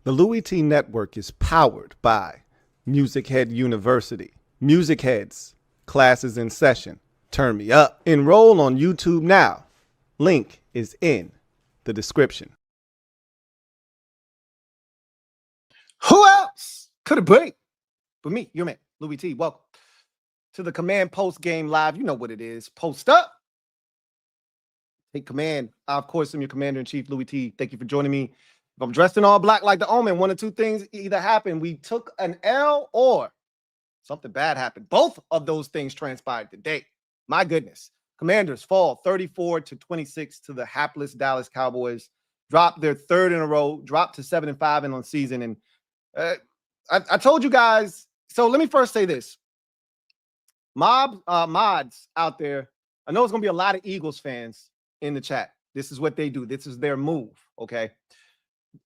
The Louie Tee Network is powered by MusicHead University. MusicHeads, classes in session. Turn me up. Enroll on YouTube now. Link is in the description. Who else could it be but me, your man, Louie Tee? Welcome to the Command Post Game Live. You know what it is. Post up. Take command. I, of course, am your Commander-in-Chief, Louie Tee. Thank you for joining me. If I'm dressed in all black like the Omen, one of two things either happened. We took an L or something bad happened. Both of those things transpired today. My goodness. Commanders fall 34-26 to the hapless Dallas Cowboys. Dropped their third in a row. Dropped to 7-5 in on season. And I told you guys. So let me first say this. Mods out there. I know it's going to be a lot of Eagles fans in the chat. This is what they do. This is their move. Okay.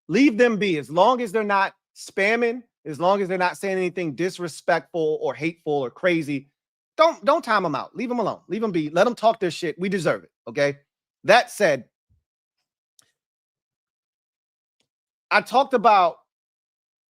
Leave them be. As long as they're not spamming, as long as they're not saying anything disrespectful or hateful or crazy, don't time them out. Leave them alone. Leave them be. Let them talk their shit. We deserve it. Okay. That said, I talked about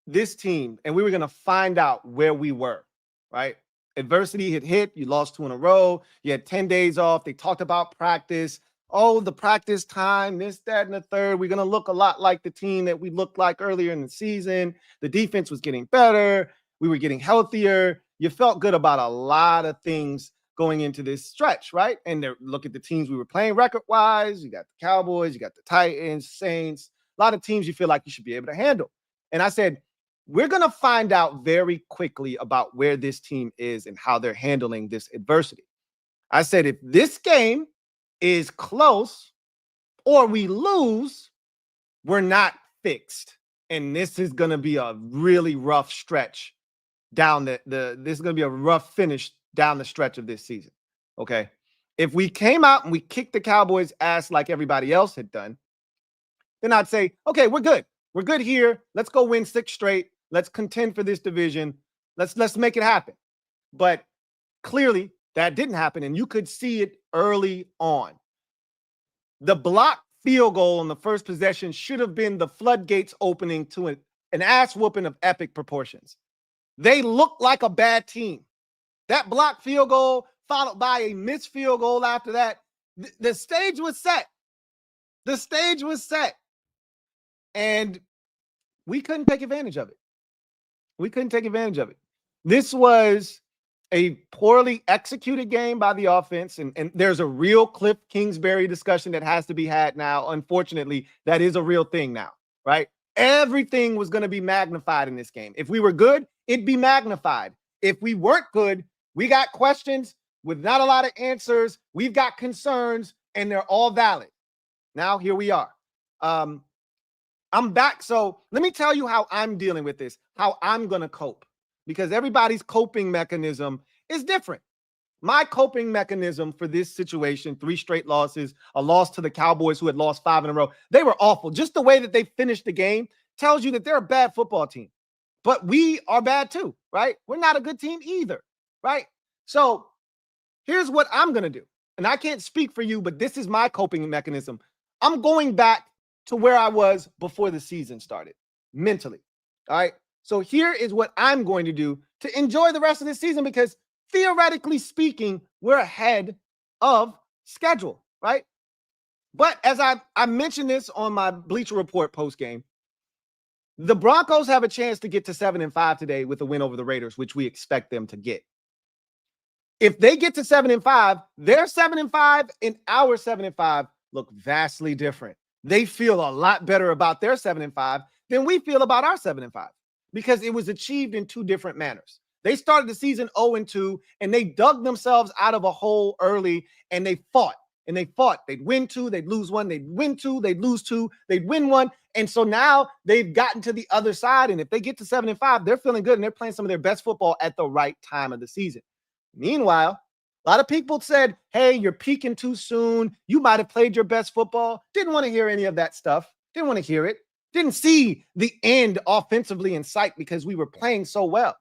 this team and we were going to find out where we were, right? Adversity had hit. You lost 2 in a row. You had 10 days off. They talked about practice. Oh, the practice time, this, that, and the third. We're going to look a lot like the team that we looked like earlier in the season. The defense was getting better. We were getting healthier. You felt good about a lot of things going into this stretch, right? And look at the teams we were playing record-wise. You got the Cowboys. You got the Titans, Saints. A lot of teams you feel like you should be able to handle. And I said, we're going to find out very quickly about where this team is and how they're handling this adversity. I said, if this game is close or we lose, we're not fixed. And this is going to be a really rough stretch down this is going to be a rough finish down the stretch of this season. Okay. If we came out and we kicked the Cowboys' ass like everybody else had done, then I'd say, okay, we're good. We're good here. Let's go win 6 straight. Let's contend for this division. Let's make it happen. But clearly that didn't happen. And you could see it early on. The blocked field goal on the first possession should have been the floodgates opening to an ass whooping of epic proportions. They looked like a bad team. That blocked field goal followed by a missed field goal after that. The stage was set. The stage was set. And we couldn't take advantage of it. We couldn't take advantage of it. This was a poorly executed game by the offense. And there's a real Cliff Kingsbury discussion that has to be had now. Unfortunately, that is a real thing now, right? Everything was going to be magnified in this game. If we were good, it'd be magnified. If we weren't good, we got questions with not a lot of answers. We've got concerns and they're all valid. Now, here we are. I'm back. So let me tell you how I'm dealing with this, how I'm going to cope, because everybody's coping mechanism is different. My coping mechanism for this situation, 3 straight losses, a loss to the Cowboys who had lost 5 in a row. They were awful. Just the way that they finished the game tells you that they're a bad football team, but we are bad too, right? We're not a good team either, right? So here's what I'm going to do. And I can't speak for you, but this is my coping mechanism. I'm going back to where I was before the season started mentally. All right. So here is what I'm going to do to enjoy the rest of the season, because theoretically speaking, we're ahead of schedule, right? But as I mentioned this on my Bleacher Report post game, the Broncos have a chance to get to 7-5 today with a win over the Raiders, which we expect them to get. If they get to 7-5, their 7-5 and our 7-5 look vastly different. They feel a lot better about their 7-5 than we feel about our 7-5, because it was achieved in 2 different manners. They started the season 0-2 and they dug themselves out of a hole early and they fought and they fought. They'd win 2, they'd lose 1, they'd win 2, they'd lose 2, they'd win 1. And so now they've gotten to the other side. And if they get to 7-5, they're feeling good and they're playing some of their best football at the right time of the season. Meanwhile, a lot of people said, hey, you're peaking too soon. You might have played your best football. Didn't want to hear any of that stuff. Didn't want to hear it. Didn't see the end offensively in sight because we were playing so well.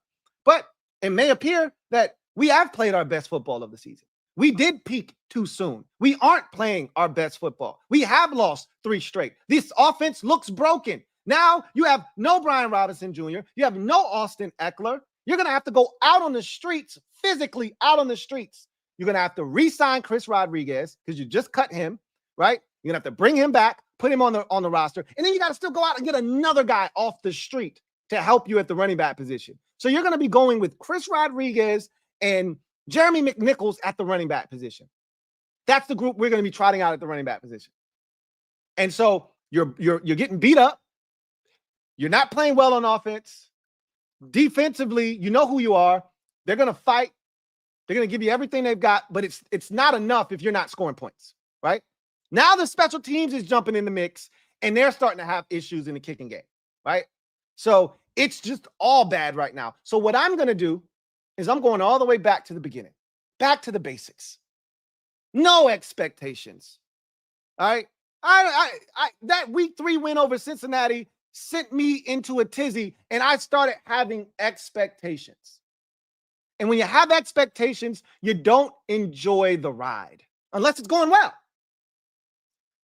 But it may appear that we have played our best football of the season. We did peak too soon. We aren't playing our best football. We have lost 3 straight. This offense looks broken. Now you have no Brian Robinson Jr. You have no Austin Eckler. You're going to have to go out on the streets, physically out on the streets. You're going to have to re-sign Chris Rodriguez because you just cut him, right? You're going to have to bring him back, put him on the roster, and then you got to still go out and get another guy off the street to help you at the running back position. So you're going to be going with Chris Rodriguez and Jeremy McNichols at the running back position. That's the group we're going to be trotting out at the running back position. And so you're getting beat up. You're not playing well on offense. Defensively, you know who you are. They're going to fight. They're going to give you everything they've got, but it's not enough if you're not scoring points, right? Now the special teams is jumping in the mix, and they're starting to have issues in the kicking game, right? So it's just all bad right now. So what I'm going to do is I'm going all the way back to the beginning, back to the basics. No expectations, all right? That week 3 win over Cincinnati sent me into a tizzy, and I started having expectations. And when you have expectations, you don't enjoy the ride unless it's going well.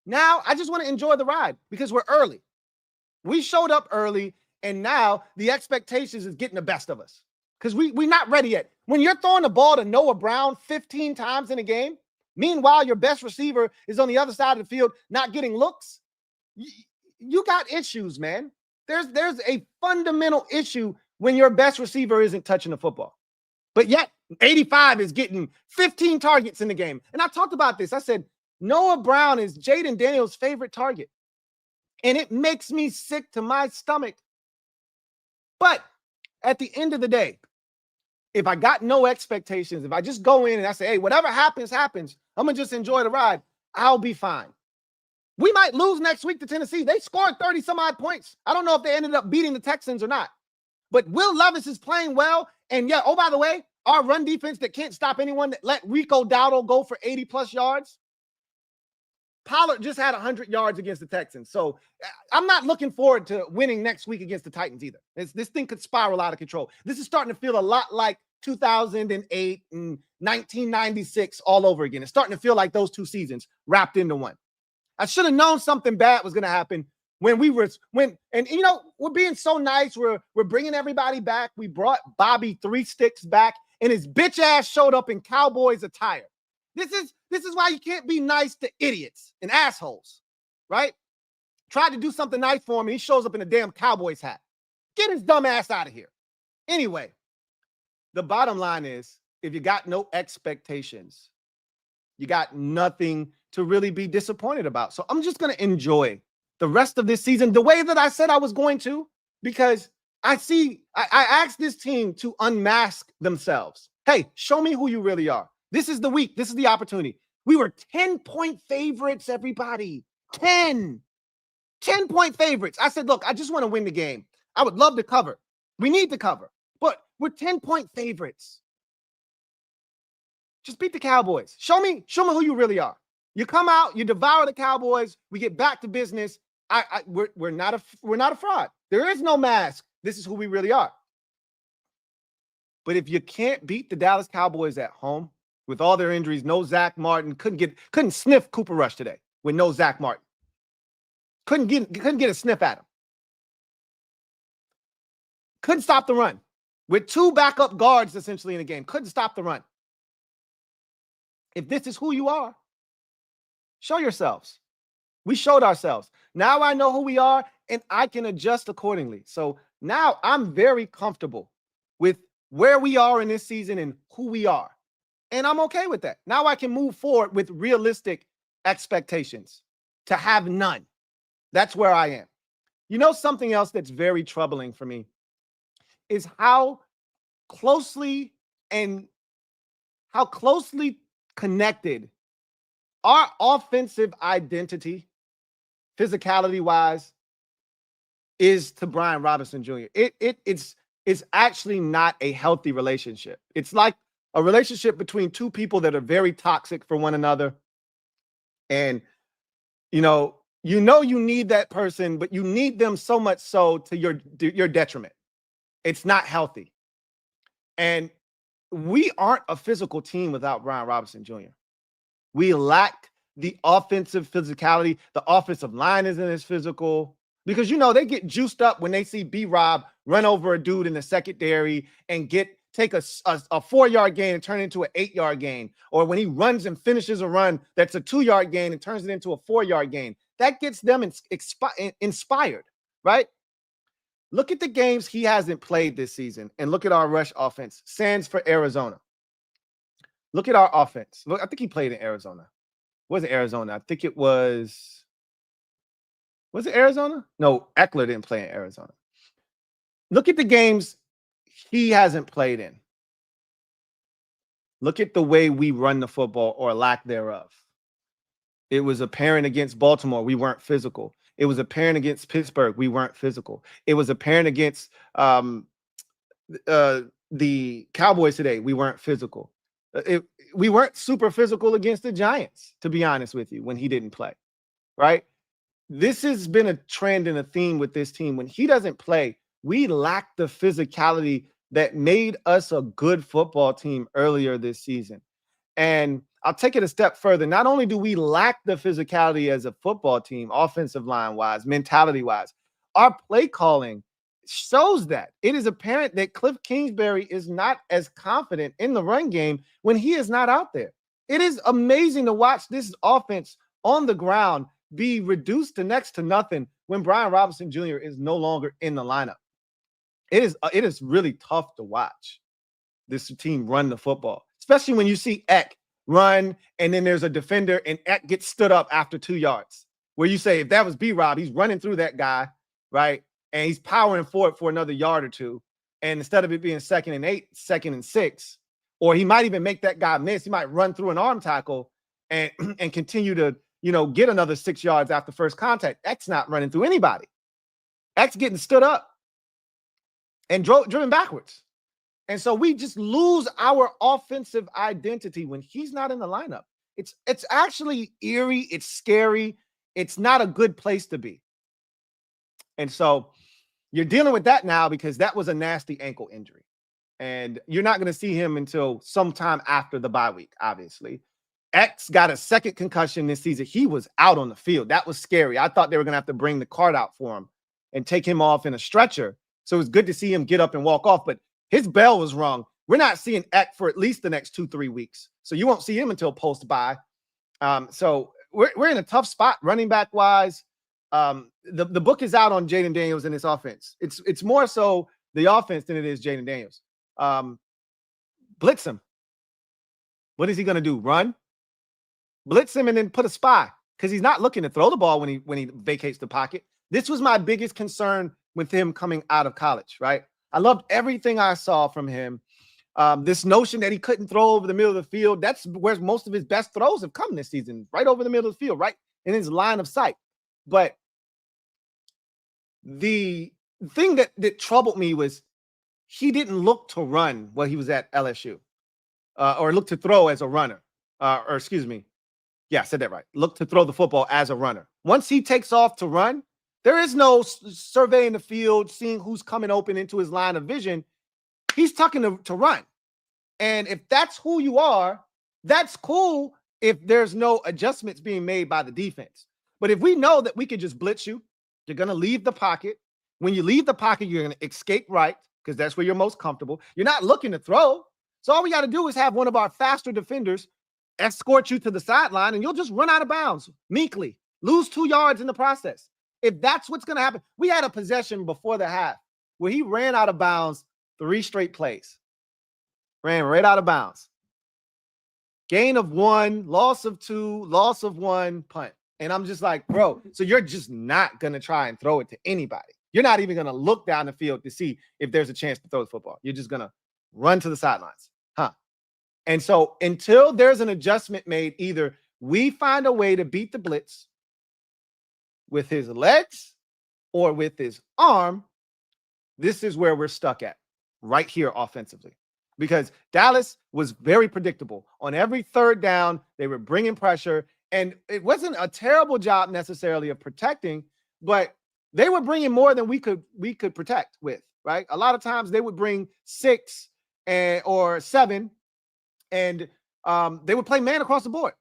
Now, I just want to enjoy the ride because we're early. We showed up early, and now the expectations is getting the best of us because we're not ready yet. When you're throwing the ball to Noah Brown 15 times in a game, meanwhile, your best receiver is on the other side of the field not getting looks, you got issues, man. There's a fundamental issue when your best receiver isn't touching the football. But yet, 85 is getting 15 targets in the game. And I talked about this. I said, Noah Brown is Jaden Daniels' favorite target. And it makes me sick to my stomach. But at the end of the day, if I got no expectations, if I just go in and I say, hey, whatever happens, happens, I'm going to just enjoy the ride, I'll be fine. We might lose next week to Tennessee. They scored 30-some-odd points. I don't know if they ended up beating the Texans or not. But Will Levis is playing well. And yeah, oh, by the way, our run defense that can't stop anyone that let Rico Dowdle go for 80-plus yards. Pollard just had 100 yards against the Texans. So I'm not looking forward to winning next week against the Titans either. This thing could spiral out of control. This is starting to feel a lot like 2008 and 1996 all over again. It's starting to feel like those 2 seasons wrapped into one. I should have known something bad was going to happen and you know, we're being so nice. We're bringing everybody back. We brought Bobby 3 Sticks back, and his bitch ass showed up in Cowboys attire. This is why you can't be nice to idiots and assholes, right? Tried to do something nice for him, and he shows up in a damn Cowboys hat. Get his dumb ass out of here. Anyway, the bottom line is, if you got no expectations, you got nothing to really be disappointed about. So I'm just going to enjoy the rest of this season the way that I said I was going to, because I asked this team to unmask themselves. Hey, show me who you really are. This is the week. This is the opportunity. We were 10-point favorites, everybody. 10-point favorites. I said, look, I just want to win the game. I would love to cover. We need to cover. But we're 10-point favorites. Just beat the Cowboys. Show me who you really are. You come out, you devour the Cowboys. We get back to business. We're not a fraud. There is no mask. This is who we really are. But if you can't beat the Dallas Cowboys at home with all their injuries, no Zach Martin, couldn't sniff Cooper Rush today with no Zach Martin. Couldn't get a sniff at him. Couldn't stop the run. With 2 backup guards essentially in the game. Couldn't stop the run. If this is who you are, show yourselves. We showed ourselves. Now I know who we are, and I can adjust accordingly. So now I'm very comfortable with where we are in this season and who we are. And I'm okay with that. Now I can move forward with realistic expectations. To have none. That's where I am. You know, something else that's very troubling for me is how closely connected our offensive identity, physicality-wise, is to Brian Robinson Jr. It's actually not a healthy relationship. It's like a relationship between 2 people that are very toxic for one another. And, you need that person, but you need them so much so to your detriment. It's not healthy. And we aren't a physical team without Brian Robinson Jr. We lack the offensive physicality. The offensive line isn't as physical. because, you know, they get juiced up when they see B-Rob run over a dude in the secondary and take a 4-yard gain and turn it into an 8-yard gain, or when he runs and finishes a run that's a 2-yard gain and turns it into a 4-yard gain. That gets them inspired, right? Look at the games he hasn't played this season and look at our rush offense. Sans for Arizona. Look at our offense. Look, I think he played in Arizona. Was it Arizona? I think it was it Arizona? No, Eckler didn't play in Arizona. Look at the games he hasn't played in. Look at the way we run the football or lack thereof. It was apparent against Baltimore, we weren't physical. It was apparent against Pittsburgh, we weren't physical. It was apparent against the Cowboys today, we weren't physical. We weren't super physical against the Giants, to be honest with you, when he didn't play, right? This has been a trend and a theme with this team. When he doesn't play, we lack the physicality that made us a good football team earlier this season. And I'll take it a step further. Not only do we lack the physicality as a football team, offensive line-wise, mentality-wise, our play calling shows that. It is apparent that Cliff Kingsbury is not as confident in the run game when he is not out there. It is amazing to watch this offense on the ground be reduced to next to nothing when Brian Robinson Jr. is no longer in the lineup. It is really tough to watch this team run the football, especially when you see Eck run and then there's a defender and Eck gets stood up after 2 yards, where you say, if that was B-Rob, he's running through that guy, right? And he's powering forward for another yard or two. And instead of it being 2nd and 8, 2nd and 6, or he might even make that guy miss. He might run through an arm tackle and continue to, you know, get another 6 yards after first contact. Eck's not running through anybody. Eck's getting stood up and driven backwards. And so we just lose our offensive identity when he's not in the lineup. It's actually eerie. It's scary. It's not a good place to be. And so you're dealing with that now because that was a nasty ankle injury. And you're not going to see him until sometime after the bye week, obviously. X got a second concussion this season. He was out on the field. That was scary. I thought they were going to have to bring the cart out for him and take him off in a stretcher. So it was good to see him get up and walk off, but his bell was rung. We're not seeing X for at least the next 2-3 weeks. So you won't see him until post-bye. So we're in a tough spot running back wise. The book is out on Jaden Daniels and his offense. It's more so the offense than it is Jaden Daniels. Blitz him. What is he going to do? Run? Blitz him and then put a spy, because he's not looking to throw the ball when he vacates the pocket. This was my biggest concern with him coming out of college, right? I loved everything I saw from him. This notion that he couldn't throw over the middle of the field, that's where most of his best throws have come this season, right over the middle of the field, right in his line of sight. But the thing that troubled me was he didn't look to run while he was at LSU, or look to throw as a runner, or excuse me. Yeah, I said that right. Look to throw the football as a runner. Once he takes off to run, there is no surveying the field, seeing who's coming open into his line of vision. He's tucking to run. And if that's who you are, that's cool if there's no adjustments being made by the defense. But if we know that we can just blitz you, you're going to leave the pocket. When you leave the pocket, you're going to escape right, because that's where you're most comfortable. You're not looking to throw. So all we got to do is have one of our faster defenders escort you to the sideline, and you'll just run out of bounds meekly, lose 2 yards in the process. If that's what's going to happen, we had a possession before the half where he ran out of bounds 3 straight plays, ran right out of bounds. Gain of 1, loss of 2, loss of 1, punt. And I'm just like, bro, so you're just not going to try and throw it to anybody. You're not even going to look down the field to see if there's a chance to throw the football. You're just going to run to the sidelines. And so until there's an adjustment made, either we find a way to beat the blitz with his legs or with his arm, this is where we're stuck at right here offensively. Because Dallas was very predictable. On every third down, they were bringing pressure, and it wasn't a terrible job necessarily of protecting, but they were bringing more than we could protect with, right? A lot of times they would bring 6 or 7, and they would play man across the board.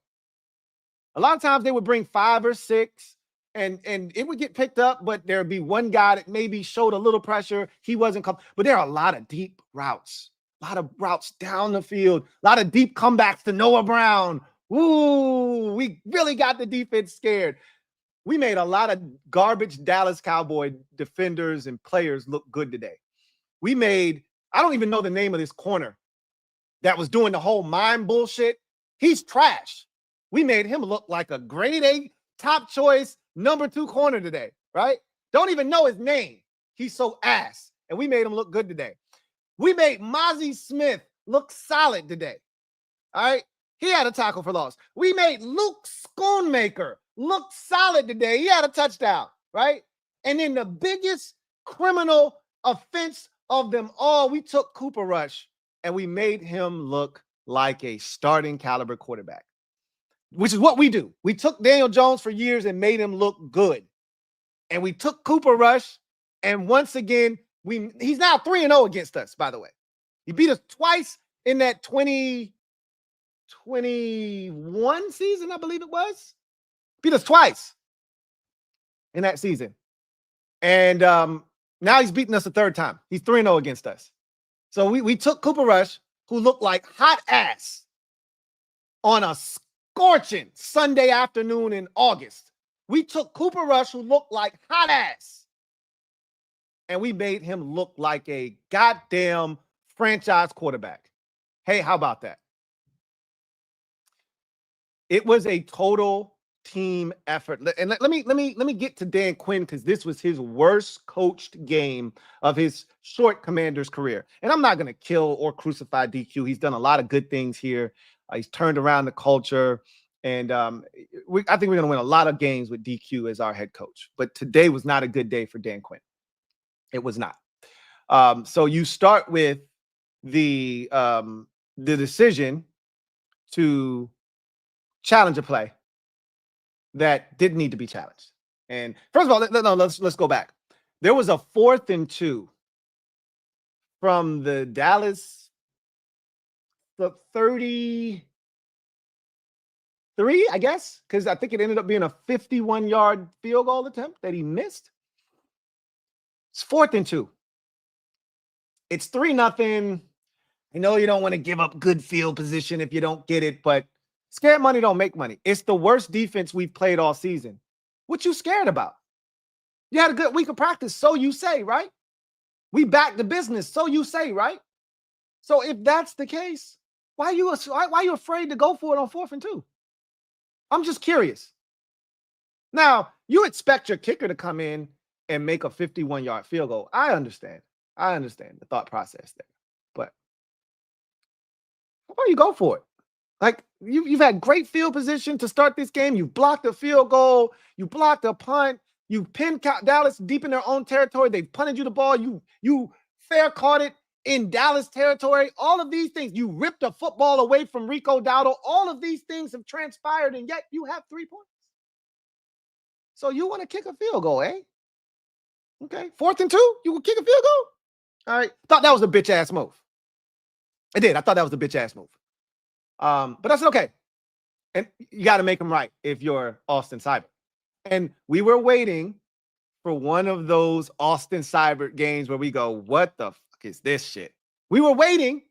A lot of times they would bring 5 or 6, and it would get picked up, but there'd be one guy that maybe showed a little pressure. He wasn't but there are a lot of deep routes, a lot of routes down the field, a lot of deep comebacks to Noah Brown. Ooh, we really got the defense scared. We made a lot of garbage Dallas Cowboy defenders and players look good today. We made, I don't even know the name of this corner that was doing the whole mime bullshit. He's trash. We made him look like a grade A top choice number 2 corner today, right? Don't even know his name. He's so ass. And we made him look good today. We made Mozzie Smith look solid today. All right. He had a tackle for loss. We made Luke Schoonmaker look solid today. He had a touchdown, right? And then the biggest criminal offense of them all, we took Cooper Rush and we made him look like a starting caliber quarterback, which is what we do. We took Daniel Jones for years and made him look good. And we took Cooper Rush, and once again, he's now 3-0 against us, by the way. He beat us twice in that 2021 season, I believe it was. Beat us twice in that season. And now he's beating us a third time. He's 3-0 against us. So we took Cooper Rush, who looked like hot ass on a scorching Sunday afternoon in August. We took Cooper Rush, who looked like hot ass, and we made him look like a goddamn franchise quarterback. Hey, how about that? It was a total team effort. And let me get to Dan Quinn, because this was his worst coached game of his short Commanders career. And I'm not going to kill or crucify DQ. He's done a lot of good things here. He's turned around the culture. And I think we're going to win a lot of games with DQ as our head coach. But today was not a good day for Dan Quinn. It was not. So you start with the decision to challenge a play that didn't need to be challenged. And first of all, let's go back. There was a 4th and 2 from the Dallas 33, I guess, because I think it ended up being a 51-yard field goal attempt that he missed. It's 4th and 2. It's 3-0. I know you don't want to give up good field position if you don't get it, but scared money don't make money. It's the worst defense we've played all season. What you scared about? You had a good week of practice, so you say, right? We back the business, so you say, right? So if that's the case, why are you afraid to go for it on 4th and 2? I'm just curious. Now, you expect your kicker to come in and make a 51-yard field goal. I understand. I understand the thought process there. But why you go for it? Like, you've had great field position to start this game. You blocked a field goal. You blocked a punt. You pinned Dallas deep in their own territory. They punted you the ball. You fair caught it in Dallas territory. All of these things. You ripped a football away from Rico Dowdle. All of these things have transpired, and yet you have 3 points. So you want to kick a field goal, eh? Okay. 4th and 2, you will kick a field goal? All right. Thought that was a bitch-ass move. I did. I thought that was a bitch-ass move. But that's okay. And you got to make them right if you're Austin Seibert. And we were waiting for one of those Austin Seibert games where we go, what the fuck is this shit? We were waiting.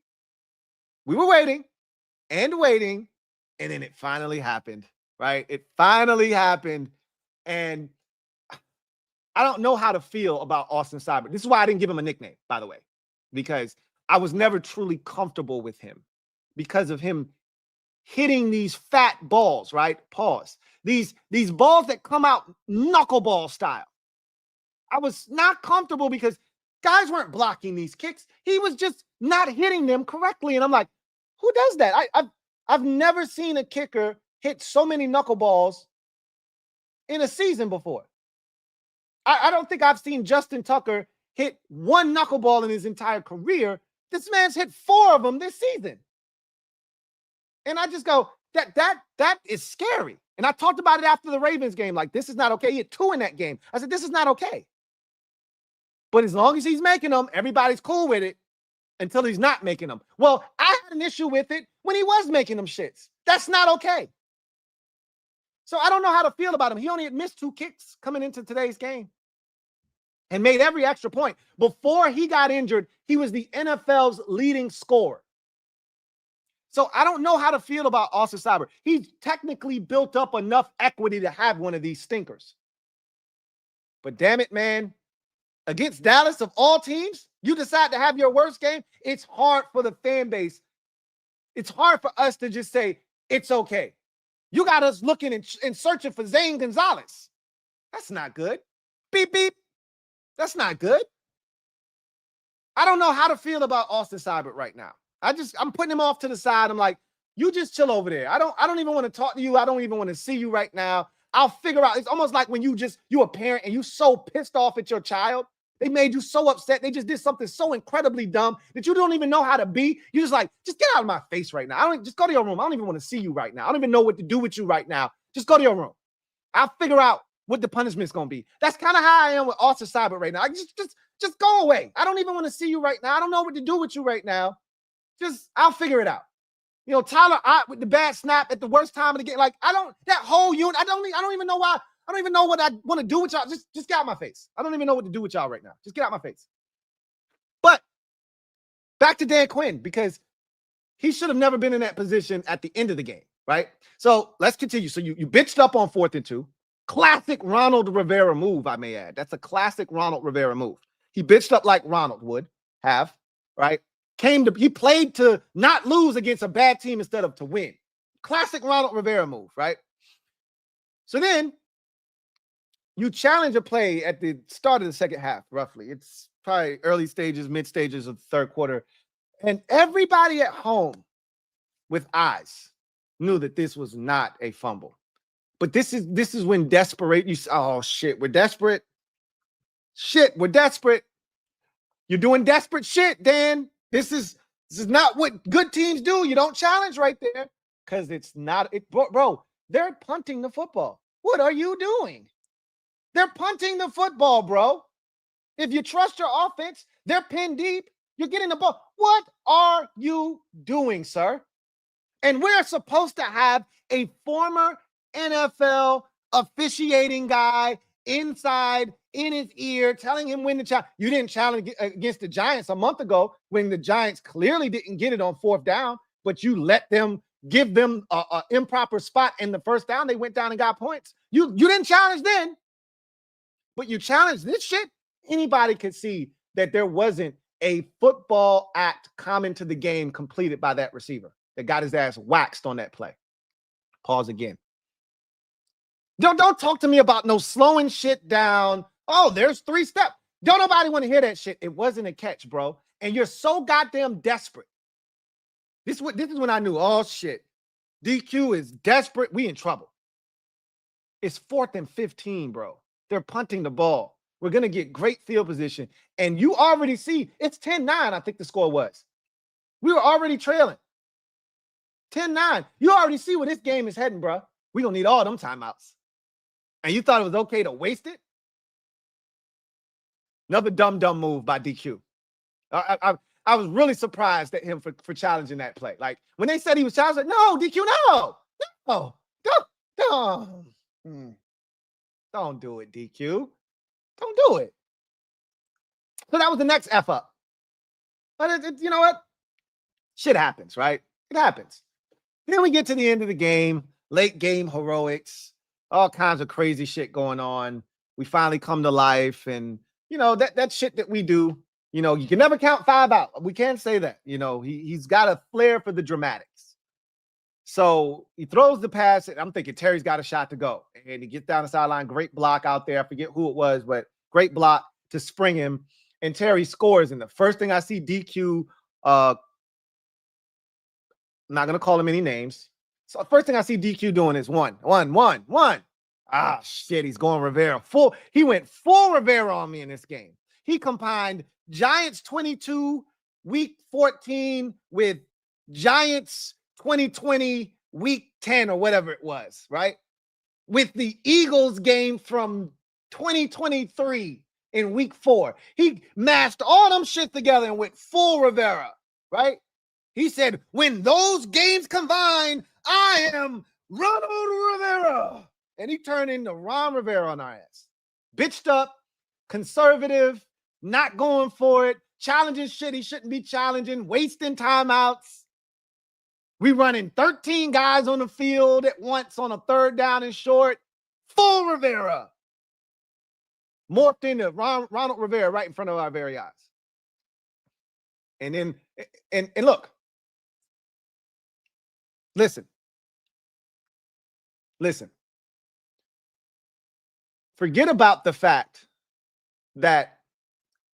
And then it finally happened, right? It finally happened. And I don't know how to feel about Austin Seibert. This is why I didn't give him a nickname, by the way, because I was never truly comfortable with him because of him hitting these fat balls, right? Pause. These balls that come out knuckleball style. I was not comfortable because guys weren't blocking these kicks. He was just not hitting them correctly. And I'm like, who does that? I've never seen a kicker hit so many knuckleballs in a season before. I don't think I've seen Justin Tucker hit one knuckleball in his entire career. This man's hit 4 of them this season. And I just go, that is scary. And I talked about it after the Ravens game. Like, this is not okay. He hit 2 in that game. I said, this is not okay. But as long as he's making them, everybody's cool with it until he's not making them. Well, I had an issue with it when he was making them shits. That's not okay. So I don't know how to feel about him. He only had missed 2 kicks coming into today's game and made every extra point. Before he got injured, he was the NFL's leading scorer. So I don't know how to feel about Austin Seibert. He's technically built up enough equity to have one of these stinkers. But damn it, man, against Dallas of all teams, you decide to have your worst game. It's hard for the fan base. It's hard for us to just say, it's okay. You got us looking and searching for Zane Gonzalez. That's not good. Beep, beep. That's not good. I don't know how to feel about Austin Seibert right now. I'm putting him off to the side. I'm like, you just chill over there. I don't even want to talk to you. I don't even want to see you right now. I'll figure out. It's almost like when you a parent and you so pissed off at your child. They made you so upset. They just did something so incredibly dumb that you don't even know how to be. You just get out of my face right now. Just go to your room. I don't even want to see you right now. I don't even know what to do with you right now. Just go to your room. I'll figure out what the punishment's going to be. That's kind of how I am with Austin Seibert right now. Just go away. I don't even want to see you right now. I don't know what to do with you right now. I'll figure it out. You know, Tyler Ott with the bad snap at the worst time of the game. Like, that whole unit, I don't even know why. I don't even know what I want to do with y'all. Just get out of my face. I don't even know what to do with y'all right now. Just get out of my face. But back to Dan Quinn, because he should have never been in that position at the end of the game, right? So let's continue. So you bitched up on 4th and 2. Classic Ronald Rivera move, I may add. That's a classic Ronald Rivera move. He bitched up like Ronald would have, right? He played to not lose against a bad team instead of to win. Classic Ronald Rivera move, right? So then you challenge a play at the start of the second half, roughly. It's probably early stages, mid stages of the third quarter. And everybody at home with eyes knew that this was not a fumble. But this is when oh shit, we're desperate. Shit, we're desperate. You're doing desperate shit, Dan. This is not what good teams do. You don't challenge right there because it's not it, bro. They're punting the football. What are you doing? They're punting the football, bro. If you trust your offense, they're pinned deep. You're getting the ball. What are you doing, sir? And we're supposed to have a former NFL officiating guy inside in his ear telling him when to challenge. You didn't challenge against the Giants a month ago when the Giants clearly didn't get it on 4th down, but you let them give them an improper spot in the 1st down. They went down and got points. You didn't challenge then, but you challenged this shit. Anybody could see that there wasn't a football act common to the game completed by that receiver that got his ass waxed on that play. Pause again. Don't talk to me about no slowing shit down. Oh, there's 3 steps. Don't nobody want to hear that shit. It wasn't a catch, bro. And you're so goddamn desperate. This is when I knew, oh shit, DQ is desperate. We in trouble. It's 4th and 15, bro. They're punting the ball. We're going to get great field position. And you already see it's 10-9, I think the score was. We were already trailing. 10-9. You already see where this game is heading, bro. We're going to need all them timeouts. And you thought it was okay to waste it? Another dumb move by DQ. I was really surprised at him for challenging that play. Like, when they said he was challenging, no, DQ, no. Don't do it, DQ. Don't do it. So that was the next F up. But you know what? Shit happens, right? It happens. Then we get to the end of the game, late game heroics, all kinds of crazy shit going on. We finally come to life, and you know that shit that we do. You know, you can never count 5 out. We can't say that. You know, he's got a flair for the dramatics. So he throws the pass, and I'm thinking Terry's got a shot to go. And he gets down the sideline. Great block out there. I forget who it was, but great block to spring him. And Terry scores. And the first thing I see DQ, I'm not going to call him any names. So the first thing I see DQ doing is one. Ah, shit, he's going Rivera. He went full Rivera on me in this game. He combined Giants 22 week 14 with Giants 2020 week 10 or whatever it was, right? With the Eagles game from 2023 in week 4. He mashed all them shit together and went full Rivera, right? He said, when those games combine, I am Ronald Rivera. And he turned into Ron Rivera on our ass. Bitched up, conservative, not going for it, challenging shit he shouldn't be challenging, wasting timeouts. We running 13 guys on the field at once on a third down and short. Full Rivera. Morphed into Ronald Rivera right in front of our very eyes. And then, and look, listen. Forget about the fact that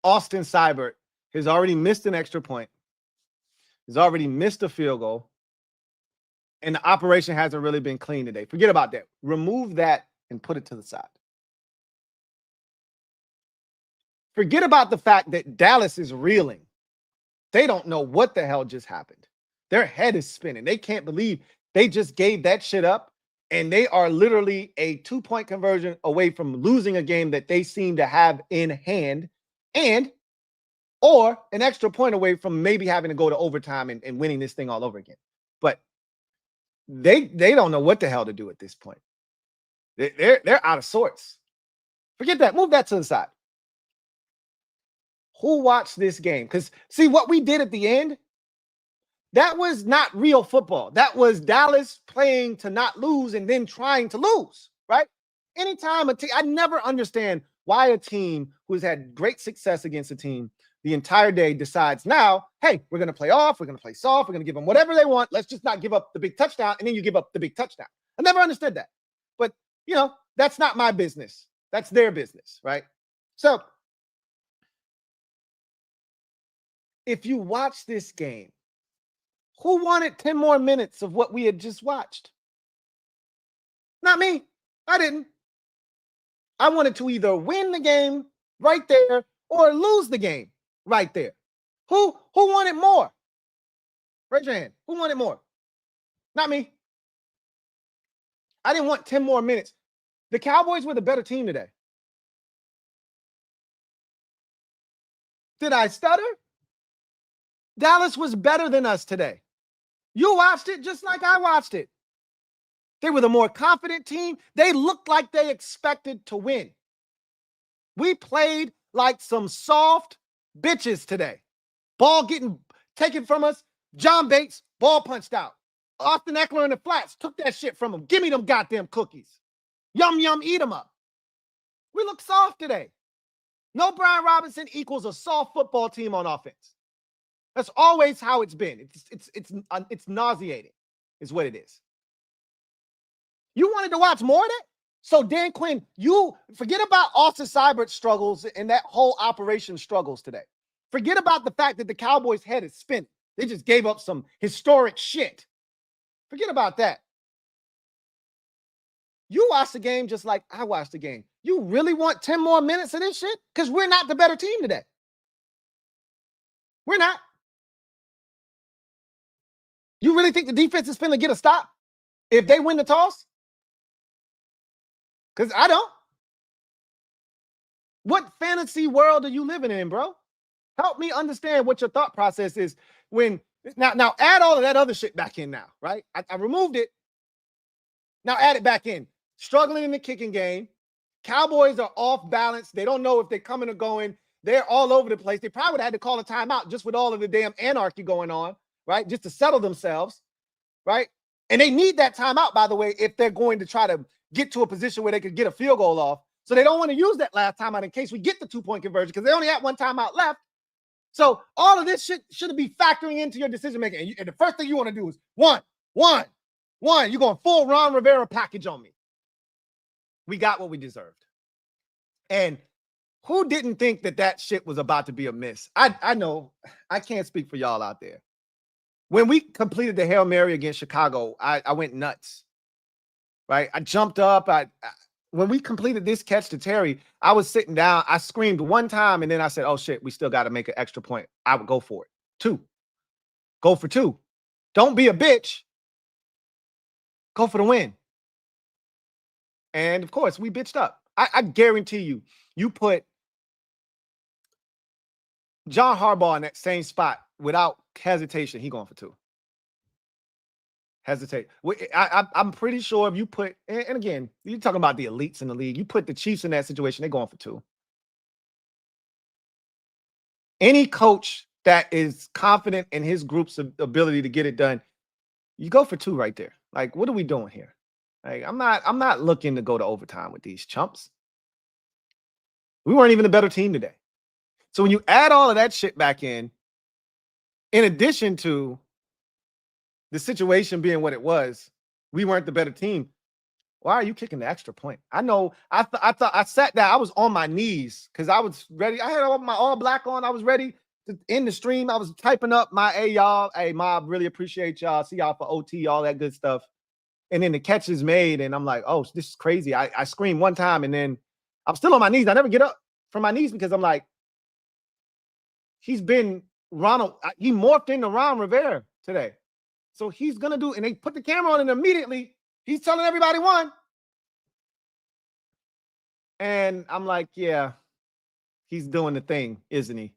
Austin Seibert has already missed an extra point, has already missed a field goal, and the operation hasn't really been clean today. Forget about that. Remove that and put it to the side. Forget about the fact that Dallas is reeling. They don't know what the hell just happened. Their head is spinning. They can't believe they just gave that shit up, and they are literally a 2-point conversion away from losing a game that they seem to have in hand, or an extra point away from maybe having to go to overtime and winning this thing all over again. But they don't know what the hell to do at this point. They're out of sorts. Forget that. Move that to the side. Who watched this game? Because see what we did at the end, that was not real football. That was Dallas playing to not lose and then trying to lose, right? Anytime a team, I never understand why a team who's had great success against a team the entire day decides now, hey, we're going to play off, we're going to play soft, we're going to give them whatever they want. Let's just not give up the big touchdown, and then you give up the big touchdown. I never understood that. But, you know, that's not my business. That's their business, right? So, if you watch this game, who wanted 10 more minutes of what we had just watched? Not me. I didn't. I wanted to either win the game right there or lose the game right there. Who wanted more? Raise your hand. Who wanted more? Not me. I didn't want 10 more minutes. The Cowboys were the better team today. Did I stutter? Dallas was better than us today. You watched it just like I watched it. They were the more confident team. They looked like they expected to win. We played like some soft bitches today. Ball getting taken from us. John Bates, ball punched out. Austin Eckler in the flats took that shit from him. Give me them goddamn cookies. Yum, yum, eat them up. We look soft today. No Brian Robinson equals a soft football team on offense. That's always how it's been. It's nauseating, is what it is. You wanted to watch more of that? So Dan Quinn, you forget about Austin Seibert's struggles and that whole operation struggles today. Forget about the fact that the Cowboys' head is spinning. They just gave up some historic shit. Forget about that. You watched the game just like I watched the game. You really want 10 more minutes of this shit? Because we're not the better team today. We're not. You really think the defense is finna get a stop if they win the toss? Because I don't. What fantasy world are you living in, bro? Help me understand what your thought process is when now add all of that other shit back in now, right? I removed it. Now add it back in. Struggling in the kicking game. Cowboys are off balance. They don't know if they're coming or going. They're all over the place. They probably would have had to call a timeout just with all of the damn anarchy going on, right? Just to settle themselves, right? And they need that timeout, by the way, if they're going to try to get to a position where they could get a field goal off. So they don't want to use that last timeout in case we get the 2-point conversion because they only had one timeout left. So all of this shit should be factoring into your decision making. And the first thing you want to do is one. You're going full Ron Rivera package on me. We got what we deserved. And who didn't think that that shit was about to be a miss? I know. I can't speak for y'all out there. When we completed the Hail Mary against Chicago, I went nuts. Right? I jumped up. When we completed this catch to Terry, I was sitting down. I screamed one time, and then I said, oh, shit, we still got to make an extra point. I would go for it. 2. Go for 2. Don't be a bitch. Go for the win. And, of course, we bitched up. I guarantee you, you put John Harbaugh in that same spot without hesitation, he going for 2. hesitate. I'm pretty sure if you put, and again, you're talking about the elites in the league, you put the Chiefs in that situation, they're going for 2. Any coach that is confident in his group's ability to get it done, you go for 2 right there. Like, what are we doing here? Like, I'm not looking to go to overtime with these chumps. We weren't even a better team today. So when you add all of that shit back in addition to the situation being what it was, we weren't the better team. Why are you kicking the extra point? I know. I thought I sat down. I was on my knees because I was ready. I had all my all black on. I was ready to end the stream. I was typing up my hey y'all, hey mob, really appreciate y'all. See y'all for OT, all that good stuff. And then the catch is made, and I'm like, oh, this is crazy. I screamed one time, and then I'm still on my knees. I never get up from my knees because I'm like, he's been Ronald. He morphed into Ron Rivera today. So he's going to do, and they put the camera on, and immediately he's telling everybody one. And I'm like, yeah, he's doing the thing, isn't he?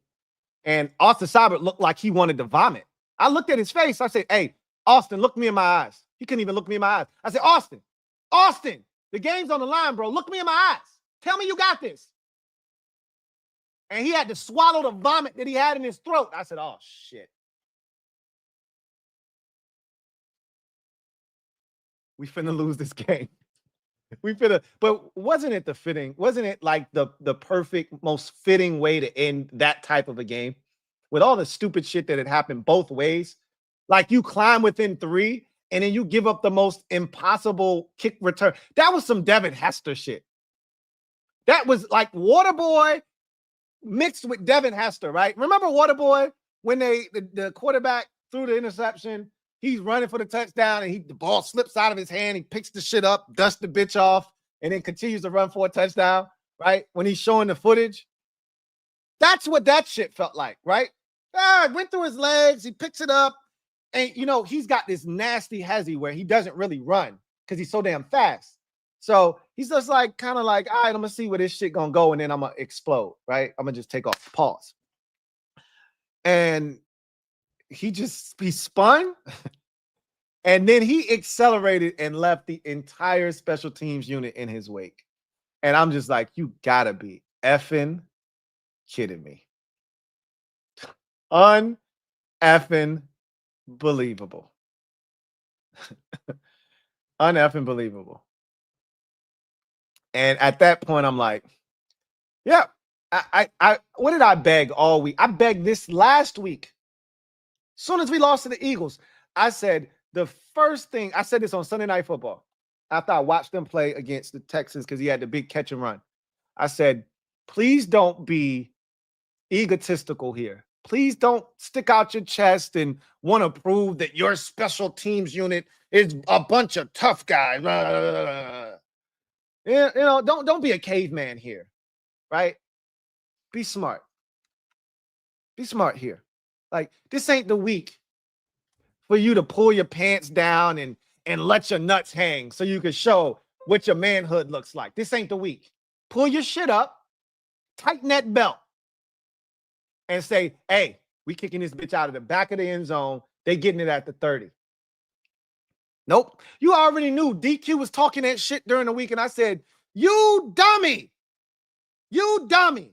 And Austin Seibert looked like he wanted to vomit. I looked at his face. I said, hey, Austin, look me in my eyes. He couldn't even look me in my eyes. I said, Austin, the game's on the line, bro. Look me in my eyes. Tell me you got this. And he had to swallow the vomit that he had in his throat. I said, oh, shit. We finna lose this game. But wasn't it like the perfect, most fitting way to end that type of a game? With all the stupid shit that had happened both ways. Like you climb within 3 and then you give up the most impossible kick return. That was some Devin Hester shit. That was like Waterboy mixed with Devin Hester, right? Remember Waterboy when the quarterback threw the interception? He's running for the touchdown, and the ball slips out of his hand. He picks the shit up, dusts the bitch off, and then continues to run for a touchdown, right? When he's showing the footage. That's what that shit felt like, right? It went through his legs. He picks it up, and, he's got this nasty hezzy where he doesn't really run because he's so damn fast. So he's just like, kind of like, all right, I'm going to see where this shit going to go, and then I'm going to explode, right? I'm going to just take off. Pause. And he spun and then he accelerated and left the entire special teams unit in his wake. And I'm just like, you gotta be effing kidding me. Un-effing believable. Un-effing believable. And at that point, I'm like, yeah, what did I beg all week? I begged this last week. As soon as we lost to the Eagles, I said the first thing, I said this on Sunday Night Football after I watched them play against the Texans because he had the big catch and run. I said, please don't be egotistical here. Please don't stick out your chest and want to prove that your special teams unit is a bunch of tough guys. Don't be a caveman here, right? Be smart. Be smart here. Like, this ain't the week for you to pull your pants down and let your nuts hang so you can show what your manhood looks like. This ain't the week. Pull your shit up, tighten that belt, and say, hey, we kicking this bitch out of the back of the end zone. They getting it at the 30. Nope. You already knew DQ was talking that shit during the week, and I said, you dummy. You dummy.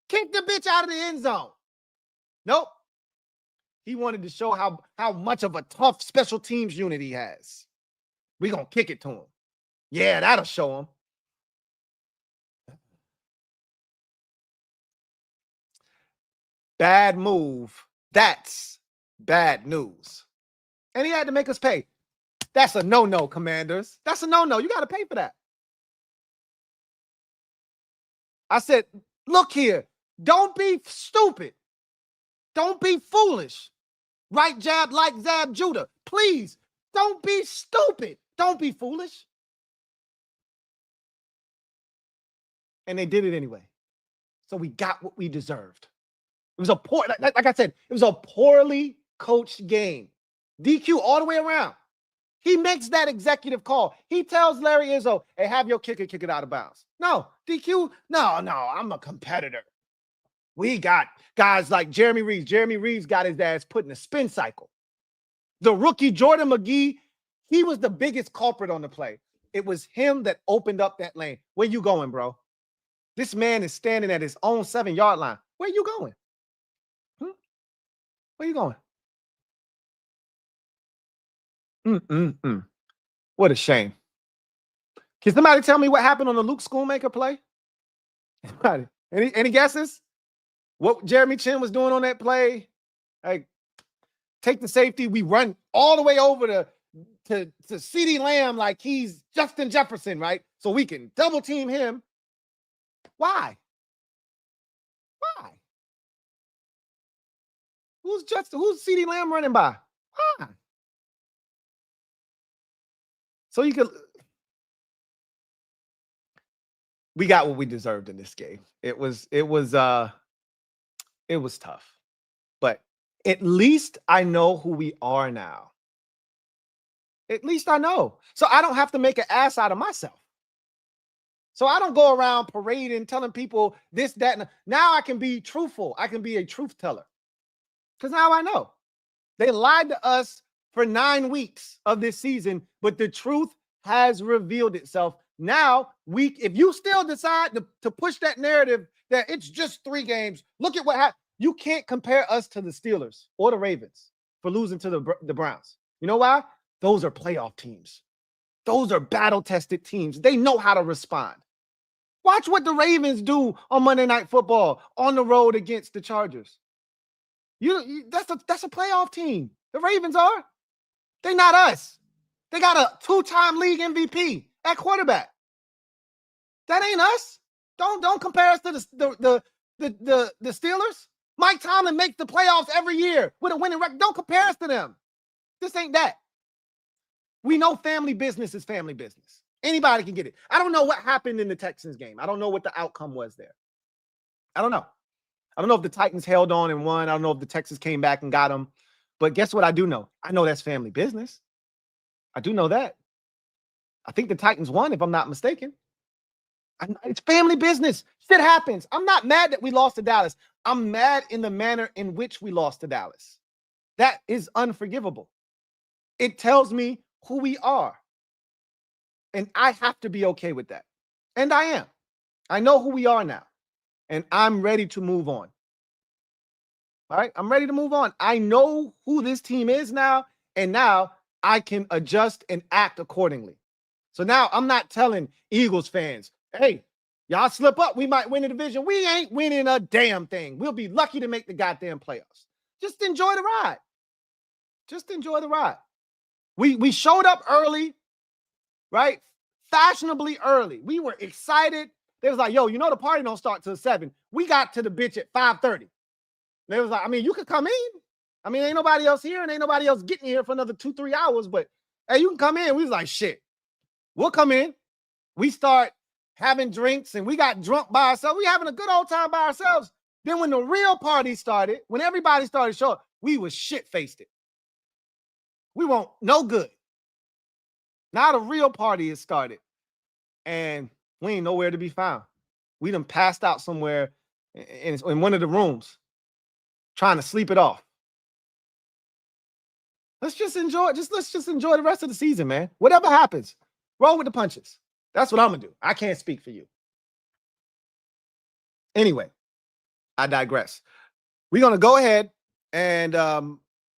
Kick the bitch out of the end zone. Nope. He wanted to show how much of a tough special teams unit he has. We're going to kick it to him. Yeah, that'll show him. Bad move. That's bad news. And he had to make us pay. That's a no-no, Commanders. That's a no-no. You got to pay for that. I said, look here. Don't be stupid. Don't be foolish. Right jab, like Zab Judah. Please, don't be stupid. Don't be foolish. And they did it anyway. So we got what we deserved. It was a poor, like I said, it was a poorly coached game. DQ all the way around. He makes that executive call. He tells Larry Izzo, hey, have your kicker kick it out of bounds. No, DQ, no, I'm a competitor. We got guys like Jeremy Reeves. Jeremy Reeves got his ass put in a spin cycle. The rookie Jordan McGee, he was the biggest culprit on the play. It was him that opened up that lane. Where you going, bro? This man is standing at his own 7-yard line. Where you going? Where you going? What a shame. Can somebody tell me what happened on the Luke Schoonmaker play? Any guesses? What Jeremy Chin was doing on that play? Like, take the safety. We run all the way over to CeeDee Lamb like he's Justin Jefferson, right? So we can double team him. Why? Who's CeeDee Lamb running by? Why? So you could. We got what we deserved in this game. It was tough. But at least I know who we are now. At least I know. So I don't have to make an ass out of myself. So I don't go around parading, telling people this, that, and now I can be truthful. I can be a truth teller. Because now I know. They lied to us for 9 weeks of this season, but the truth has revealed itself. Now, if you still decide to push that narrative that it's just 3 games, look at what happened. You can't compare us to the Steelers or the Ravens for losing to the Browns. You know why? Those are playoff teams. Those are battle-tested teams. They know how to respond. Watch what the Ravens do on Monday Night Football on the road against the Chargers. That's a playoff team. The Ravens are. They're not us. They got a 2-time league MVP at quarterback. That ain't us. Don't compare us to the Steelers. Mike Tomlin makes the playoffs every year with a winning record. Don't compare us to them. This ain't that. We know family business is family business. Anybody can get it. I don't know what happened in the Texans game. I don't know what the outcome was there. I don't know. I don't know if the Titans held on and won. I don't know if the Texans came back and got them. But guess what I do know? I know that's family business. I do know that. I think the Titans won, if I'm not mistaken. It's family business. Shit happens. I'm not mad that we lost to Dallas. I'm mad in the manner in which we lost to Dallas. That is unforgivable. It tells me who we are. And I have to be okay with that. And I am. I know who we are now. And I'm ready to move on. All right? I'm ready to move on. I know who this team is now. And now I can adjust and act accordingly. So now I'm not telling Eagles fans, hey, y'all slip up, we might win the division. We ain't winning a damn thing. We'll be lucky to make the goddamn playoffs. Just enjoy the ride. Just enjoy the ride. We showed up early, right? Fashionably early. We were excited. They was like, yo, the party don't start till 7. We got to the bitch at 5:30. They was like, you could come in. Ain't nobody else here and ain't nobody else getting here for another 2-3 hours, but hey, you can come in. We was like, shit, we'll come in. We start having drinks and we got drunk by ourselves. We having a good old time by ourselves. Then when the real party started, when everybody started showing up, we was shit-faced it. We weren't no good. Now the real party has started and we ain't nowhere to be found. We done passed out somewhere in one of the rooms trying to sleep it off. Let's just enjoy the rest of the season, man. Whatever happens, roll with the punches. That's what I'm going to do. I can't speak for you. Anyway, I digress. We're going to go ahead and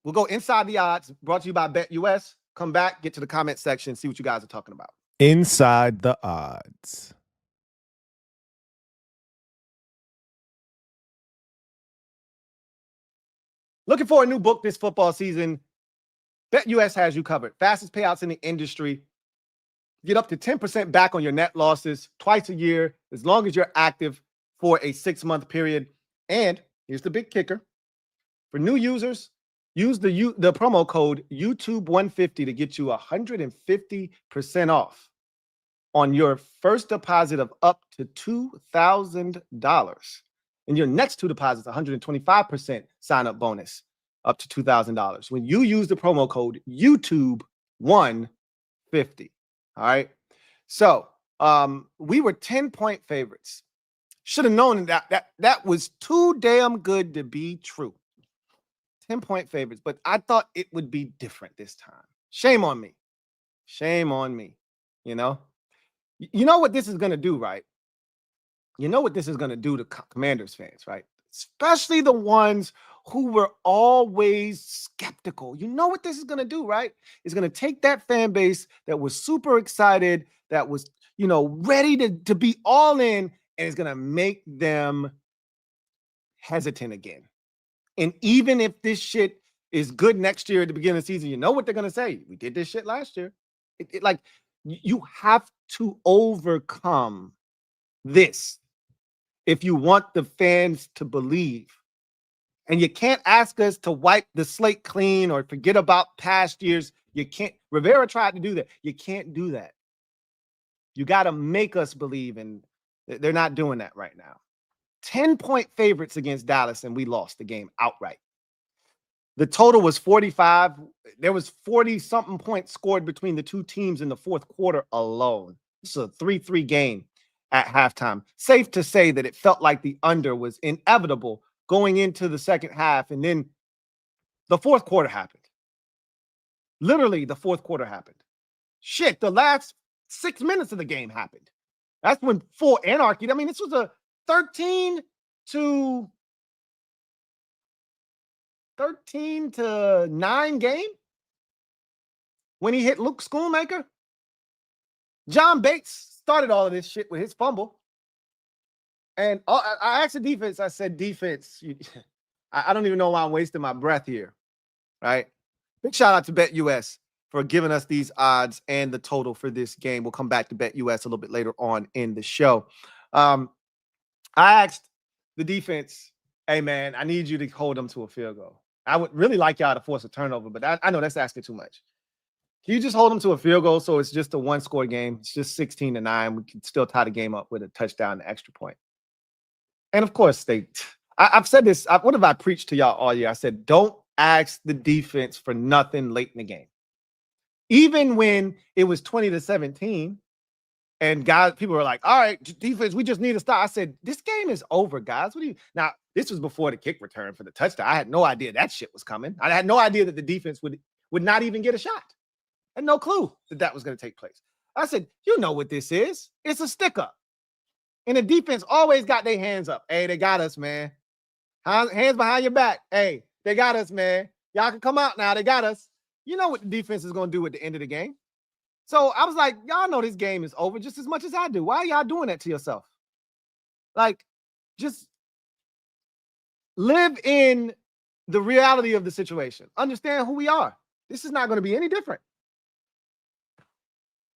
we'll go inside the odds, brought to you by BetUS. Come back, get to the comment section, see what you guys are talking about. Inside the odds. Looking for a new book this football season? BetUS has you covered. Fastest payouts in the industry. Get up to 10% back on your net losses twice a year, as long as you're active for a 6-month period. And here's the big kicker. For new users, use the promo code YouTube150 to get you 150% off on your first deposit of up to $2,000. And your next 2 deposits, 125% sign-up bonus up to $2,000 when you use the promo code YouTube150. All right. So we were 10-point favorites. Should have known that was too damn good to be true. 10-point favorites, but I thought it would be different this time. Shame on me. Shame on me. You know? You know what this is going to do, right? You know what this is going to do to Commanders fans, right? Especially the ones who were always skeptical. You know what this is going to do, right? It's going to take that fan base that was super excited, that was, ready to be all in, and it's going to make them hesitant again. And even if this shit is good next year at the beginning of the season, you know what they're going to say? We did this shit last year. You have to overcome this if you want the fans to believe. And you can't ask us to wipe the slate clean or forget about past years. You can't. Rivera tried to do that. You can't do that. You got to make us believe, and they're not doing that right now. 10-point favorites against Dallas, and we lost the game outright. The total was 45. There was 40-something points scored between the two teams in the fourth quarter alone. This is a 3-3 game at halftime. Safe to say that it felt like the under was inevitable going into the second half, and then the fourth quarter happened. Literally, the fourth quarter happened. Shit, the last 6 minutes of the game happened. That's when full anarchy. I mean, this was a 13 to 9 game when he hit Luke Schoonmaker. John Bates started all of this shit with his fumble. And I asked the defense, I said, defense, I don't even know why I'm wasting my breath here, right? Big shout out to BetUS for giving us these odds and the total for this game. We'll come back to BetUS a little bit later on in the show. I asked the defense, hey, man, I need you to hold them to a field goal. I would really like y'all to force a turnover, but I know that's asking too much. Can you just hold them to a field goal so it's just a one-score game? It's just 16-9. We can still tie the game up with a touchdown and extra point. And, of course, I've said this. What have I preached to y'all all year? I said, don't ask the defense for nothing late in the game. Even when it was 20-17, and people were like, all right, defense, we just need to stop. I said, this game is over, guys. Now, this was before the kick return for the touchdown. I had no idea that shit was coming. I had no idea that the defense would not even get a shot. I had no clue that was going to take place. I said, you know what this is. It's a stick-up. And the defense always got their hands up. Hey, they got us, man. Hands behind your back. Hey, they got us, man. Y'all can come out now. They got us. You know what the defense is going to do at the end of the game. So I was like, y'all know this game is over just as much as I do. Why are y'all doing that to yourself? Like, just live in the reality of the situation. Understand who we are. This is not going to be any different.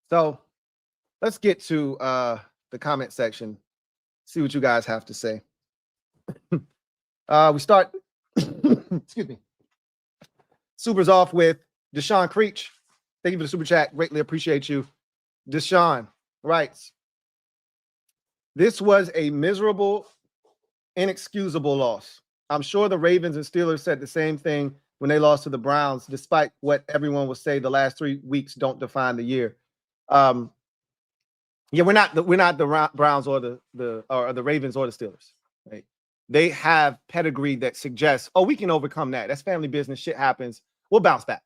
So let's get to the comment section, see what you guys have to say. We start, excuse me. Super's off with Deshaun Creech. Thank you for the super chat. Greatly appreciate you. Deshaun writes, this was a miserable, inexcusable loss. I'm sure the Ravens and Steelers said the same thing when they lost to the Browns, despite what everyone will say the last 3 weeks don't define the year. Yeah, we're not the Browns or the Ravens or the Steelers. Right? They have pedigree that suggests, oh, we can overcome that. That's family business. Shit happens. We'll bounce back.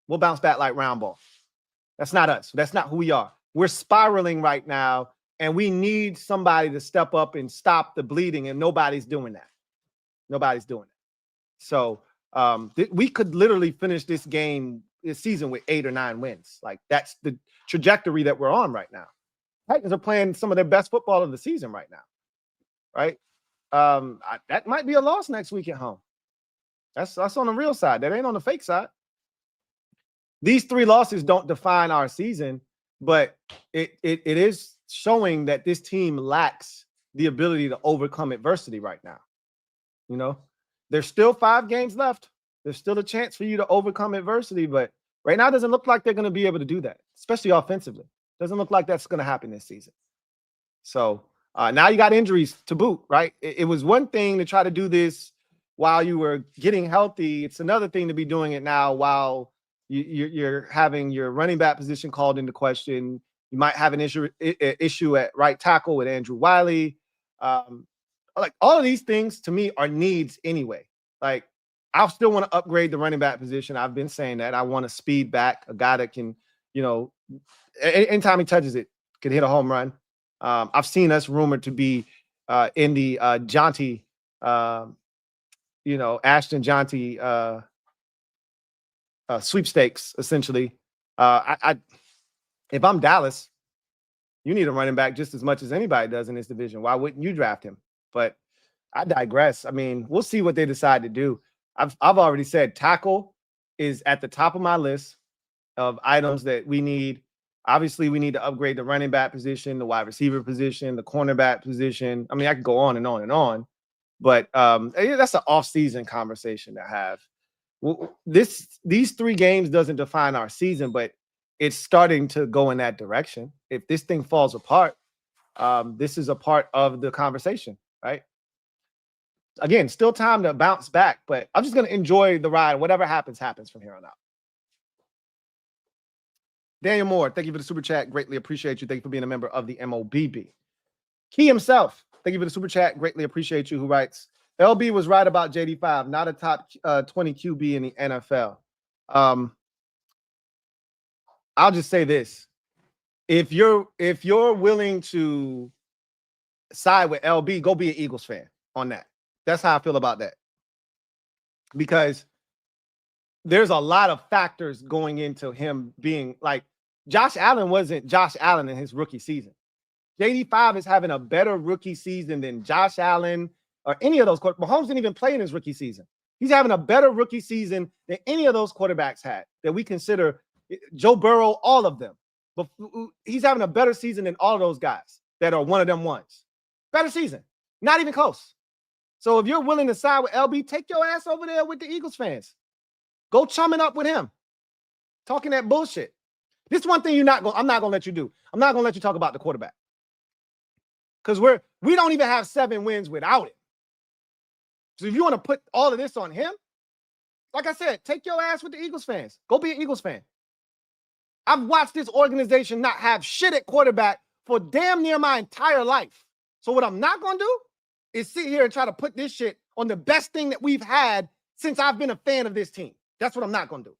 We'll bounce back like round ball. That's not us. That's not who we are. We're spiraling right now, and we need somebody to step up and stop the bleeding, and nobody's doing that. Nobody's doing it. So we could literally finish this season with 8 or 9 wins. Like, that's the trajectory that we're on right now. Titans are playing some of their best football of the season right now, right? That might be a loss next week at home. That's on the real side. That ain't on the fake side. These 3 losses don't define our season, but it is showing that this team lacks the ability to overcome adversity right now. You know, there's still 5 games left. There's still a chance for you to overcome adversity, but right now it doesn't look like they're going to be able to do that, especially offensively. Doesn't look like that's going to happen this season. So now you got injuries to boot, right? It was one thing to try to do this while you were getting healthy. It's another thing to be doing it now while you're having your running back position called into question. You might have an issue at right tackle with Andrew Wiley. Like, all of these things to me are needs anyway. Like, I still want to upgrade the running back position. I've been saying that. I want a speed back, a guy that can, anytime he touches it, can hit a home run. I've seen us rumored to be in the Ashton Jonty sweepstakes, essentially. If I'm Dallas, you need a running back just as much as anybody does in this division. Why wouldn't you draft him? But I digress. I mean, we'll see what they decide to do. I've already said tackle is at the top of my list of items that we need. Obviously, we need to upgrade the running back position, the wide receiver position, the cornerback position. I mean, I could go on and on and on, but that's an off-season conversation to have. These 3 games doesn't define our season, but it's starting to go in that direction. If this thing falls apart, this is a part of the conversation, right? Again, still time to bounce back, but I'm just going to enjoy the ride. Whatever happens, happens from here on out. Daniel Moore, thank you for the super chat. Greatly appreciate you. Thank you for being a member of the MOBB. Key himself, thank you for the super chat. Greatly appreciate you. Who writes, LB was right about JD5, not a top 20 QB in the NFL. I'll just say this. If you're willing to side with LB, go be an Eagles fan on that. That's how I feel about that. Because there's a lot of factors going into him being like, Josh Allen wasn't Josh Allen in his rookie season. JD5 is having a better rookie season than Josh Allen or any of those. Mahomes didn't even play in his rookie season. He's having a better rookie season than any of those quarterbacks had that we consider. Joe Burrow, all of them. But he's having a better season than all of those guys that are one of them ones. Better season. Not even close. So if you're willing to side with LB, take your ass over there with the Eagles fans. Go chumming up with him. Talking that bullshit. This one thing I'm not going to let you do. I'm not going to let you talk about the quarterback. Because we don't even have 7 wins without it. So if you want to put all of this on him, like I said, take your ass with the Eagles fans. Go be an Eagles fan. I've watched this organization not have shit at quarterback for damn near my entire life. So what I'm not going to do is sit here and try to put this shit on the best thing that we've had since I've been a fan of this team. That's what I'm not going to do.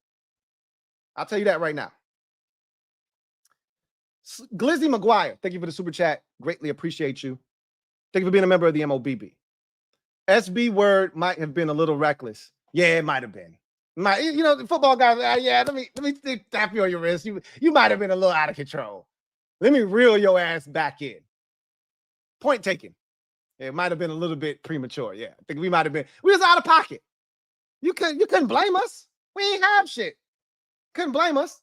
I'll tell you that right now. Glizzy McGuire, thank you for the super chat. Greatly appreciate you. Thank you for being a member of the MOBB. SB word might have been a little reckless. Yeah, it might have been. The football guys, let me tap you on your wrist. You might have been a little out of control. Let me reel your ass back in. Point taken. It might have been a little bit premature. Yeah, I think we was out of pocket. You couldn't blame us. We ain't have shit. Couldn't blame us.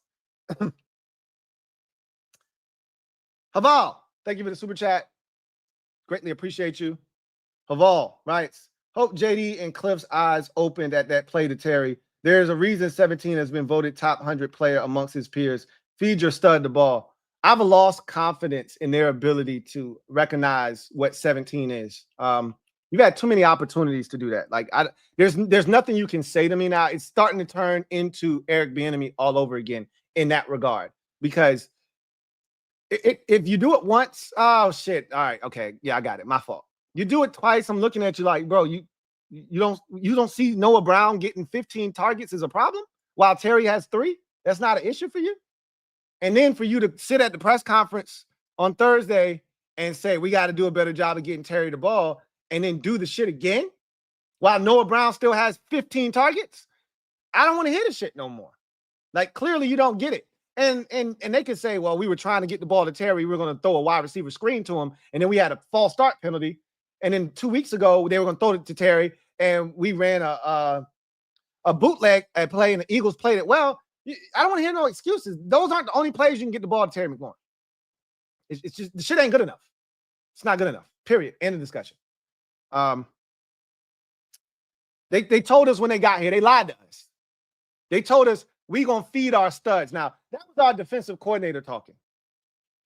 Haval, thank you for the super chat. Greatly appreciate you. Haval writes, hope JD and Cliff's eyes opened at that play to Terry. There's a reason 17 has been voted top 100 player amongst his peers. Feed your stud the ball. I've lost confidence in their ability to recognize what 17 is. You've had too many opportunities to do that. Like, there's nothing you can say to me now. It's starting to turn into Eric Bieniemy all over again in that regard. Because if you do it once, oh shit. All right, okay, yeah, I got it. My fault. You do it twice, I'm looking at you like, bro, you don't see Noah Brown getting 15 targets is a problem while Terry has 3? That's not an issue for you? And then for you to sit at the press conference on Thursday and say, we got to do a better job of getting Terry the ball, and then do the shit again while Noah Brown still has 15 targets. I don't want to hear the shit no more. Like, clearly you don't get it. And they could say, well, we were trying to get the ball to Terry. We were going to throw a wide receiver screen to him. And then we had a false start penalty. And then 2 weeks ago, they were going to throw it to Terry. And we ran a bootleg at play, and the Eagles played it well. I don't want to hear no excuses. Those aren't the only plays you can get the ball to Terry McLaurin. It's just, the shit ain't good enough. It's not good enough. Period. End of discussion. They told us when they got here, they lied to us. They told us we gonna feed our studs. Now, that was our defensive coordinator talking.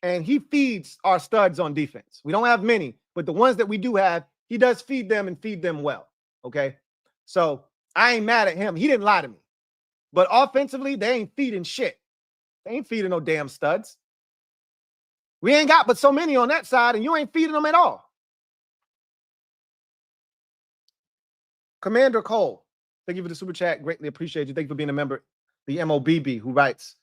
And he feeds our studs on defense. We don't have many, but the ones that we do have, he does feed them and feed them well. Okay. So I ain't mad at him. He didn't lie to me. But offensively, they ain't feeding shit. They ain't feeding no damn studs. We ain't got but so many on that side, and you ain't feeding them at all. Commander Cole, Thank you for the super chat. Greatly appreciate you. Thank you for being a member. The MOBB who writes,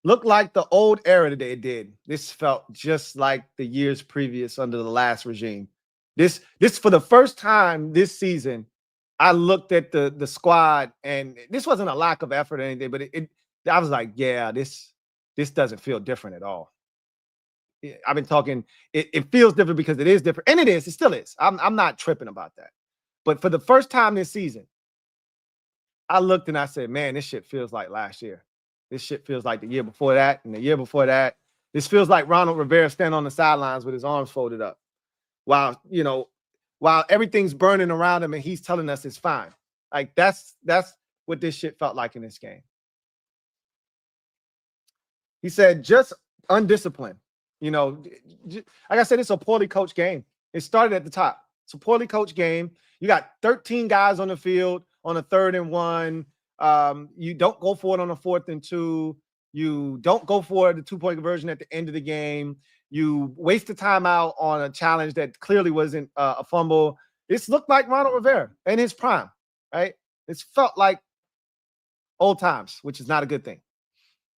looked like the old era that it did. This felt just like the years previous under the last regime. This for the first time this season, I looked at the squad, and this wasn't a lack of effort or anything, but I was like, yeah, this doesn't feel different at all. I've been talking, it feels different because it is different, and it still is. I'm not tripping about that. But for the first time this season, I looked and I said, man, this shit feels like last year. This shit feels like the year before that and the year before that. This feels like Ronald Rivera standing on the sidelines with his arms folded up while everything's burning around him and he's telling us it's fine. Like that's what this shit felt like in this game. He said, just undisciplined. Like I said, it's a poorly coached game. It started at the top. It's a poorly coached game. You got 13 guys on the field on a 3rd and 1. You don't go for it on a 4th and 2. You don't go for the 2-point conversion at the end of the game. You waste the timeout on a challenge that clearly wasn't a fumble. This looked like Ronald Rivera in his prime, right? It's felt like old times, which is not a good thing.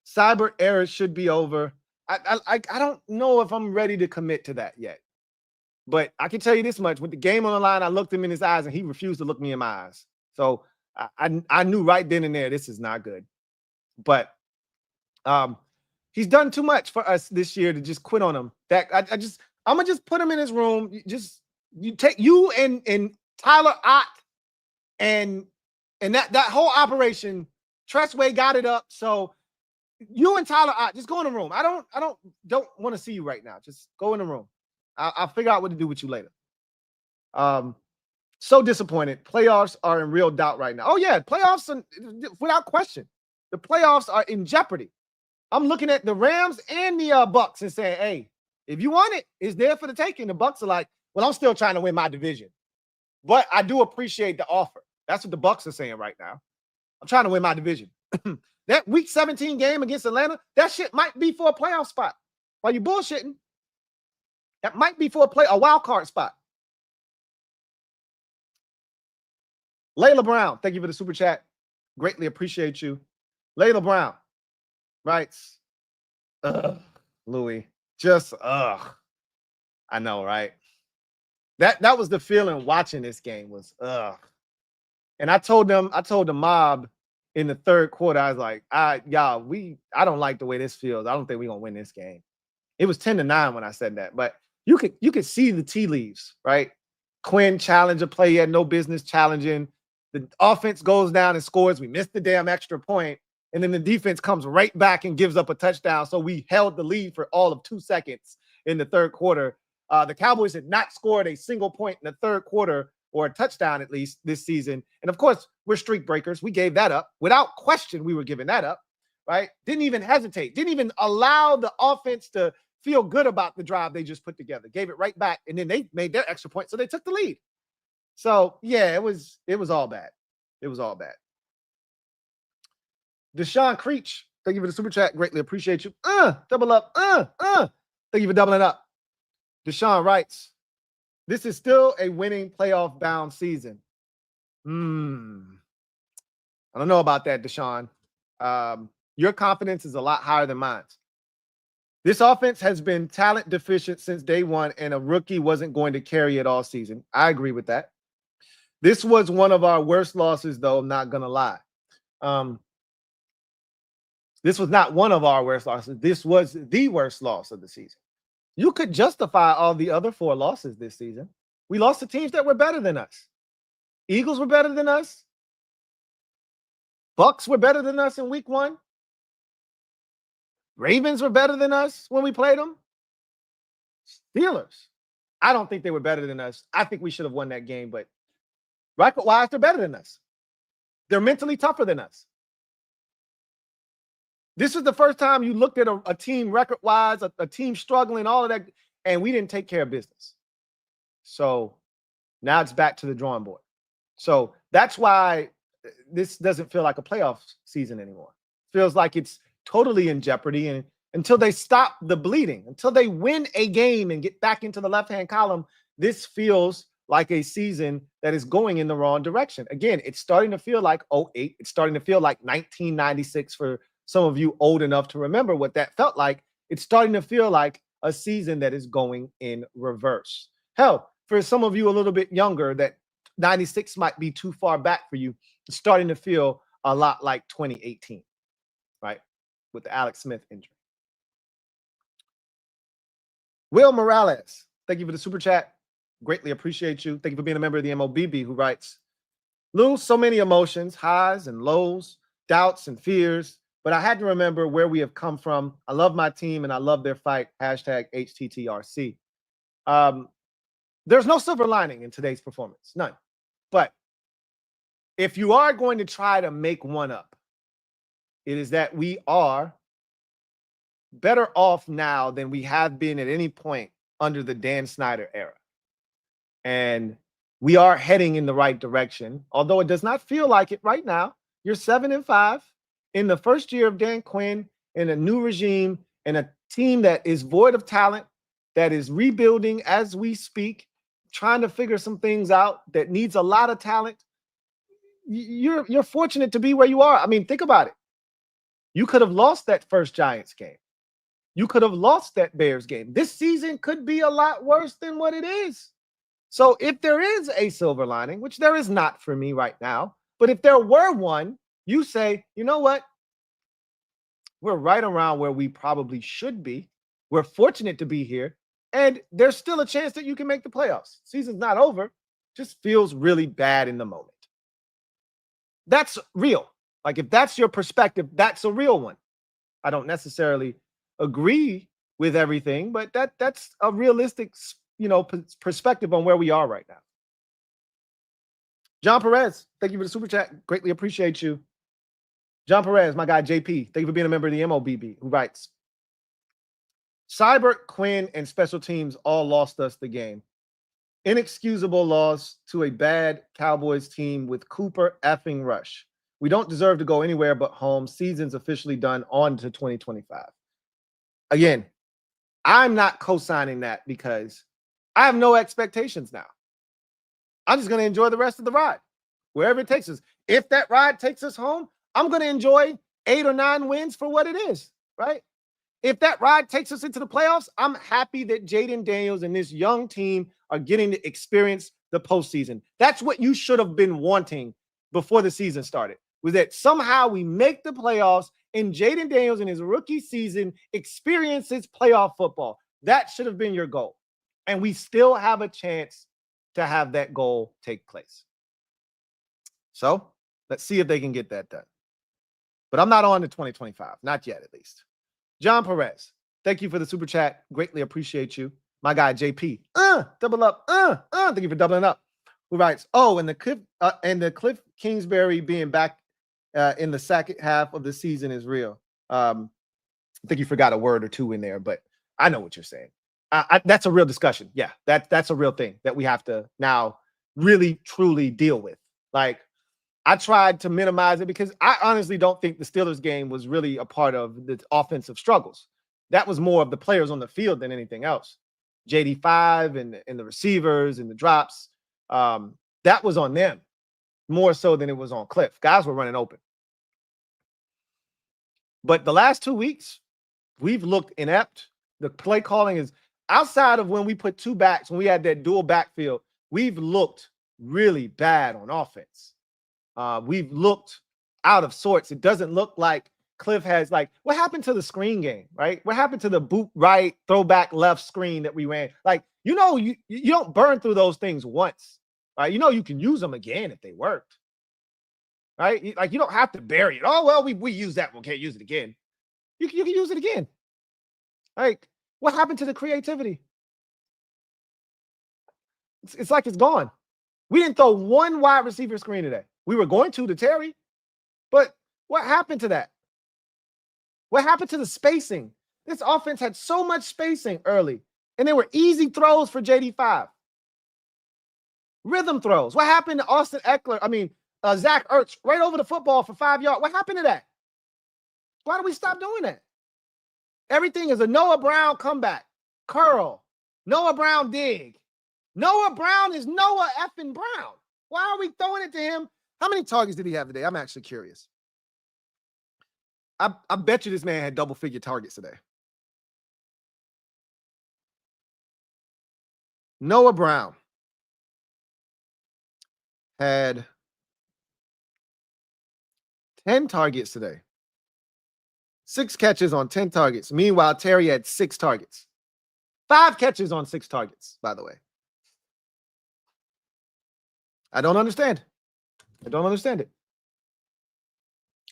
Cyber errors should be over. I don't know if I'm ready to commit to that yet. But I can tell you this much. With the game on the line, I looked him in his eyes, and he refused to look me in my eyes. So I knew right then and there, this is not good. But he's done too much for us this year to just quit on him. That I'm gonna just put him in his room. You take you and Tyler Ott and that whole operation. Tressway got it up. So you and Tyler Ott just go in the room. I don't want to see you right now. Just go in the room. I'll figure out what to do with you later. So disappointed. Playoffs are in real doubt right now. Oh yeah, playoffs are, without question. The playoffs are in jeopardy. I'm looking at the Rams and the Bucks and saying, hey, if you want it, it's there for the taking. The Bucks are like, well, I'm still trying to win my division. But I do appreciate the offer. That's what the Bucks are saying right now. I'm trying to win my division. That week 17 game against Atlanta, that shit might be for a playoff spot. While you bullshitting, that might be for a wild card spot. Layla Brown, thank you for the super chat. Greatly appreciate you. Layla Brown writes, Louie, just I know, right? That was the feeling watching this game was And I told the mob in the 3rd quarter, I was like, I don't like the way this feels. I don't think we're gonna win this game. It was 10-9 when I said that, but you could see the tea leaves, right? Quinn challenged a play he had no business challenging. The offense goes down and scores. We missed the damn extra point. And then the defense comes right back and gives up a touchdown. So we held the lead for all of 2 seconds in the 3rd quarter. The Cowboys had not scored a single point in the 3rd quarter, or a touchdown at least, this season. And of course, we're streak breakers. We gave that up. Without question, we were giving that up, right? Didn't even hesitate. Didn't even allow the offense to feel good about the drive they just put together. Gave it right back, and then they made their extra point, so they took the lead. So, yeah, it was all bad. It was all bad. Deshaun Creech, thank you for the super chat. Greatly appreciate you. Double up. Thank you for doubling up. Deshaun writes, this is still a winning playoff bound season. I don't know about that, Deshaun. Your confidence is a lot higher than mine. This offense has been talent deficient since day one, and a rookie wasn't going to carry it all season. I agree with that. This was one of our worst losses, though, I'm not going to lie. This was not one of our worst losses. This was the worst loss of the season. You could justify all the other 4 losses this season. We lost to teams that were better than us. Eagles were better than us. Bucks were better than us in week 1. Ravens were better than us when we played them. Steelers, I don't think they were better than us. I think we should have won that game, but record-wise, they're better than us. They're mentally tougher than us. This is the first time you looked at a team record-wise, a team struggling, all of that, and we didn't take care of business. So now it's back to the drawing board. So that's why this doesn't feel like a playoff season anymore. It feels like it's totally in jeopardy, and until they stop the bleeding, until they win a game and get back into the left-hand column, this feels like a season that is going in the wrong direction. Again, it's starting to feel like '08. It's starting to feel like 1996 for some of you old enough to remember what that felt like. It's starting to feel like a season that is going in reverse. Hell, for some of you a little bit younger, that 96 might be too far back for you. It's starting to feel a lot like 2018, right? With the Alex Smith injury. Will Morales, thank you for the super chat. Greatly appreciate you. Thank you for being a member of the MOBB, who writes, Lou, so many emotions, highs and lows, doubts and fears, but I had to remember where we have come from. I love my team and I love their fight. Hashtag HTTRC. There's no silver lining in today's performance, none. But if you are going to try to make one up, it is that we are better off now than we have been at any point under the Dan Snyder era. And we are heading in the right direction, although it does not feel like it right now. You're 7-5 in the first year of Dan Quinn, in a new regime, and a team that is void of talent, that is rebuilding as we speak, trying to figure some things out, that needs a lot of talent. You're fortunate to be where you are. I mean, think about it. You could have lost that first Giants game. You could have lost that Bears game. This season could be a lot worse than what it is. So if there is a silver lining, which there is not for me right now, but if there were one, you say, you know what? We're right around where we probably should be. We're fortunate to be here. And there's still a chance that you can make the playoffs. Season's not over. Just feels really bad in the moment. That's real. Like, if that's your perspective, that's a real one. I don't necessarily agree with everything, but that's a realistic, perspective on where we are right now. John Perez, thank you for the super chat. Greatly appreciate you. John Perez, my guy JP, thank you for being a member of the MOBB, who writes, Cyber, Quinn, and special teams all lost us the game. Inexcusable loss to a bad Cowboys team with Cooper effing Rush. We don't deserve to go anywhere but home. Season's officially done, on to 2025. Again, I'm not co-signing that because I have no expectations now. I'm just going to enjoy the rest of the ride, wherever it takes us. If that ride takes us home, I'm going to enjoy 8 or 9 wins for what it is, right? If that ride takes us into the playoffs, I'm happy that Jaden Daniels and this young team are getting to experience the postseason. That's what you should have been wanting before the season started, was that somehow we make the playoffs and Jaden Daniels in his rookie season experiences playoff football. That should have been your goal. And we still have a chance to have that goal take place. So let's see if they can get that done. But I'm not on to 2025. Not yet, at least. John Perez, thank you for the super chat. Greatly appreciate you. My guy, JP, double up. Thank you for doubling up. Who writes, and the Cliff Kingsbury being back in the second half of the season is real. I think you forgot a word or two in there, but I know what you're saying. That's a real discussion. Yeah, that's a real thing that we have to now really, truly deal with. Like, I tried to minimize it because I honestly don't think the Steelers game was really a part of the offensive struggles. That was more of the players on the field than anything else. JD5 and the receivers and the drops, that was on them more so than it was on Cliff. Guys were running open. But the last 2 weeks, we've looked inept. The play calling is outside of when we put 2 backs, when we had that dual backfield, we've looked really bad on offense. We've looked out of sorts. It doesn't look like Cliff has, like, what happened to the screen game, right? What happened to the boot right, throwback left screen that we ran? Like, you don't burn through those things once, right? You can use them again if they worked, right? Like, you don't have to bury it. Oh, well, we use that one, can't use it again. You can use it again. Like, what happened to the creativity? It's like it's gone. We didn't throw one wide receiver screen today. We were going to Terry, but what happened to that? What happened to the spacing? This offense had so much spacing early, and they were easy throws for JD5. Rhythm throws. What happened to Austin Eckler? Zach Ertz right over the football for 5 yards. What happened to that? Why do we stop doing that? Everything is a Noah Brown comeback, curl, Noah Brown dig, Noah Brown is Noah effing Brown. Why are we throwing it to him? How many targets did he have today? I'm actually curious. I bet you this man had double-figure targets today. Noah Brown had 10 targets today. 6 catches on 10 targets. Meanwhile, Terry had 6 targets. 5 catches on 6 targets, by the way. I don't understand. I don't understand it.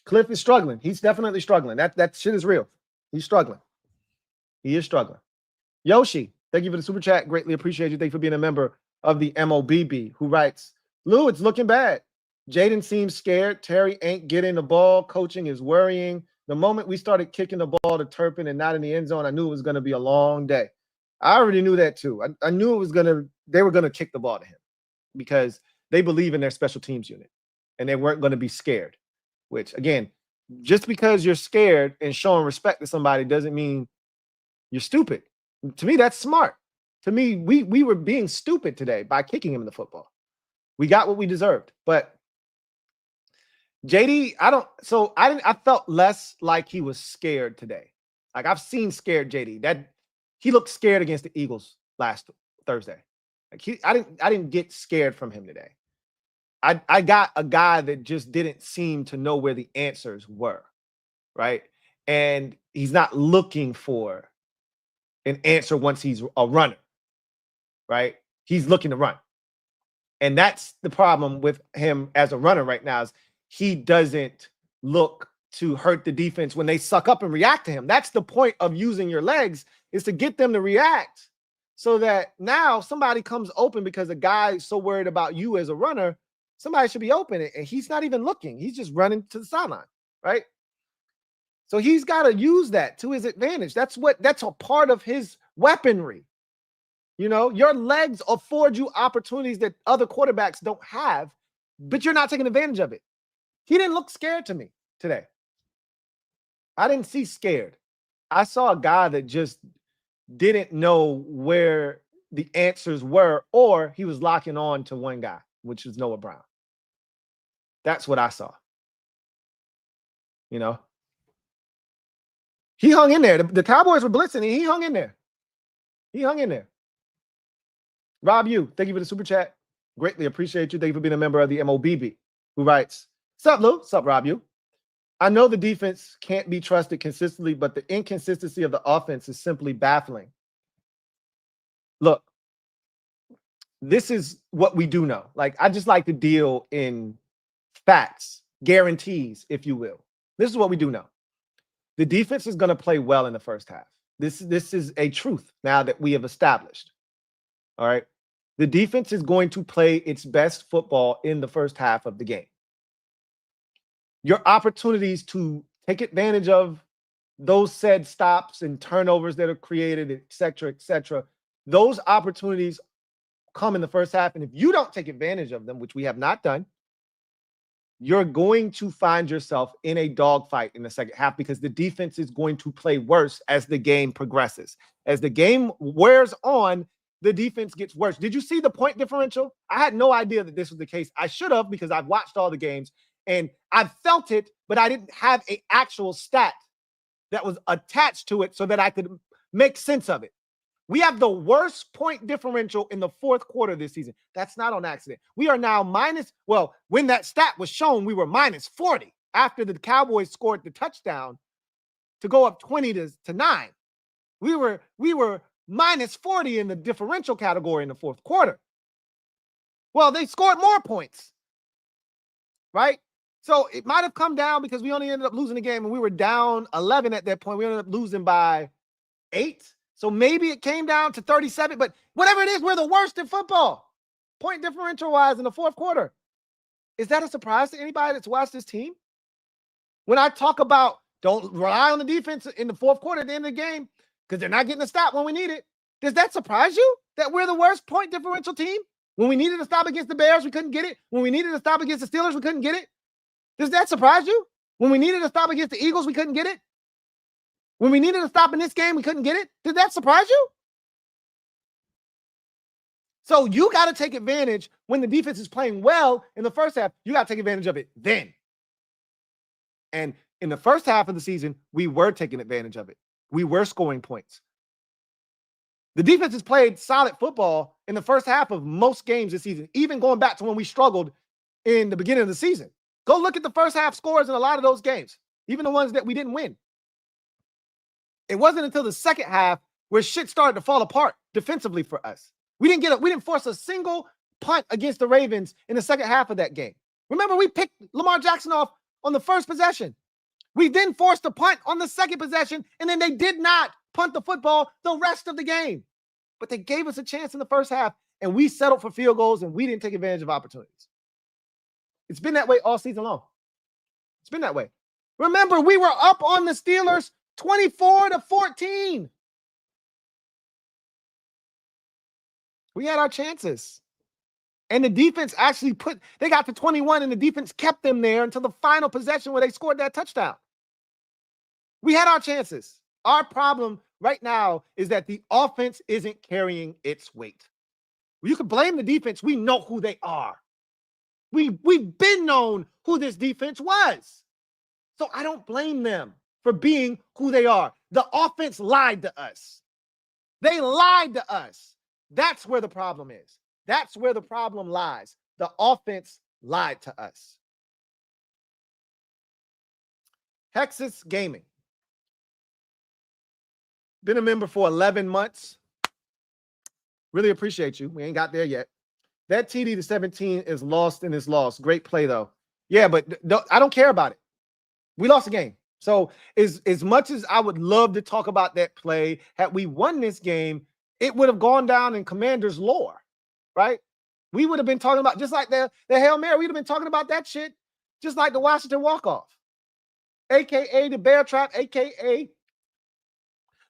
Cliff is struggling. He's definitely struggling. That shit is real. He's struggling. He is struggling. Yoshi, thank you for the super chat. Greatly appreciate you. Thank you for being a member of the MOBB, who writes, Lou, it's looking bad. Jaden seems scared. Terry ain't getting the ball. Coaching is worrying. The moment we started kicking the ball to Turpin and not in the end zone, I knew it was going to be a long day. I already knew that too. I knew it was they were going to kick the ball to him because they believe in their special teams unit and they weren't going to be scared. Which, again, just because you're scared and showing respect to somebody doesn't mean you're stupid. To me, that's smart. To me, we were being stupid today by kicking him in the football. We got what we deserved. But JD, I felt less like he was scared today. Like, I've seen scared JD. That he looked scared against the Eagles last Thursday. Like I didn't get scared from him today. I got a guy that just didn't seem to know where the answers were, right? And he's not looking for an answer once he's a runner, right? He's looking to run. And that's the problem with him as a runner right now is he doesn't look to hurt the defense when they suck up and react to him. That's the point of using your legs, is to get them to react so that now somebody comes open, because a guy is so worried about you as a runner, somebody should be open, and he's not even looking. He's just running to the sideline, right? So he's got to use that to his advantage. That's a part of his weaponry. You know, your legs afford you opportunities that other quarterbacks don't have, but you're not taking advantage of it. He didn't look scared to me today. I didn't see scared. I saw a guy that just didn't know where the answers were, or he was locking on to one guy, which is Noah Brown. That's what I saw. You know, he hung in there. The Cowboys were blitzing, and he hung in there. He hung in there. Rob Yu, thank you for the super chat. Greatly appreciate you. Thank you for being a member of the MOBB, who writes, "Sup, Lou? Sup, Rob Yu? I know the defense can't be trusted consistently, but the inconsistency of the offense is simply baffling. Look, this is what we do know. Like, I just like to deal in facts, guarantees, if you will. This is what we do know. The defense is going to play well in the first half. This is a truth now that we have established. All right. The defense is going to play its best football in the first half of the game. Your opportunities to take advantage of those said stops and turnovers that are created, et cetera, those opportunities come in the first half. And if you don't take advantage of them, which we have not done, you're going to find yourself in a dogfight in the second half, because the defense is going to play worse as the game progresses. As the game wears on, the defense gets worse. Did you see the point differential? I had no idea that this was the case. I should have, because I've watched all the games and I felt it, but I didn't have an actual stat that was attached to it so that I could make sense of it. We have the worst point differential in the fourth quarter this season. That's not on accident. We are now when that stat was shown, we were minus 40 after the Cowboys scored the touchdown to go up 20-9. We were minus 40 in the differential category in the fourth quarter. Well, they scored more points, right? So it might have come down because we only ended up losing the game, and we were down 11 at that point. We ended up losing by 8. So maybe it came down to 37, but whatever it is, we're the worst in football, point differential-wise in the fourth quarter. Is that a surprise to anybody that's watched this team? When I talk about don't rely on the defense in the fourth quarter at the end of the game because they're not getting a stop when we need it, does that surprise you that we're the worst point differential team? When we needed a stop against the Bears, we couldn't get it. When we needed a stop against the Steelers, we couldn't get it. Does that surprise you? When we needed a stop against the Eagles, we couldn't get it. When we needed a stop in this game, we couldn't get it. Did that surprise you? So you got to take advantage when the defense is playing well in the first half. You got to take advantage of it then. And in the first half of the season, we were taking advantage of it. We were scoring points. The defense has played solid football in the first half of most games this season, even going back to when we struggled in the beginning of the season. Go look at the first half scores in a lot of those games, even the ones that we didn't win. It wasn't until the second half where shit started to fall apart defensively for us. We didn't force a single punt against the Ravens in the second half of that game. Remember, we picked Lamar Jackson off on the first possession. We then forced a punt on the second possession, and then they did not punt the football the rest of the game. But they gave us a chance in the first half, and we settled for field goals, and we didn't take advantage of opportunities. It's been that way all season long. It's been that way. Remember, we were up on the Steelers 24-14. We had our chances. And the defense actually they got to 21, and the defense kept them there until the final possession where they scored that touchdown. We had our chances. Our problem right now is that the offense isn't carrying its weight. You can blame the defense. We know who they are. We've been known who this defense was. So I don't blame them for being who they are. The offense lied to us. They lied to us. That's where the problem is. That's where the problem lies. The offense lied to us. Texas Gaming. Been a member for 11 months. Really appreciate you. We ain't got there yet. That TD to 17 is lost and is lost. Great play, though. Yeah, but I don't care about it. We lost the game. So as much as I would love to talk about that play, had we won this game, it would have gone down in Commander's lore, right? We would have been talking about, just like the Hail Mary, we'd have been talking about that shit, just like the Washington walk-off, a.k.a. the Bear Trap, a.k.a.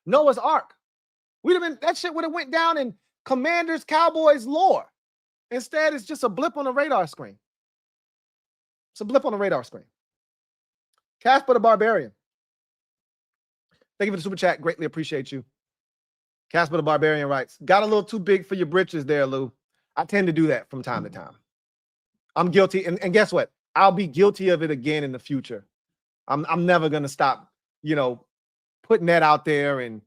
Noah's Ark. That shit would have went down in Commanders Cowboys lore. Instead, it's just a blip on the radar screen. It's a blip on the radar screen. Casper the Barbarian. Thank you for the super chat. Greatly appreciate you. Casper the Barbarian writes, got a little too big for your britches there, Lou. I tend to do that from time to time. I'm guilty. And guess what? I'll be guilty of it again in the future. I'm never going to stop, putting that out there and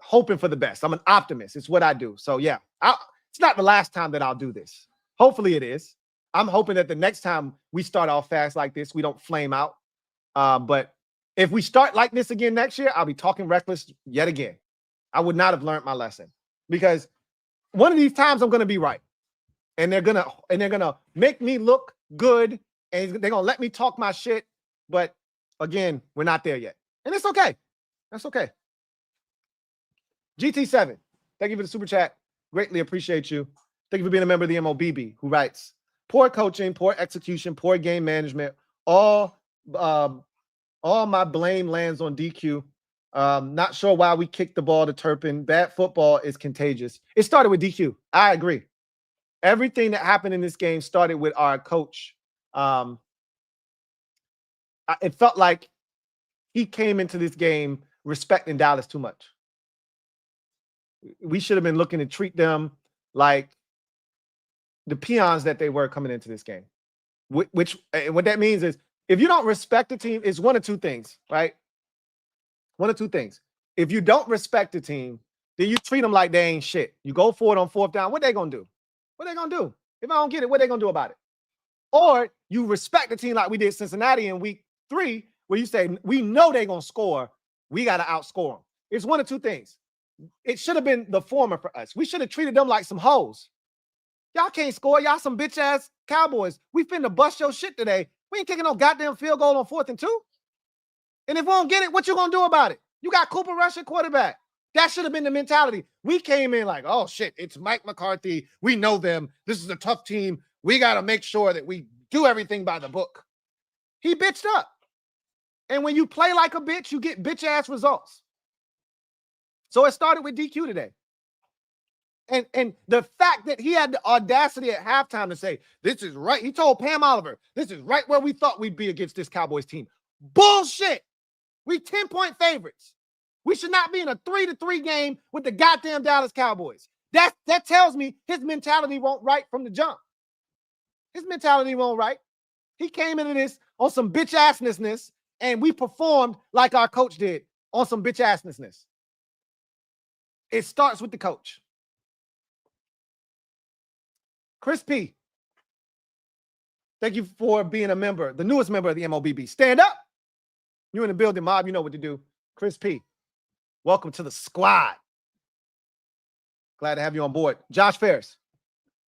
hoping for the best. I'm an optimist. It's what I do. So yeah, it's not the last time that I'll do this. Hopefully it is. I'm hoping that the next time we start off fast like this, we don't flame out. But if we start like this again next year, I'll be talking reckless yet again. I would not have learned my lesson, because one of these times I'm going to be right, and they're gonna make me look good, and they're gonna let me talk my shit. But again, we're not there yet, and it's okay. That's okay. GT7, thank you for the super chat. Greatly appreciate you. Thank you for being a member of the MOBB, who writes, poor coaching, poor execution, poor game management. All my blame lands on DQ. Not sure why we kicked the ball to Turpin. Bad football is contagious. It started with DQ. I agree. Everything that happened in this game started with our coach. It felt like he came into this game respecting Dallas too much. We should have been looking to treat them like the peons that they were coming into this game. What that means is, if you don't respect the team, it's one of two things, right? One of two things. If you don't respect the team, then you treat them like they ain't shit. You go for it on fourth down. What they gonna do? What they gonna do? If I don't get it, what they gonna do about it? Or you respect the team like we did Cincinnati in week 3, where you say, we know they're gonna score. We got to outscore them. It's one of two things. It should have been the former for us. We should have treated them like some hoes. Y'all can't score. Y'all some bitch-ass Cowboys. We finna bust your shit today. We ain't kicking no goddamn field goal on 4th and 2. And if we don't get it, what you gonna do about it? You got Cooper Rush at quarterback. That should have been the mentality. We came in like, oh shit, it's Mike McCarthy. We know them. This is a tough team. We got to make sure that we do everything by the book. He bitched up. And when you play like a bitch, you get bitch-ass results. So it started with DQ today. And the fact that he had the audacity at halftime to say, this is right. He told Pam Oliver, this is right where we thought we'd be against this Cowboys team. Bullshit. We 10-point favorites. We should not be in a 3-3 game with the goddamn Dallas Cowboys. That tells me his mentality won't right from the jump. His mentality won't right. He came into this on some bitch assness, and we performed like our coach did on some bitch assness. It starts with the coach. Chris P, thank you for being a member, the newest member of the MOBB. Stand up. You in the building, mob. You know what to do. Chris P, welcome to the squad. Glad to have you on board. Josh Ferris,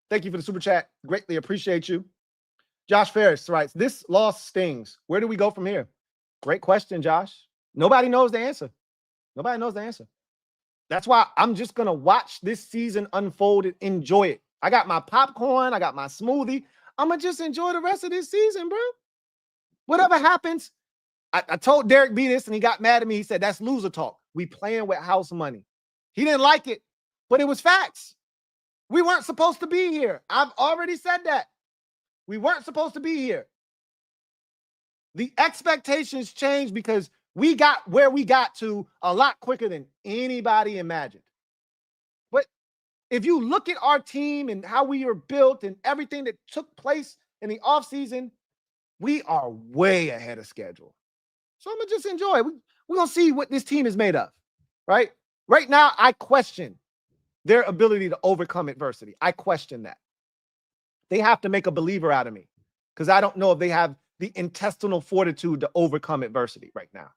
thank you for the super chat. Greatly appreciate you. Josh Ferris writes, this loss stings. Where do we go from here? Great question, Josh. Nobody knows the answer. Nobody knows the answer. That's why I'm just going to watch this season unfold and enjoy it. I got my popcorn. I got my smoothie. I'm going to just enjoy the rest of this season, bro. Whatever happens, I told Derek B this, and he got mad at me. He said, that's loser talk. We playing with house money. He didn't like it, but it was facts. We weren't supposed to be here. I've already said that. We weren't supposed to be here. The expectations changed because we got where we got to a lot quicker than anybody imagined. But if you look at our team and how we are built and everything that took place in the offseason, we are way ahead of schedule. So I'm going to just enjoy it. We're going to see what this team is made of, right? Right now, I question their ability to overcome adversity. I question that. They have to make a believer out of me because I don't know if they have the intestinal fortitude to overcome adversity right now.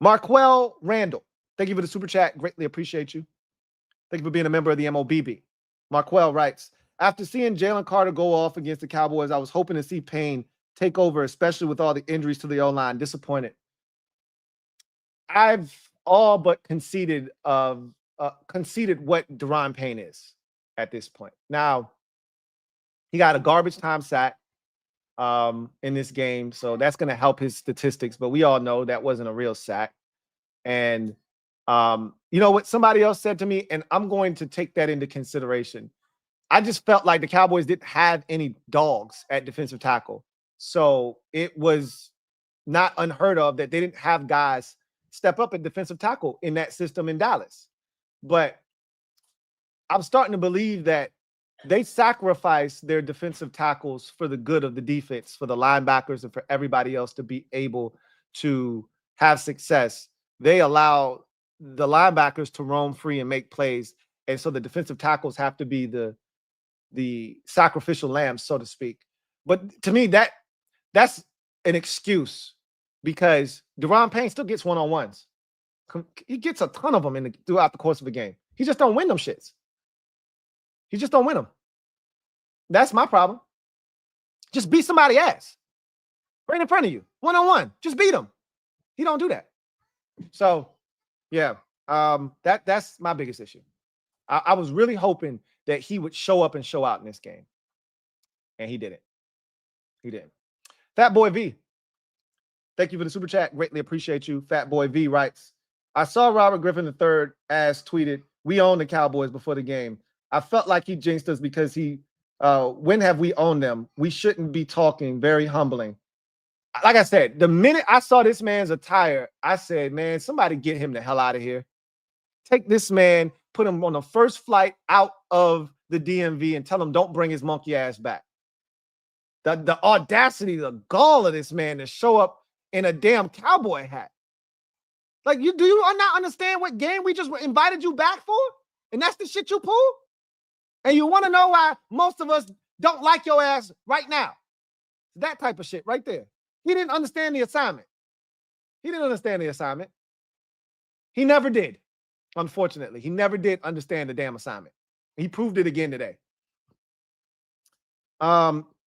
Marquell Randall, thank you for the super chat. Greatly appreciate you. Thank you for being a member of the MOBB. Marquell writes, after seeing Jalen Carter go off against the Cowboys, I was hoping to see Payne take over, especially with all the injuries to the O-line. Disappointed. I've all but conceded what Daron Payne is at this point. Now, he got a garbage time sack in this game, so that's going to help his statistics, but we all know that wasn't a real sack. And you know what somebody else said to me, and I'm going to take that into consideration. I just felt like the Cowboys didn't have any dogs at defensive tackle. So it was not unheard of that they didn't have guys step up at defensive tackle in that system in Dallas. But I'm starting to believe that they sacrifice their defensive tackles for the good of the defense, for the linebackers and for everybody else to be able to have success. They allow the linebackers to roam free and make plays. And so the defensive tackles have to be the sacrificial lambs, so to speak. But to me, that's an excuse because Daron Payne still gets one-on-ones. He gets a ton of them throughout the course of the game. He just don't win them shits. He just don't win them. That's my problem. Just beat somebody's ass right in front of you, one-on-one. Just beat him. He don't do that. So, yeah, that's my biggest issue. I was really hoping that he would show up and show out in this game, and he didn't. He didn't. Fat Boy V, thank you for the super chat. Greatly appreciate you. Fat Boy V writes, I saw Robert Griffin III as tweeted, we own the Cowboys before the game. I felt like he jinxed us because when have we owned them? We shouldn't be talking. Very humbling. Like I said, the minute I saw this man's attire, I said, man, somebody get him the hell out of here. Take this man, put him on the first flight out of the DMV and tell him don't bring his monkey ass back. The audacity, the gall of this man to show up in a damn cowboy hat. Like, do you not understand what game we just invited you back for? And that's the shit you pull? And you want to know why most of us don't like your ass right now? That type of shit right there. He didn't understand the assignment. He didn't understand the assignment. He never did, unfortunately. He never did understand the damn assignment. He proved it again today.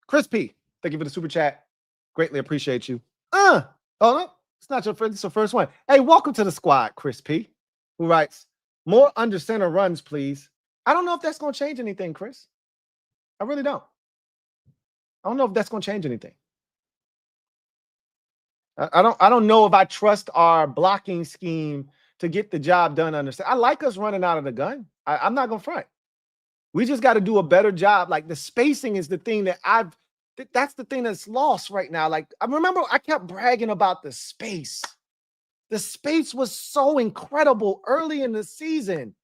Chris P, thank you for the super chat. Greatly appreciate you. Oh, no, it's not your first. It's your first one. Hey, welcome to the squad, Chris P, who writes, more under center runs, please. I don't know if that's going to change anything, Chris. I really don't. I don't know if that's going to change anything. I don't know if I trust our blocking scheme to get the job done. I like us running out of the gun. I'm not going to front. We just got to do a better job. Like, the spacing is the thing that that's the thing that's lost right now. Like, I remember I kept bragging about the space. The space was so incredible early in the season.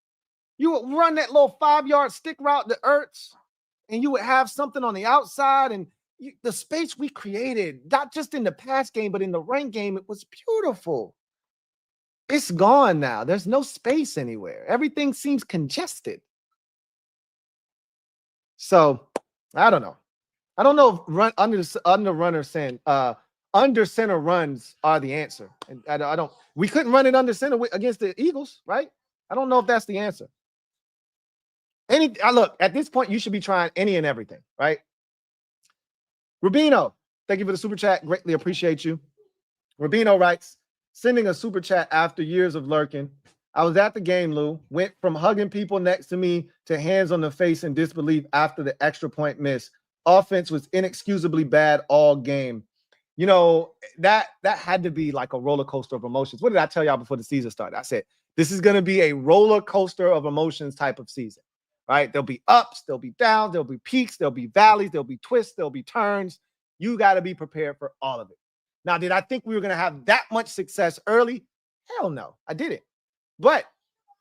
You would run that little 5-yard stick route to Ertz, and you would have something on the outside, and the space we created, not just in the pass game, but in the run game, it was beautiful. It's gone now. There's no space anywhere. Everything seems congested. So I don't know. I don't know if under center runs are the answer. And I don't. We couldn't run it under center against the Eagles, right? I don't know if that's the answer. Look, at this point, you should be trying any and everything, right? Rubino, thank you for the super chat. Greatly appreciate you. Rubino writes, sending a super chat after years of lurking. I was at the game, Lou. Went from hugging people next to me to hands on the face in disbelief after the extra point miss. Offense was inexcusably bad all game. You know, that had to be like a roller coaster of emotions. What did I tell y'all before the season started? I said, this is going to be a roller coaster of emotions type of season, right? There'll be ups, there'll be downs, there'll be peaks, there'll be valleys, there'll be twists, there'll be turns. You got to be prepared for all of it. Now, did I think we were going to have that much success early? Hell no, I didn't. But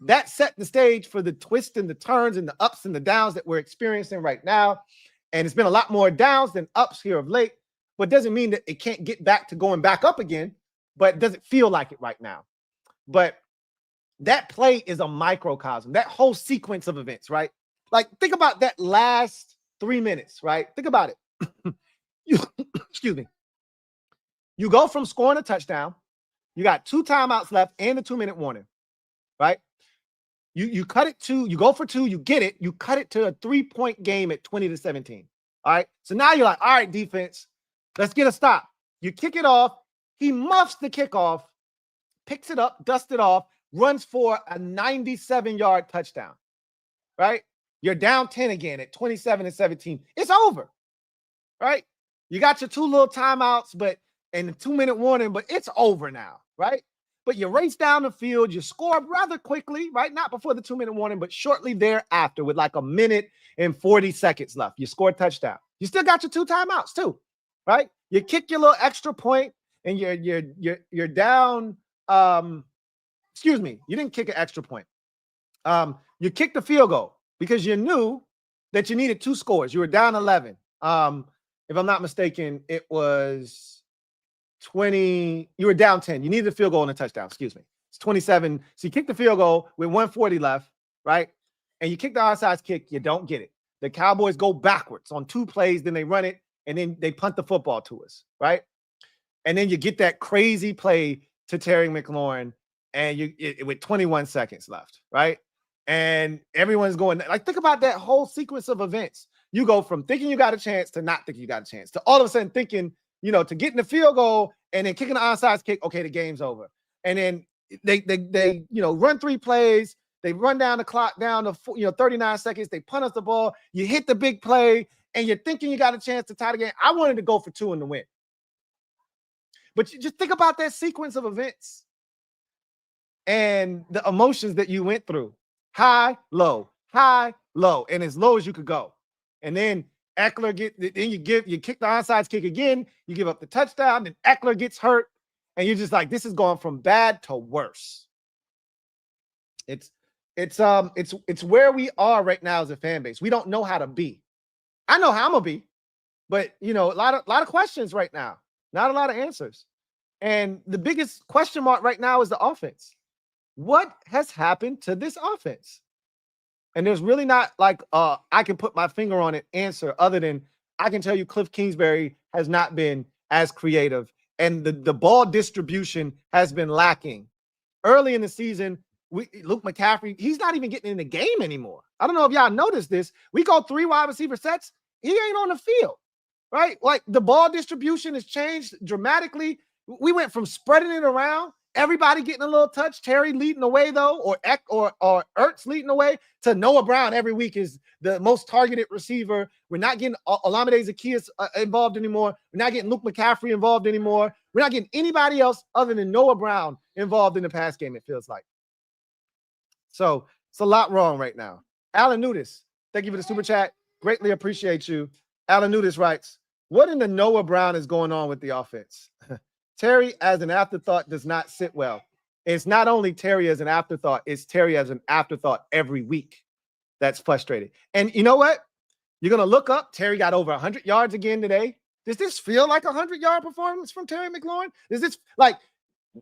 that set the stage for the twists and the turns and the ups and the downs that we're experiencing right now. And it's been a lot more downs than ups here of late, but doesn't mean that it can't get back to going back up again, but it doesn't feel like it right now. But that play is a microcosm, that whole sequence of events, right? Like, think about that last 3 minutes, right? Think about it. Excuse me. You go from scoring a touchdown, you got 2 timeouts left and a 2-minute warning, right? You cut it to, you go for 2, you get it, you cut it to a 3-point game at 20-17. All right. So now you're like, all right, defense, let's get a stop. You kick it off. He muffs the kickoff, picks it up, dusts it off, runs for a 97-yard touchdown. Right? You're down 10 again at 27-17. It's over. Right? You got your 2 little timeouts, and the 2-minute warning, but it's over now, right? But you race down the field, you score rather quickly, right? Not before the 2-minute warning, but shortly thereafter with like 1 minute and 40 seconds left. You score a touchdown. You still got your 2 timeouts too, right? You kick your little extra point and you're down. Excuse me, you didn't kick an extra point. You kicked the field goal because you knew that you needed 2 scores. You were down 11. If I'm not mistaken, it was 20. You were down 10. You needed a field goal and a touchdown. Excuse me. It's 27. So you kick the field goal with 140 left, right? And you kick the onside kick. You don't get it. The Cowboys go backwards on 2 plays. Then they run it, and then they punt the football to us, right? And then you get that crazy play to Terry McLaurin, and with 21 seconds left, right? And everyone's going, like, think about that whole sequence of events. You go from thinking you got a chance to not thinking you got a chance to all of a sudden thinking, to getting the field goal and then kicking the onside kick. Okay, the game's over. And then they run 3 plays. They run down the clock down to 39 seconds. They punt us the ball. You hit the big play, and you're thinking you got a chance to tie the game. I wanted to go for 2 in the win. But you just think about that sequence of events and the emotions that you went through. High, low, and as low as you could go. And then Eckler you kick the onside kick again, you give up the touchdown, then Eckler gets hurt, and you're just like, this is going from bad to worse. It's where we are right now as a fan base. We don't know how to be. I know how I'm gonna be, but a lot of questions right now, not a lot of answers. And the biggest question mark right now is the offense. What has happened to this offense? And there's really not like I can put my finger on it answer other than I can tell you Cliff Kingsbury has not been as creative, and the ball distribution has been lacking. Early in the season, Luke McCaffrey, he's not even getting in the game anymore. I don't know if y'all noticed this. We go 3 wide receiver sets. He ain't on the field, right? Like, the ball distribution has changed dramatically. We went from spreading it around, everybody getting a little touch, Terry leading the way though, or Ertz leading the way, to Noah Brown every week is the most targeted receiver. We're not getting Olamide Zaccheaus involved anymore. We're not getting Luke McCaffrey involved anymore. We're not getting anybody else other than Noah Brown involved in the pass game, it feels like. So it's a lot wrong right now. Alan Nudis, thank you for the super chat. Greatly appreciate you. Alan Nudis writes, what in the Noah Brown is going on with the offense? Terry, as an afterthought, does not sit well. It's not only Terry as an afterthought, it's Terry as an afterthought every week. That's frustrating. And you know what? You're going to look up. Terry got over 100 yards again today. Does this feel like a 100-yard performance from Terry McLaurin? Is this like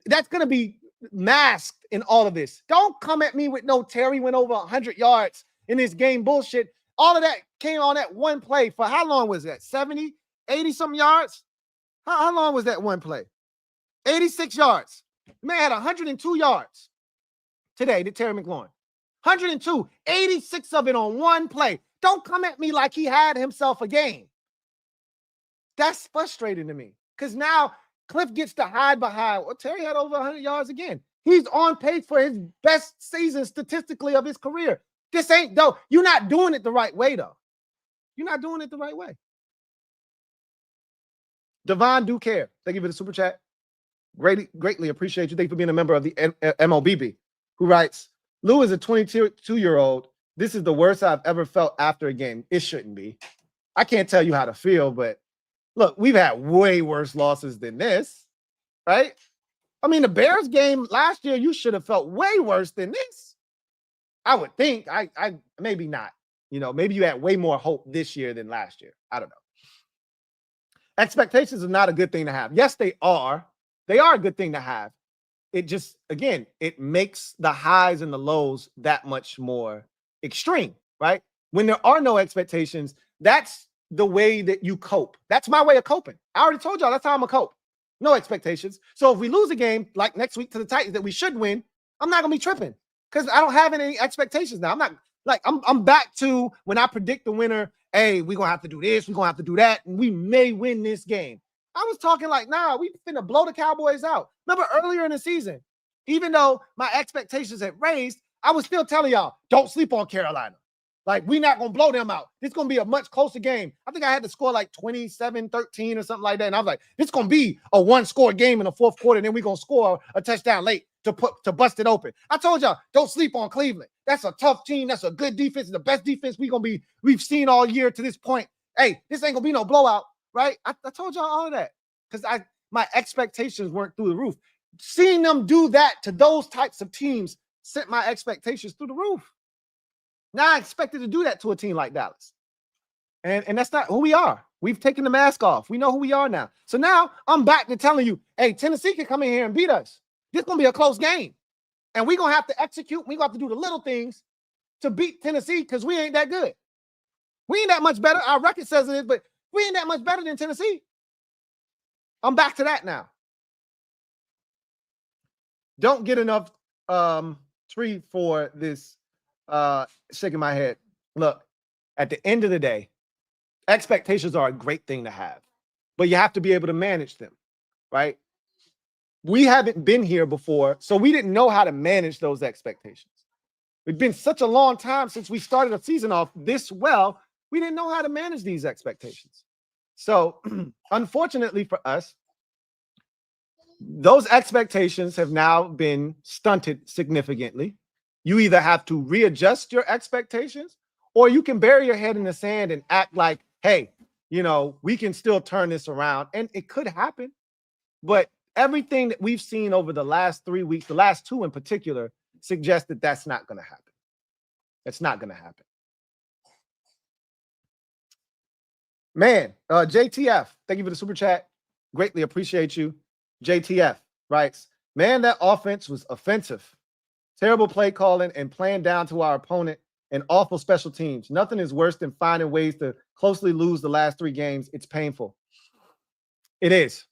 that's going to be masked in all of this? Don't come at me with no Terry went over 100 yards in this game bullshit. All of that came on that one play. For how long was that? 70, 80 some yards? How long was that one play? 86 yards. The man had 102 yards today to Terry McLaurin. 102, 86 of it on one play. Don't come at me like he had himself a game. That's frustrating to me because now Cliff gets to hide behind. Well, Terry had over 100 yards again. He's on pace for his best season statistically of his career. This ain't, though. You're not doing it the right way, though. You're not doing it the right way. Devon Do Care. Thank you for the super chat. Greatly appreciate you. Thank you for being a member of the MOBB, who writes, Lou is a 22-year-old. This is the worst I've ever felt after a game. It shouldn't be. I can't tell you how to feel, but look, we've had way worse losses than this, right? I mean, the Bears game last year, you should have felt way worse than this. I would think. I maybe not. You know, maybe you had way more hope this year than last year. I don't know. Expectations are not a good thing to have. Yes, they are. They are a good thing to have. It just, again, it makes the highs and the lows that much more extreme, right? When there are no expectations, that's the way that you cope. That's my way of coping. I already told y'all that's how I'm gonna cope. No expectations. So if we lose a game like next week to the Titans that we should win, I'm not gonna be tripping because I don't have any expectations now. I'm not like I'm back to when I predict the winner. Hey, we're gonna have to do this, we're gonna have to do that, and we may win this game. I was talking like, nah, we finna blow the Cowboys out. Remember earlier in the season, even though my expectations had raised, I was still telling y'all, don't sleep on Carolina. Like, we're not going to blow them out. It's going to be a much closer game. I think I had to score like 27-13 or something like that. And I was like, it's going to be a one-score game in the fourth quarter, and then we're going to score a touchdown late to bust it open. I told y'all, don't sleep on Cleveland. That's a tough team. That's a good defense. The best defense we've seen all year to this point. Hey, this ain't going to be no blowout, right? I told y'all all of that because my expectations weren't through the roof. Seeing them do that to those types of teams sent my expectations through the roof. Now I expected to do that to a team like Dallas. And that's not who we are. We've taken the mask off. We know who we are now. So now I'm back to telling you, hey, Tennessee can come in here and beat us. This is going to be a close game. And we're going to have to execute. We're going to have to do the little things to beat Tennessee because we ain't that good. We ain't that much better. Our record says it is, but we ain't that much better than Tennessee. I'm back to that now. Don't get enough tree for this shaking my head. Look, at the end of the day, expectations are a great thing to have, but you have to be able to manage them, right? We haven't been here before, so we didn't know how to manage those expectations. It's been such a long time since we started a season off this well, we didn't know how to manage these expectations. So, unfortunately for us, those expectations have now been stunted significantly. You either have to readjust your expectations or you can bury your head in the sand and act like, hey, you know, we can still turn this around. And it could happen. But everything that we've seen over the last 3 weeks, the last two in particular, suggests that that's not going to happen. It's not going to happen. Man, JTF, thank you for the super chat. Greatly appreciate you. JTF writes, man, that offense was offensive. Terrible play calling and playing down to our opponent and awful special teams. Nothing is worse than finding ways to closely lose the last 3 games. It's painful. It is.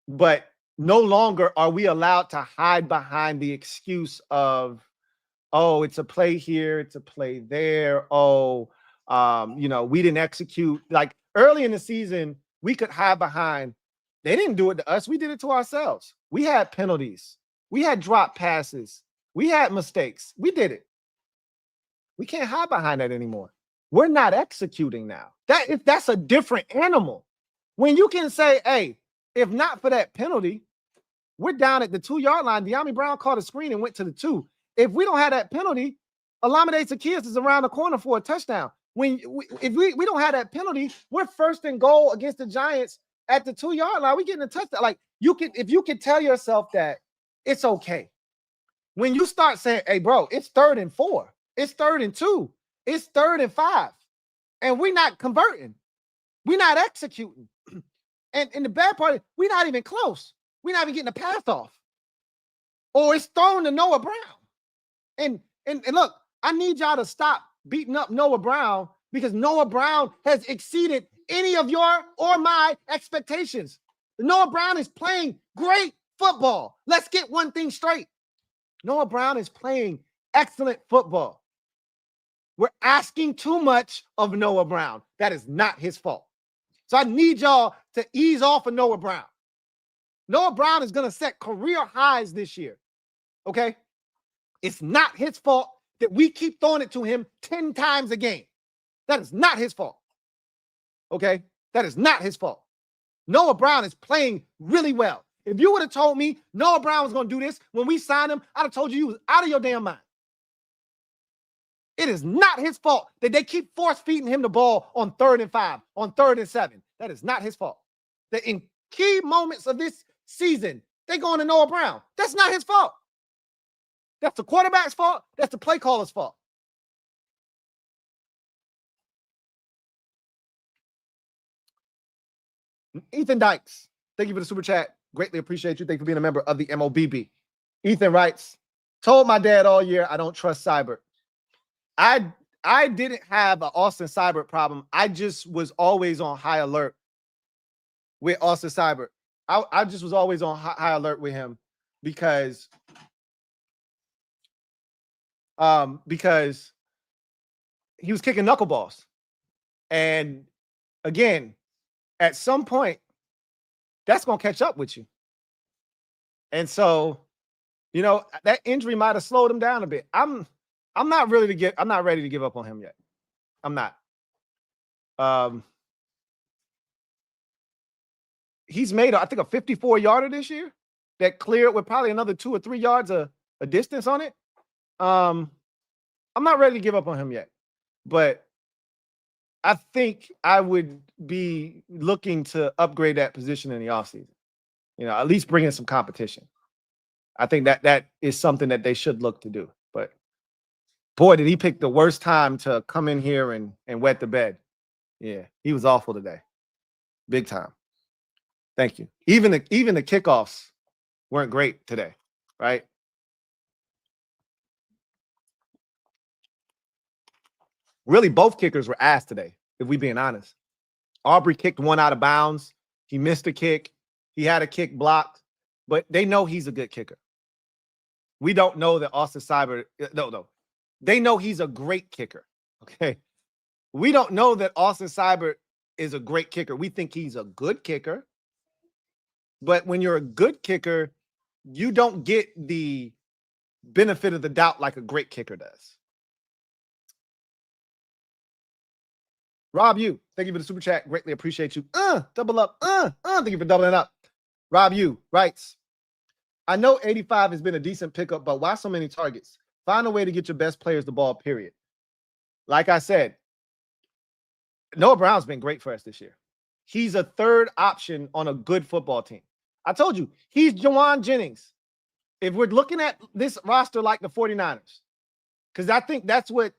But no longer are we allowed to hide behind the excuse of, oh, it's a play here, it's a play there. Oh, you know, we didn't execute. Like early in the season, we could hide behind, they didn't do it to us. We did it to ourselves. We had penalties. We had drop passes. We had mistakes. We did it. We can't hide behind that anymore. We're not executing now. That's a different animal. When you can say, hey, if not for that penalty, we're down at the 2-yard line. De'Ami Brown caught a screen and went to the 2. If we don't have that penalty, Olamide Zaccheaus is around the corner for a touchdown. If we don't have that penalty, we're first and goal against the Giants at the 2-yard line. We getting a touchdown. Like if you can tell yourself that it's okay. When you start saying, hey, bro, it's 3rd and 4, it's 3rd and 2, it's 3rd and 5, and we're not converting, we're not executing. And the bad part is we're not even close. We're not even getting a pass off. Or it's thrown to Noah Brown. And look, I need y'all to stop beating up Noah Brown because Noah Brown has exceeded any of your or my expectations. Noah Brown is playing great football. Let's get one thing straight. Noah Brown is playing excellent football. We're asking too much of Noah Brown. That is not his fault. So I need y'all to ease off of Noah Brown. Noah Brown is going to set career highs this year. Okay? It's not his fault that we keep throwing it to him 10 times a game. That is not his fault. Okay? That is not his fault. Noah Brown is playing really well. If you would have told me Noah Brown was going to do this when we signed him, I'd have told you was out of your damn mind. It is not his fault that they keep force feeding him the ball on 3rd and 5, on 3rd and 7. That is not his fault. That in key moments of this season, they're going to Noah Brown. That's not his fault. That's the quarterback's fault. That's the play caller's fault. Ethan Dykes, thank you for the super chat. Greatly appreciate you. Thank you for being a member of the MOBB. Ethan writes, told my dad all year I don't trust Seibert. I didn't have an Austin Seibert problem. I just was always on high alert with Austin Seibert. I just was always on high alert with him because he was kicking knuckleballs. And again, at some point, that's going to catch up with you. And so, you know, that injury might have slowed him down a bit. I'm not ready to give up on him yet. I'm not. He's made, I think, a 54-yarder this year that cleared with probably another 2 or 3 yards a distance on it. I'm not ready to give up on him yet, but I think I would be looking to upgrade that position in the offseason. You know, at least bring in some competition. I think that is something that they should look to do. But boy, did he pick the worst time to come in here and wet the bed. Yeah, he was awful today. Big time. Thank you. Even the kickoffs weren't great today, right? Really, both kickers were ass today, if we're being honest. Aubrey kicked one out of bounds. He missed a kick. He had a kick blocked, but they know he's a good kicker. We don't know that Austin Seibert, no. They know he's a great kicker, okay? We don't know that Austin Seibert is a great kicker. We think he's a good kicker, but when you're a good kicker, you don't get the benefit of the doubt like a great kicker does. Rob you, thank you for the super chat. Greatly appreciate you. Double up. Thank you for doubling up. Rob you writes, I know 85 has been a decent pickup, but why so many targets? Find a way to get your best players the ball, period. Like I said, Noah Brown's been great for us this year. He's a third option on a good football team. I told you, he's Juwan Jennings. If we're looking at this roster like the 49ers, because I think that's what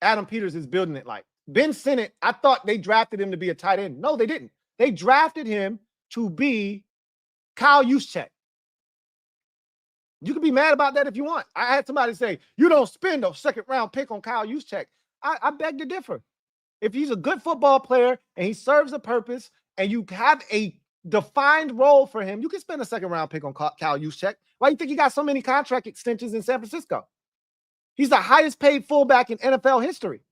Adam Peters is building it like. Ben Sinnott, I thought they drafted him to be a tight end. No, they didn't. They drafted him to be Kyle Juszczyk. You can be mad about that if you want. I had somebody say, you don't spend a second-round pick on Kyle Juszczyk. I beg to differ. If he's a good football player and he serves a purpose and you have a defined role for him, you can spend a second-round pick on Kyle Juszczyk. Why do you think he got so many contract extensions in San Francisco? He's the highest-paid fullback in NFL history.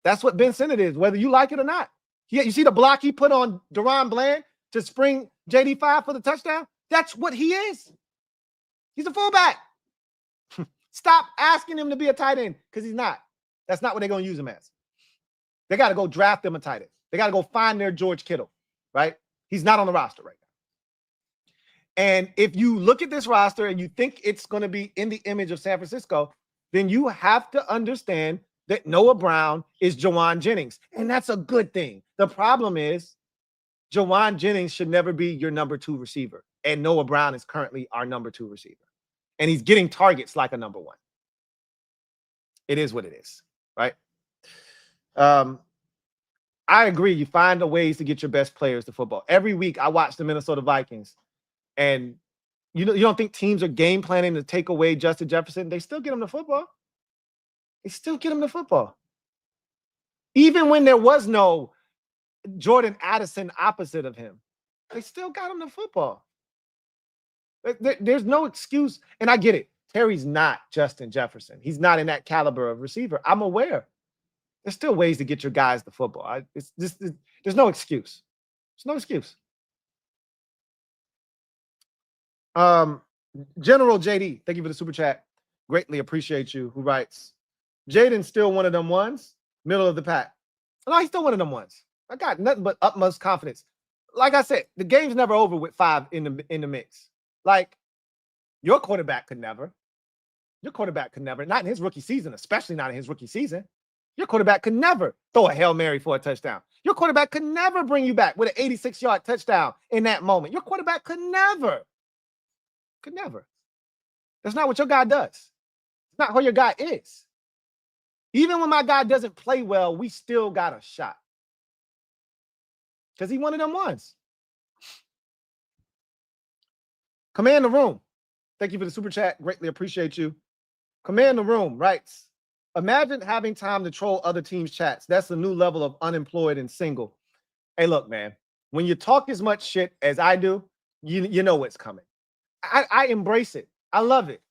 That's what Ben Sinnott is, whether you like it or not. You see the block he put on Deron Bland to spring JD5 for the touchdown? That's what he is. He's a fullback. Stop asking him to be a tight end because he's not. That's not what they're going to use him as. They got to go draft them a tight end. They got to go find their George Kittle, right? He's not on the roster right now. And if you look at this roster and you think it's going to be in the image of San Francisco, then you have to understand that Noah Brown is Juwan Jennings, and that's a good thing. The problem is Juwan Jennings should never be your number 2 receiver, and Noah Brown is currently our number 2 receiver. and he's getting targets like a number one. It is what it is, right? I agree. You find the ways to get your best players to football. Every week I watch the Minnesota Vikings, and you don't think teams are game planning to take away Justin Jefferson? They still get him to football. They still get him to football. Even when there was no Jordan Addison opposite of him, they still got him to football. There's no excuse. And I get it. Terry's not Justin Jefferson. He's not in that caliber of receiver. I'm aware. There's still ways to get your guys to football. There's no excuse. There's no excuse. General JD, thank you for the super chat. Greatly appreciate you. Who writes, Jaden's still one of them ones, middle of the pack. No, he's still one of them ones. I got nothing but utmost confidence. Like I said, the game's never over with 5 in the mix. Like, your quarterback could never. Your quarterback could never, not in his rookie season, especially not in his rookie season. Your quarterback could never throw a Hail Mary for a touchdown. Your quarterback could never bring you back with an 86-yard touchdown in that moment. Your quarterback could never. Could never. That's not what your guy does. It's not who your guy is. Even when my guy doesn't play well, we still got a shot. Because he one of them ones. Command the Room. Thank you for the super chat. Greatly appreciate you. Command the Room writes, imagine having time to troll other teams' chats. That's a new level of unemployed and single. Hey, look, man. When you talk as much shit as I do, you know what's coming. I embrace it. I love it.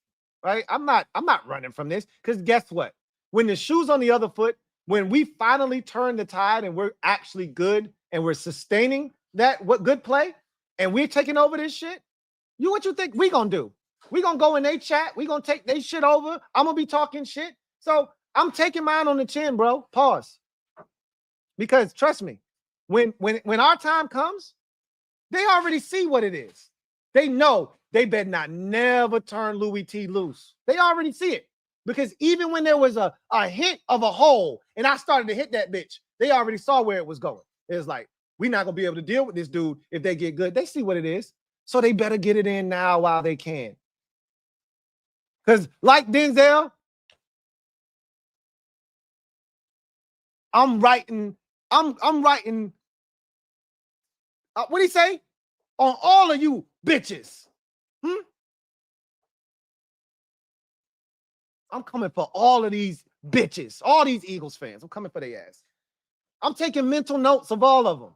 Right? I'm not running from this, because guess what? When the shoe's on the other foot, when we finally turn the tide and we're actually good and we're sustaining that good play and we're taking over this shit, what you think we gonna do? We gonna go in their chat. We gonna take their shit over. I'm gonna be talking shit. So I'm taking mine on the chin, bro. Pause. Because trust me, when our time comes, they already see what it is. They know they better not never turn Louie Tee loose. They already see it. Because even when there was a hint of a hole and I started to hit that bitch, they already saw where it was going. It was like, we're not going to be able to deal with this dude if they get good. They see what it is. So they better get it in now while they can. Because like Denzel, I'm writing, what do you say? On all of you bitches. I'm coming for all of these bitches, all these Eagles fans. I'm coming for their ass. I'm taking mental notes of all of them.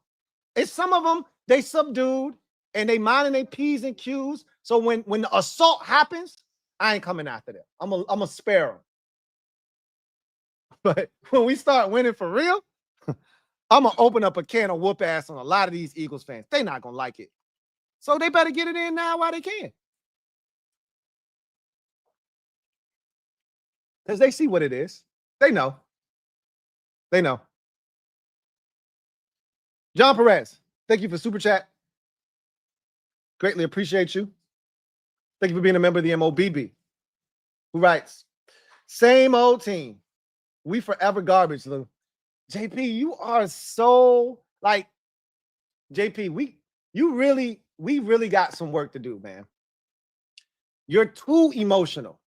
And some of them, they subdued and they minding their P's and Q's. So when the assault happens, I ain't coming after them. I'm a spare them. But when we start winning for real, I'm going to open up a can of whoop ass on a lot of these Eagles fans. They're not going to like it. So they better get it in now while they can. Because they see what it is. They know. They know. John Perez, thank you for super chat. Greatly appreciate you. Thank you for being a member of the MOBB. Who writes, same old team. We forever garbage, Lou. JP, you are so like, JP, we really got some work to do, man. You're too emotional.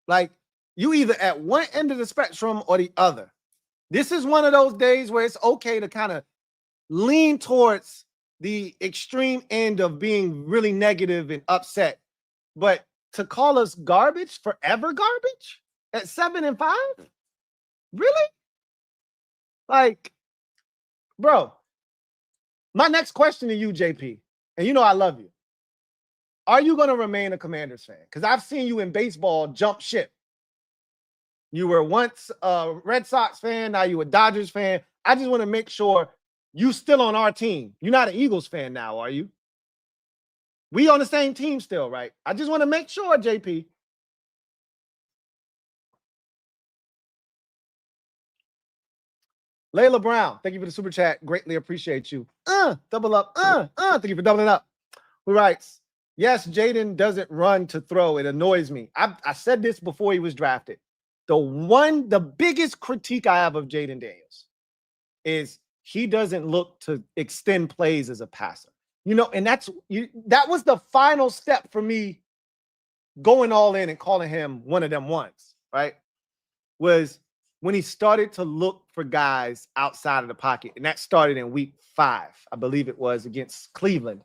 Like, you either at one end of the spectrum or the other. This is one of those days where it's okay to kind of lean towards the extreme end of being really negative and upset. But to call us garbage, forever garbage at 7-5? Really? Like, bro, my next question to you, JP, and you know I love you. Are you going to remain a Commanders fan? Because I've seen you in baseball jump ship. You were once a Red Sox fan. Now you're a Dodgers fan. I just want to make sure you still on our team. You're not an Eagles fan now, are you? We on the same team still, right? I just want to make sure, JP. Layla Brown, thank you for the super chat. Greatly appreciate you. Double up. Thank you for doubling up. Who writes, yes, Jaden doesn't run to throw. It annoys me. I said this before he was drafted. The biggest critique I have of Jaden Daniels is he doesn't look to extend plays as a passer. You know, and that was the final step for me going all in and calling him one of them ones, right, was when he started to look for guys outside of the pocket. And that started in week 5, I believe it was, against Cleveland.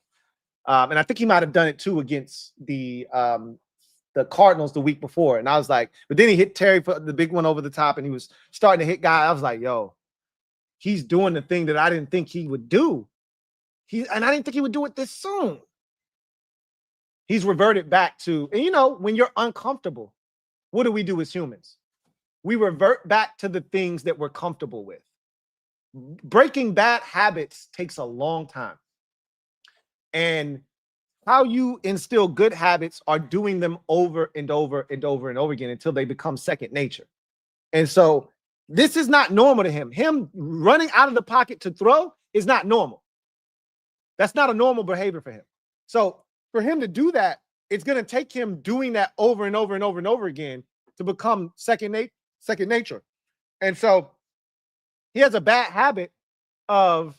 And I think he might have done it too against the Cardinals the week before. And I was like, but then he hit Terry for the big one over the top, and he was starting to hit guys. I was like, yo, he's doing the thing that I didn't think he would do. And I didn't think he would do it this soon. He's reverted back to, and you know, when you're uncomfortable, what do we do as humans? We revert back to the things that we're comfortable with. Breaking bad habits takes a long time. And how you instill good habits are doing them over and over and over and over again until they become second nature. And so this is not normal to him. Him running out of the pocket to throw is not normal. That's not a normal behavior for him. So for him to do that, it's going to take him doing that over and over and over and over again to become second nature. And so he has a bad habit of,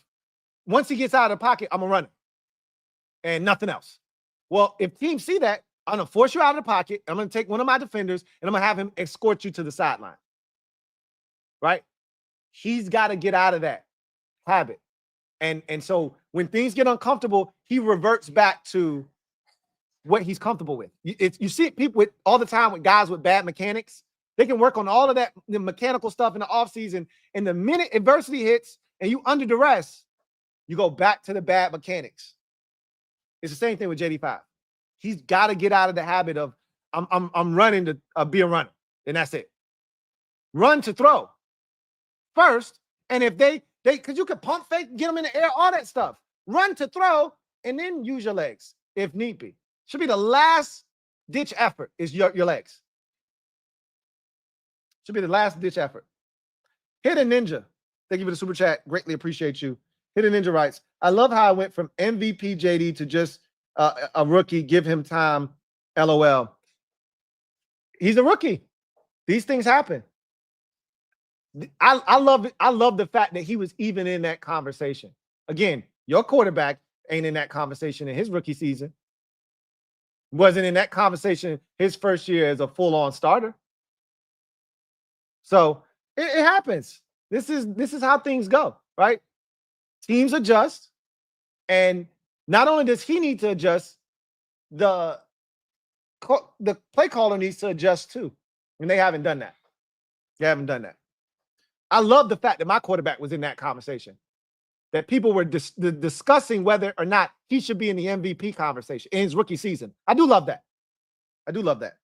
once he gets out of the pocket, I'm going to run it and nothing else. Well, if teams see that, I'm going to force you out of the pocket. I'm going to take one of my defenders and I'm going to have him escort you to the sideline. Right? He's got to get out of that habit. And so when things get uncomfortable, he reverts back to what he's comfortable with. You see people with all the time with guys with bad mechanics. They can work on all of that, the mechanical stuff in the offseason. And the minute adversity hits and you under duress, you go back to the bad mechanics. It's the same thing with JD5. He's got to get out of the habit of I'm running to be a runner, and that's it. Run to throw first, and if they because you could pump fake, get them in the air, all that stuff. Run to throw, and then use your legs if need be. Should be the last ditch effort is your legs. Should be the last ditch effort. Hidden Ninja, thank you for the super chat. Greatly appreciate you. Hidden Ninja writes, I love how I went from MVP JD to just a rookie. Give him time. LOL. He's a rookie. These things happen. I love it. I love the fact that he was even in that conversation. Again, your quarterback ain't in that conversation in his rookie season. Wasn't in that conversation his first year as a full-on starter. So it happens. This is how things go, right? Teams adjust, and not only does he need to adjust, the play caller needs to adjust too, and they haven't done that. They haven't done that. I love the fact that my quarterback was in that conversation, that people were discussing whether or not he should be in the MVP conversation in his rookie season. I do love that. I do love that.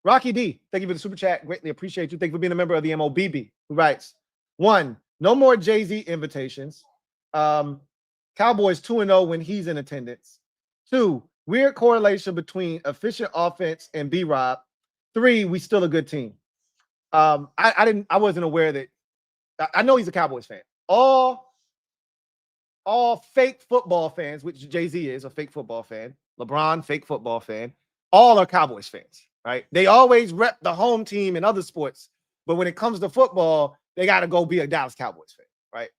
Rocky D, thank you for the super chat. Greatly appreciate you. Thank you for being a member of the MOBB, who writes, 1, no more Jay-Z invitations. Cowboys 2-0 when he's in attendance. 2, weird correlation between efficient offense and B-Rob. 3, we still a good team. I wasn't aware that. I know he's a Cowboys fan. All fake football fans, which Jay-Z is a fake football fan. LeBron, fake football fan. All are Cowboys fans, right? They always rep the home team in other sports, but when it comes to football, they got to go be a Dallas Cowboys fan, right?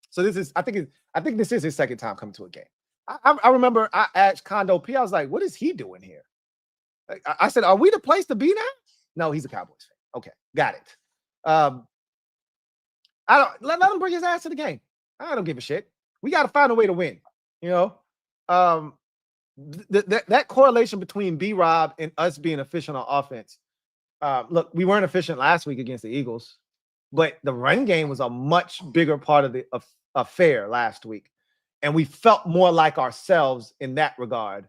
So I think this is his second time coming to a game. I remember I asked Kondo P. I was like, what is he doing here? I said, are we the place to be now? No, he's a Cowboys fan. Okay, got it. I don't let him bring his ass to the game. I don't give a shit. We got to find a way to win. You know, that correlation between B-Rob and us being efficient on offense. Look, we weren't efficient last week against the Eagles, but the run game was a much bigger part of the affair last week, and we felt more like ourselves in that regard.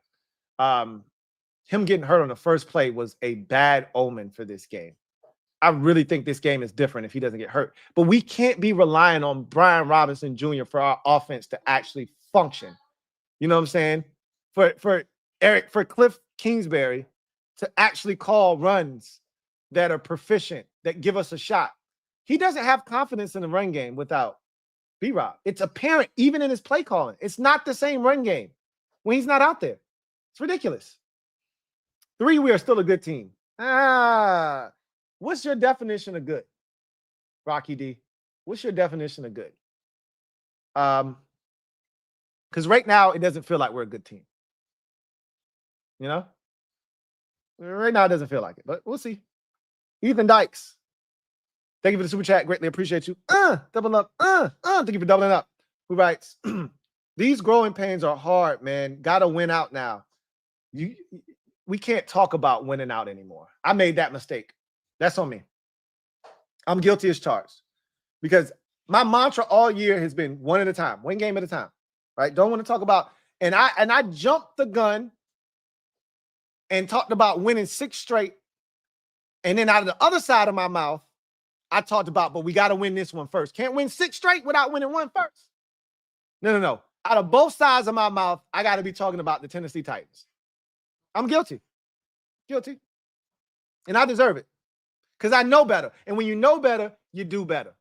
Him getting hurt on the first play was a bad omen for this game. I really think this game is different if he doesn't get hurt. But we can't be relying on Brian Robinson Jr. for our offense to actually function. You know what I'm saying? For Cliff Kingsbury to actually call runs that are proficient, that give us a shot. He doesn't have confidence in the run game without B-Rob. It's apparent even in his play calling. It's not the same run game when he's not out there. It's ridiculous. 3, we are still a good team. What's your definition of good, Rocky D? What's your definition of good? Because right now it doesn't feel like we're a good team. You know, right now it doesn't feel like it, but we'll see. Ethan Dykes, thank you for the super chat. Greatly appreciate you. Doubling up. Thank you for doubling up. Who writes, these growing pains are hard, man. Gotta win out now. We can't talk about winning out anymore. I made that mistake. That's on me. I'm guilty as charged because my mantra all year has been one at a time, one game at a time, right? Don't want to talk about, and I jumped the gun and talked about winning 6 straight. And then out of the other side of my mouth, I talked about, but we got to win this one first. Can't win 6 straight without winning one first. No. Out of both sides of my mouth, I got to be talking about the Tennessee Titans. I'm guilty. And I deserve it because I know better. And when you know better, you do better.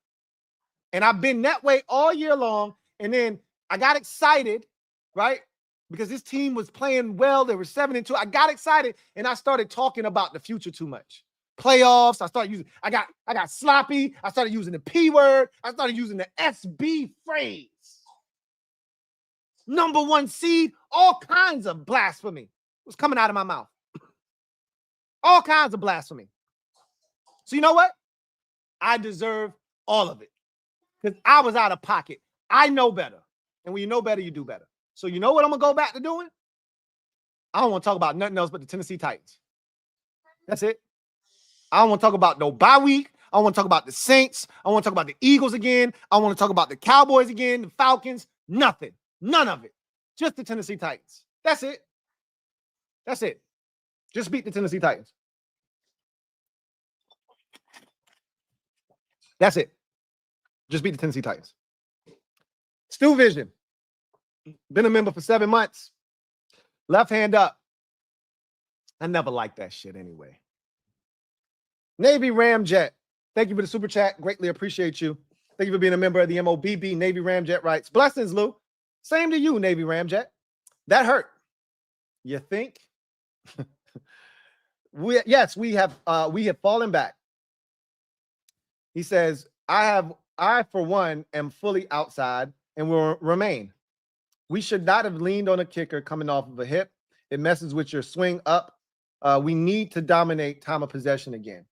And I've been that way all year long. And then I got excited, right? Because this team was playing well. They were 7-2. I got excited and I started talking about the future too much. Playoffs. I got sloppy. I started using the P word. I started using the SB phrase. Number 1 seed, all kinds of blasphemy was coming out of my mouth. All kinds of blasphemy. So you know what? I deserve all of it because I was out of pocket. I know better. And when you know better, you do better. So you know what I'm going to go back to doing? I don't want to talk about nothing else but the Tennessee Titans. That's it. I don't want to talk about no bye week. I want to talk about the Saints. I want to talk about the Eagles again. I want to talk about the Cowboys again, the Falcons. Nothing. None of it. Just the Tennessee Titans. That's it. That's it. Just beat the Tennessee Titans. That's it. Just beat the Tennessee Titans. Stu Vision. Been a member for 7 months. Left hand up. I never liked that shit anyway. Navy Ramjet. Thank you for the super chat. Greatly appreciate you. Thank you for being a member of the MOBB. Navy Ramjet writes, blessings, Lou. Same to you, Navy Ramjet. That hurt. You think? we have fallen back. He says, I for one am fully outside and will remain. We should not have leaned on a kicker coming off of a hip. It messes with your swing up. We need to dominate time of possession again.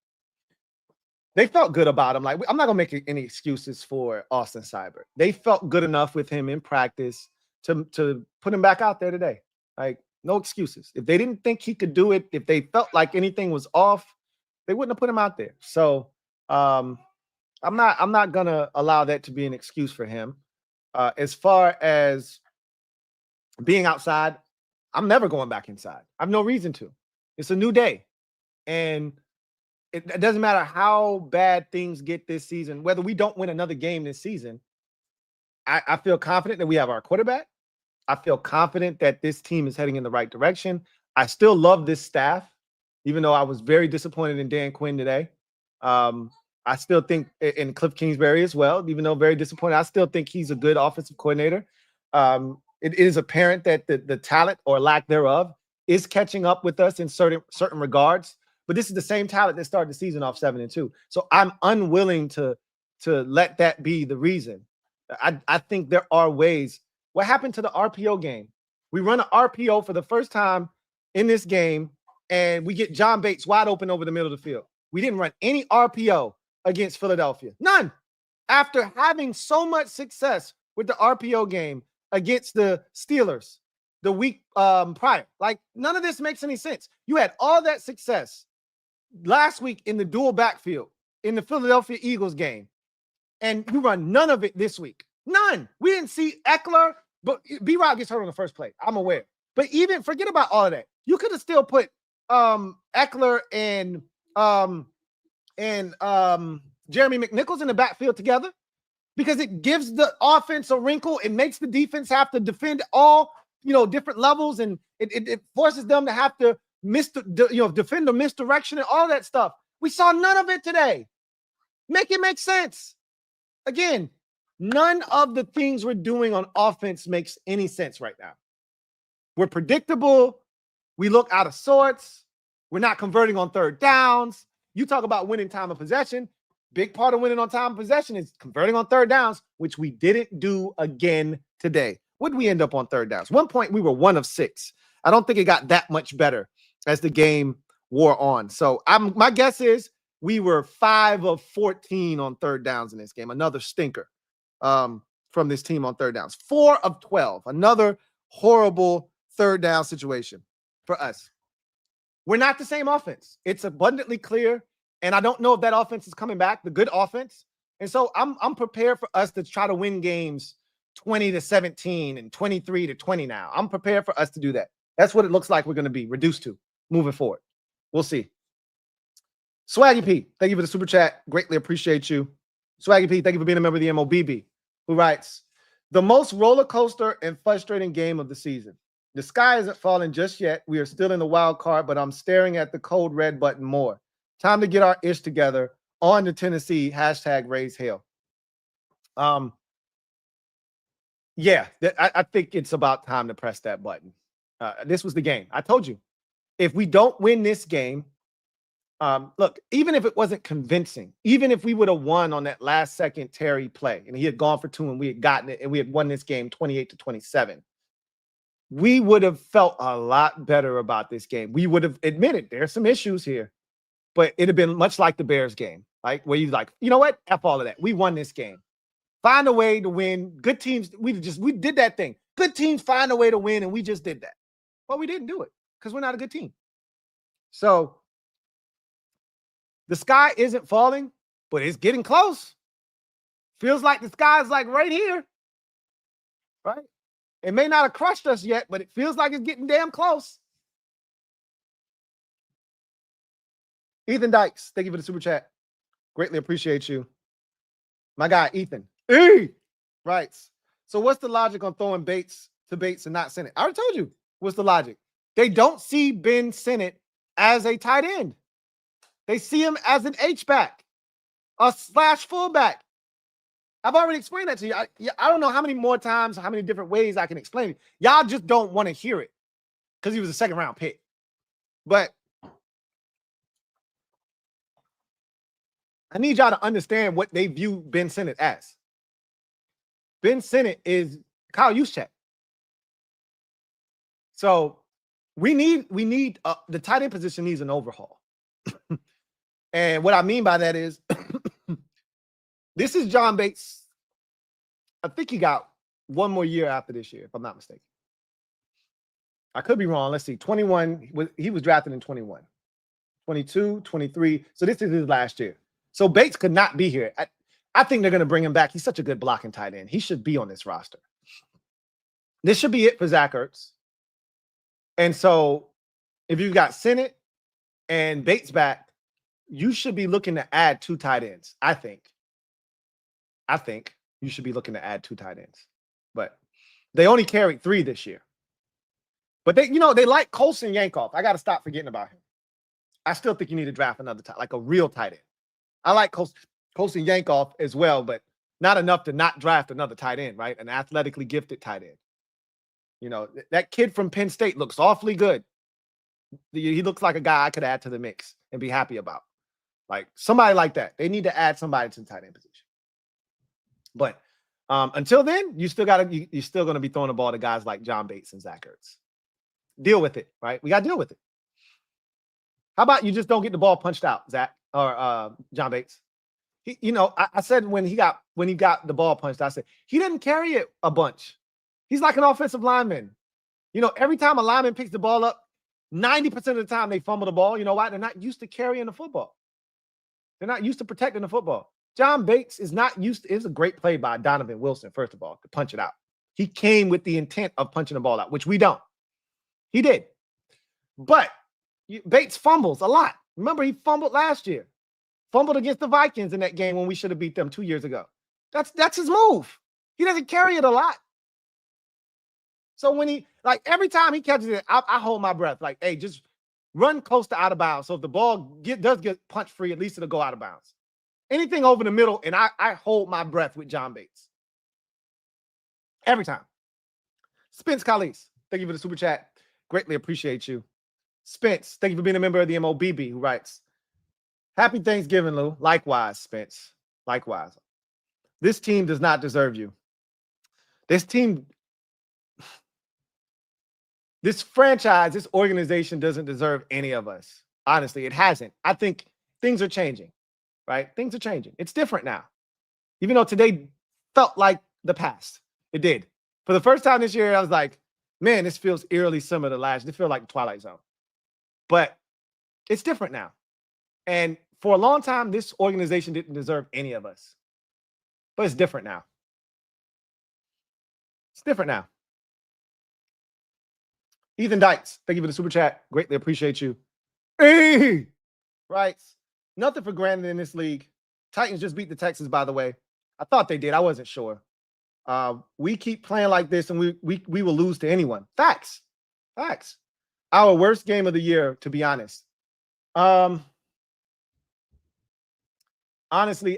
They felt good about him. Like, I'm not gonna make any excuses for Austin Seibert. They felt good enough with him in practice to put him back out there today. Like, no excuses. If they didn't think he could do it, if they felt like anything was off, they wouldn't have put him out there. So I'm not gonna allow that to be an excuse for him. As far as being outside, I'm never going back inside. I have no reason to. It's a new day. And it doesn't matter how bad things get this season, whether we don't win another game this season. I feel confident that we have our quarterback. I feel confident that this team is heading in the right direction. I still love this staff, even though I was very disappointed in Dan Quinn today. I still think in Cliff Kingsbury as well, even though very disappointed, I still think he's a good offensive coordinator. It is apparent that the talent or lack thereof is catching up with us in certain regards. But this is the same talent that started the season off 7-2. So I'm unwilling to let that be the reason. I think there are ways. What happened to the RPO game? We run an RPO for the first time in this game, and we get John Bates wide open over the middle of the field. We didn't run any RPO against Philadelphia. None. After having so much success with the RPO game against the Steelers the week prior. Like, none of this makes any sense. You had all that success last week in the dual backfield in the Philadelphia Eagles game, and you run none of it this week. None. We didn't see Eckler, but B-Rob gets hurt on the first play. I'm aware. But even forget about all of that. You could have still put Eckler and Jeremy McNichols in the backfield together because it gives the offense a wrinkle. It makes the defense have to defend all, different levels, and it forces them to have to defend the misdirection and all that stuff. We saw none of it today. Make it make sense. Again, none of the things we're doing on offense makes any sense right now. We're predictable. We look out of sorts. We're not converting on third downs. You talk about winning time of possession. Big part of winning on time of possession is converting on third downs, which we didn't do again today. What did we end up on third downs? 1 point, we were 1 of 6. I don't think it got that much better as the game wore on. So my guess is we were 5 of 14 on third downs in this game. Another stinker from this team on third downs. 4 of 12. Another horrible third down situation for us. We're not the same offense. It's abundantly clear. And I don't know if that offense is coming back, the good offense. And so I'm prepared for us to try to win games 20-17 and 23-20 now. I'm prepared for us to do that. That's what it looks like we're going to be reduced to moving forward. We'll see. Swaggy P, thank you for the super chat. Greatly appreciate you. Swaggy P, thank you for being a member of the MOBB, who writes, the most roller coaster and frustrating game of the season. The sky isn't falling just yet. We are still in the wild card, but I'm staring at the cold red button more. Time to get our ish together. On to Tennessee. # raise hell. Yeah, I think it's about time to press that button. This was the game. I told you, if we don't win this game, look, even if it wasn't convincing, even if we would have won on that last second Terry play and he had gone for 2 and we had gotten it and we had won this game 28-27, we would have felt a lot better about this game. We would have admitted there's some issues here, but it'd have been much like the Bears game, like where you like, you know what? F all of that. We won this game. Find a way to win. Good teams, we did that thing. Good teams find a way to win, and we just did that. But we didn't do it because we're not a good team. So the sky isn't falling, but it's getting close. Feels like the sky is like right here, right? It may not have crushed us yet, but it feels like it's getting damn close. Ethan Dykes, thank you for the super chat. Greatly appreciate you. My guy, Ethan. E! Writes, so what's the logic on throwing Bates to Bates and not Sennett? I already told you what's the logic. They don't see Ben Sennett as a tight end. They see him as an H-back, a slash fullback. I've already explained that to you. I don't know how many more times, how many different ways I can explain it. Y'all just don't want to hear it because he was a second-round pick. But I need y'all to understand what they view Ben Sennett as. Ben Sennett is Kyle Juszczyk. So we need the tight end position needs an overhaul. And what I mean by that is this is John Bates. I think he got one more year after this year, if I'm not mistaken. I could be wrong. Let's see. 21. He was drafted in 21. 22, 23. So this is his last year. So Bates could not be here. I think they're going to bring him back. He's such a good blocking tight end. He should be on this roster. This should be it for Zach Ertz. And so if you've got Sennett and Bates back, you should be looking to add 2 tight ends. I think you should be looking to add 2 tight ends. But they only carried 3 this year. But they like Colson Yankoff. I got to stop forgetting about him. I still think you need to draft another tight, like a real tight end. I like Colson Yankoff as well, but not enough to not draft another tight end, right? An athletically gifted tight end. You know, that kid from Penn State looks awfully good. He looks like a guy I could add to the mix and be happy about. Like somebody like that. They need to add somebody to the tight end position. But until then, you're still going to be throwing the ball to guys like John Bates and Zach Ertz. Deal with it, right? We got to deal with it. How about you just don't get the ball punched out, Zach or John Bates? I said when he got the ball punched, I said he didn't carry it a bunch. He's like an offensive lineman. Every time a lineman picks the ball up, 90% of the time they fumble the ball. You know why? They're not used to carrying the football. They're not used to protecting the football. John Bates is not used to. It's a great play by Donovan Wilson, first of all, to punch it out. He came with the intent of punching the ball out, which we don't. He did. But Bates fumbles a lot. Remember, he fumbled last year. Fumbled against the Vikings in that game when we should have beat them 2 years ago. That's his move. He doesn't carry it a lot. So when every time he catches it, I hold my breath. Like, hey, just run close to out of bounds. So if the ball does get punch free, at least it'll go out of bounds. Anything over the middle, and I hold my breath with John Bates. Every time. Spence Callis, thank you for the super chat. Greatly appreciate you. Spence, thank you for being a member of the MOBB, who writes, happy Thanksgiving, Lou. Likewise, Spence. Likewise. This team does not deserve you. This team, This franchise, this organization doesn't deserve any of us. Honestly, it hasn't. I think things are changing, right? Things are changing. It's different now. Even though today felt like the past, it did. For the first time this year, I was like, man, this feels eerily similar to last. It feels like the Twilight Zone. But it's different now. And for a long time, this organization didn't deserve any of us. But it's different now. It's different now. Ethan Dykes, thank you for the super chat. Greatly appreciate you. Hey! Right. Nothing for granted in this league. Titans just beat the Texans, by the way. I thought they did. I wasn't sure. We keep playing like this, and we will lose to anyone. Facts. Facts. Our worst game of the year, to be honest. Honestly,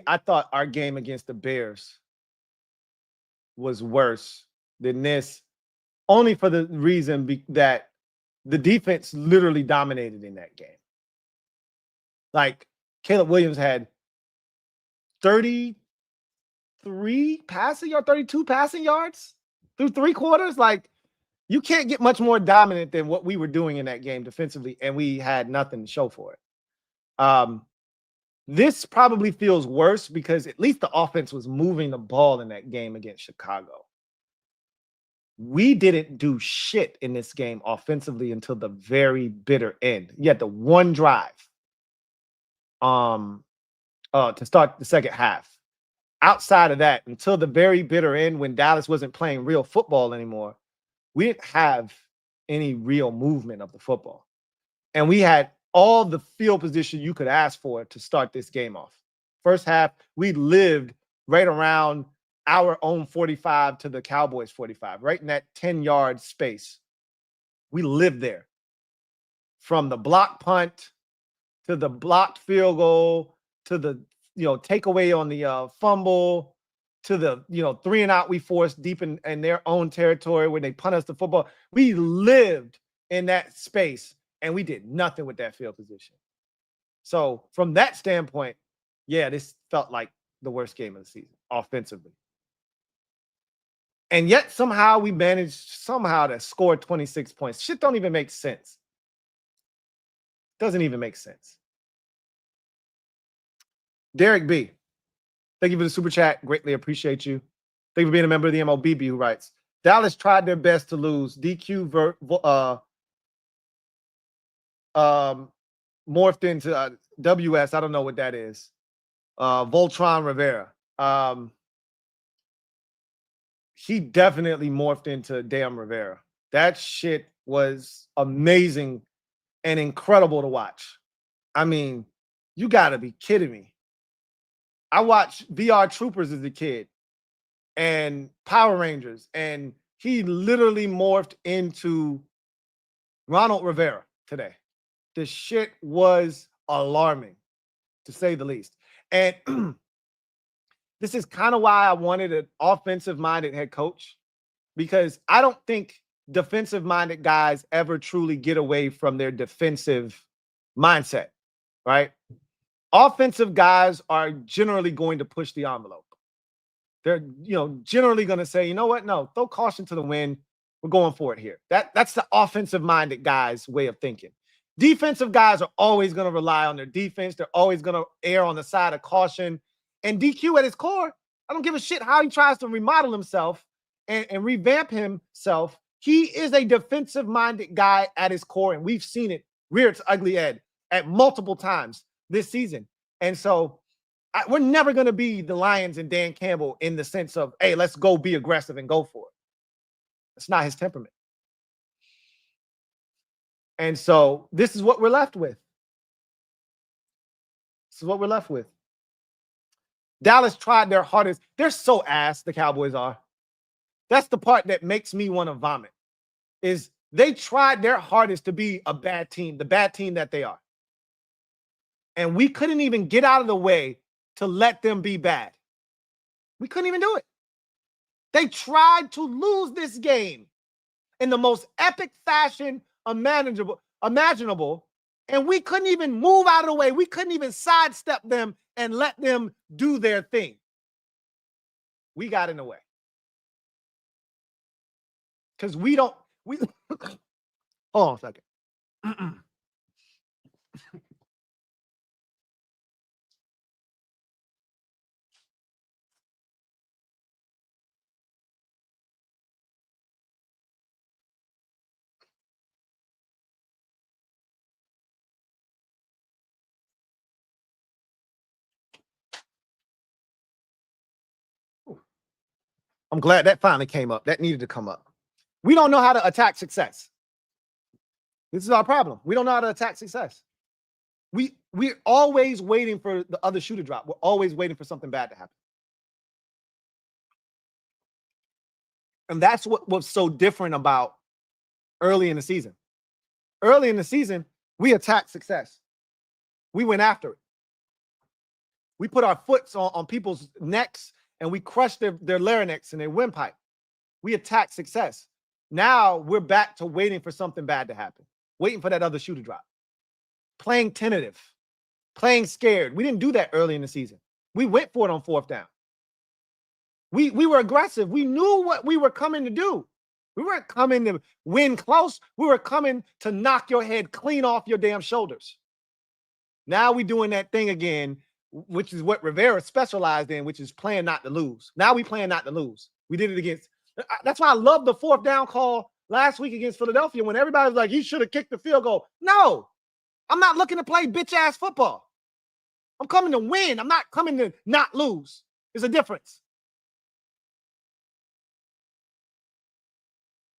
I thought our game against the Bears was worse than this, only for the reason that the defense literally dominated in that game. Like, Caleb Williams had 33 passing yards, 32 passing yards through 3 quarters. Like, you can't get much more dominant than what we were doing in that game defensively, and we had nothing to show for it. This probably feels worse because at least the offense was moving the ball in that game against Chicago. We didn't do shit in this game offensively until the very bitter end. You had the one drive to start the second half. Outside of that, until the very bitter end, when Dallas wasn't playing real football anymore, we didn't have any real movement of the football. And we had all the field position you could ask for to start this game off. First half, we lived right around our own 45 to the Cowboys 45, right in that 10-yard space. We lived there. From the block punt to the blocked field goal to the takeaway on the fumble to the 3-and-out we forced deep in their own territory when they punt us the football. We lived in that space. And we did nothing with that field position. So from that standpoint, yeah, this felt like the worst game of the season offensively. And yet somehow we managed to score 26 points. Shit don't even make sense. Doesn't even make sense. Derek B, thank you for the super chat. Greatly appreciate you. Thank you for being a member of the MOBB, who writes, Dallas tried their best to lose. DQ morphed into WS. I don't know what that is. Voltron Rivera. He definitely morphed into damn Rivera. That shit was amazing and incredible to watch. I mean, you gotta be kidding me. I watched VR Troopers as a kid and Power Rangers, and he literally morphed into Ronald Rivera today. The shit was alarming, to say the least. And this is kind of why I wanted an offensive-minded head coach, because I don't think defensive-minded guys ever truly get away from their defensive mindset, right? Offensive guys are generally going to push the envelope. They're, generally going to say, you know what? No, throw caution to the wind. We're going for it here. That's the offensive-minded guy's way of thinking. Defensive guys are always going to rely on their defense. They're always going to err on the side of caution. And DQ at his core, I don't give a shit how he tries to remodel himself and revamp himself. He is a defensive-minded guy at his core, and we've seen it rear its ugly head at multiple times this season. And so we're never going to be the Lions and Dan Campbell in the sense of, hey, let's go be aggressive and go for it. That's not his temperament. And so this is what we're left with. This is what we're left with. Dallas tried their hardest. They're so ass, the Cowboys are. That's the part that makes me want to vomit, is they tried their hardest to be a bad team, the bad team that they are. And we couldn't even get out of the way to let them be bad. We couldn't even do it. They tried to lose this game in the most epic fashion imaginable, and we couldn't even move out of the way. We couldn't even sidestep them and let them do their thing. We got in the way. Because we Hold on a second. I'm glad that finally came up. That needed to come up. We don't know how to attack success. This is our problem. We don't know how to attack success. We're always waiting for the other shoe to drop. We're always waiting for something bad to happen. And that's what was so different about early in the season. Early in the season, we attacked success. We went after it. We put our foots on people's necks and we crushed their larynx and their windpipe. We attacked success. Now we're back to waiting for something bad to happen, waiting for that other shoe to drop, playing tentative, playing scared. We didn't do that early in the season. We went for it on fourth down. We were aggressive. We knew what we were coming to do. We weren't coming to win close. We were coming to knock your head clean off your damn shoulders. Now we're doing that thing again, which is what Rivera specialized in, which is playing not to lose. Now we playing not to lose. We did it against. That's why I love the fourth down call last week against Philadelphia when everybody was like, he should have kicked the field goal. No, I'm not looking to play bitch-ass football. I'm coming to win. I'm not coming to not lose. There's a difference.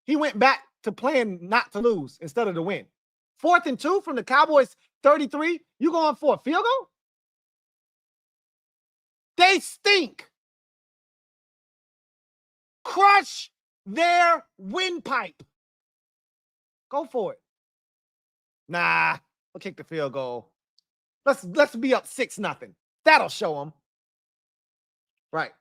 He went back to playing not to lose instead of to win. 4th and 2 from the Cowboys 33. You going for a field goal? They stink. Crush their windpipe. Go for it. Nah, we'll kick the field goal. Let's be up 6-0. That'll show them. Right.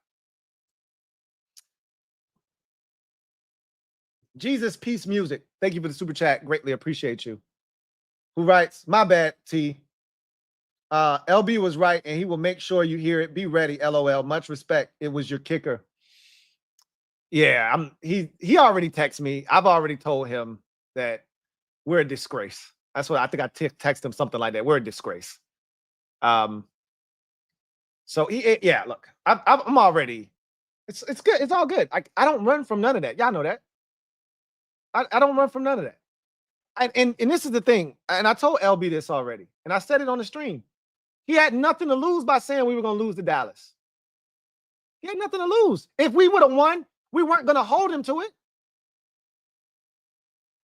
Jesus Peace Music. Thank you for the super chat. Greatly appreciate you. Who writes, my bad, T. LB was right, and he will make sure you hear it. Be ready, LOL. Much respect. It was your kicker. Yeah, he already texted me. I've already told him that we're a disgrace. That's what I think I texted him something like that. We're a disgrace. So yeah, look, I'm already, it's good. It's all good. I don't run from none of that. Y'all know that. I don't run from none of that. And this is the thing, and I told LB this already, and I said it on the stream. He had nothing to lose by saying we were going to lose to Dallas. He had nothing to lose. If we would have won, we weren't going to hold him to it.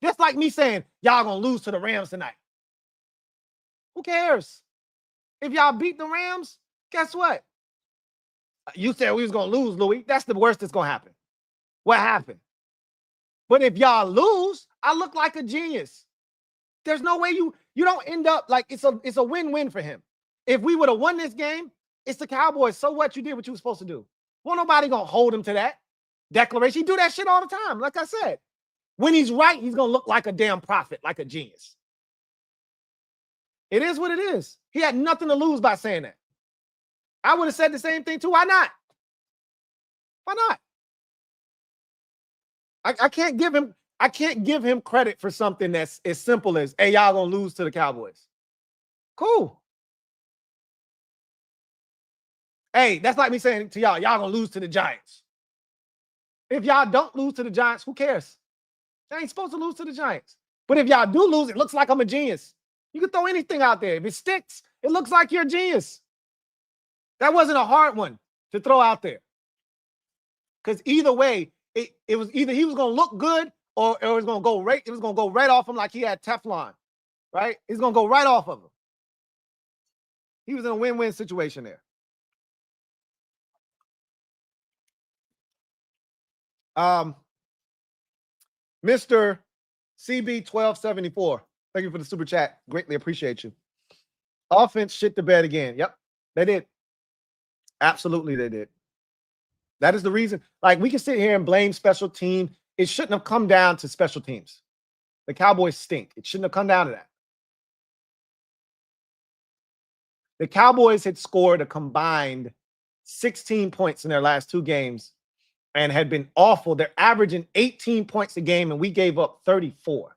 Just like me saying, y'all going to lose to the Rams tonight. Who cares? If y'all beat the Rams, guess what? You said we was going to lose, Louie. That's the worst that's going to happen. What happened? But if y'all lose, I look like a genius. There's no way you don't end up like it's a win-win for him. If we would have won this game, it's the Cowboys. So what? You did what you were supposed to do. Well, nobody gonna hold him to that declaration. He do that shit all the time. Like I said, when he's right, he's gonna look like a damn prophet, like a genius. It is what it is. He had nothing to lose by saying that. I would have said the same thing too. Why not? Why not? I can't give him credit for something that's as simple as, hey, y'all gonna lose to the Cowboys. Cool. Hey, that's like me saying to y'all gonna lose to the Giants. If y'all don't lose to the Giants, who cares? They ain't supposed to lose to the Giants. But if y'all do lose, it looks like I'm a genius. You can throw anything out there. If it sticks, it looks like you're a genius. That wasn't a hard one to throw out there. Because either way, it was either he was gonna look good or it was gonna go right off him like he had Teflon. Right? It's gonna go right off of him. He was in a win-win situation there. Mr. CB1274. Thank you for the super chat. Greatly appreciate you. Offense shit the bed again. Yep, they did. Absolutely, they did. That is the reason. Like, we can sit here and blame special team. It shouldn't have come down to special teams. The Cowboys stink. It shouldn't have come down to that. The Cowboys had scored a combined 16 points in their last 2 games and had been awful. They're averaging 18 points a game, and we gave up 34.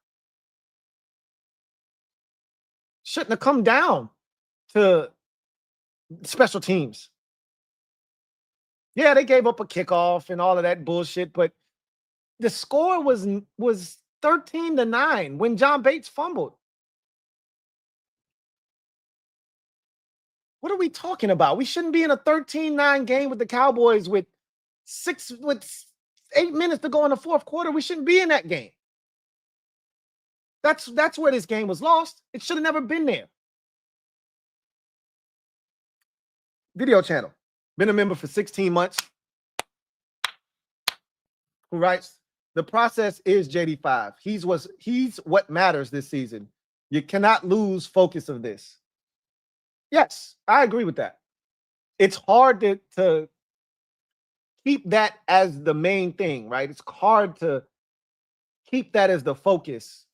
shouldn't have come down to special teams. Yeah, they gave up a kickoff and all of that bullshit, but the score was 13-9 when John Bates fumbled. What are we talking about? We shouldn't be in a 13-9 game with the Cowboys with 8 minutes to go in the fourth quarter. We shouldn't be in that game. That's where this game was lost. It should have never been there. Video channel. Been a member for 16 months. Who writes, the process is JD5. He's what matters this season. You cannot lose focus of this. Yes, I agree with that. It's hard to keep that as the main thing, right? It's hard to keep that as the focus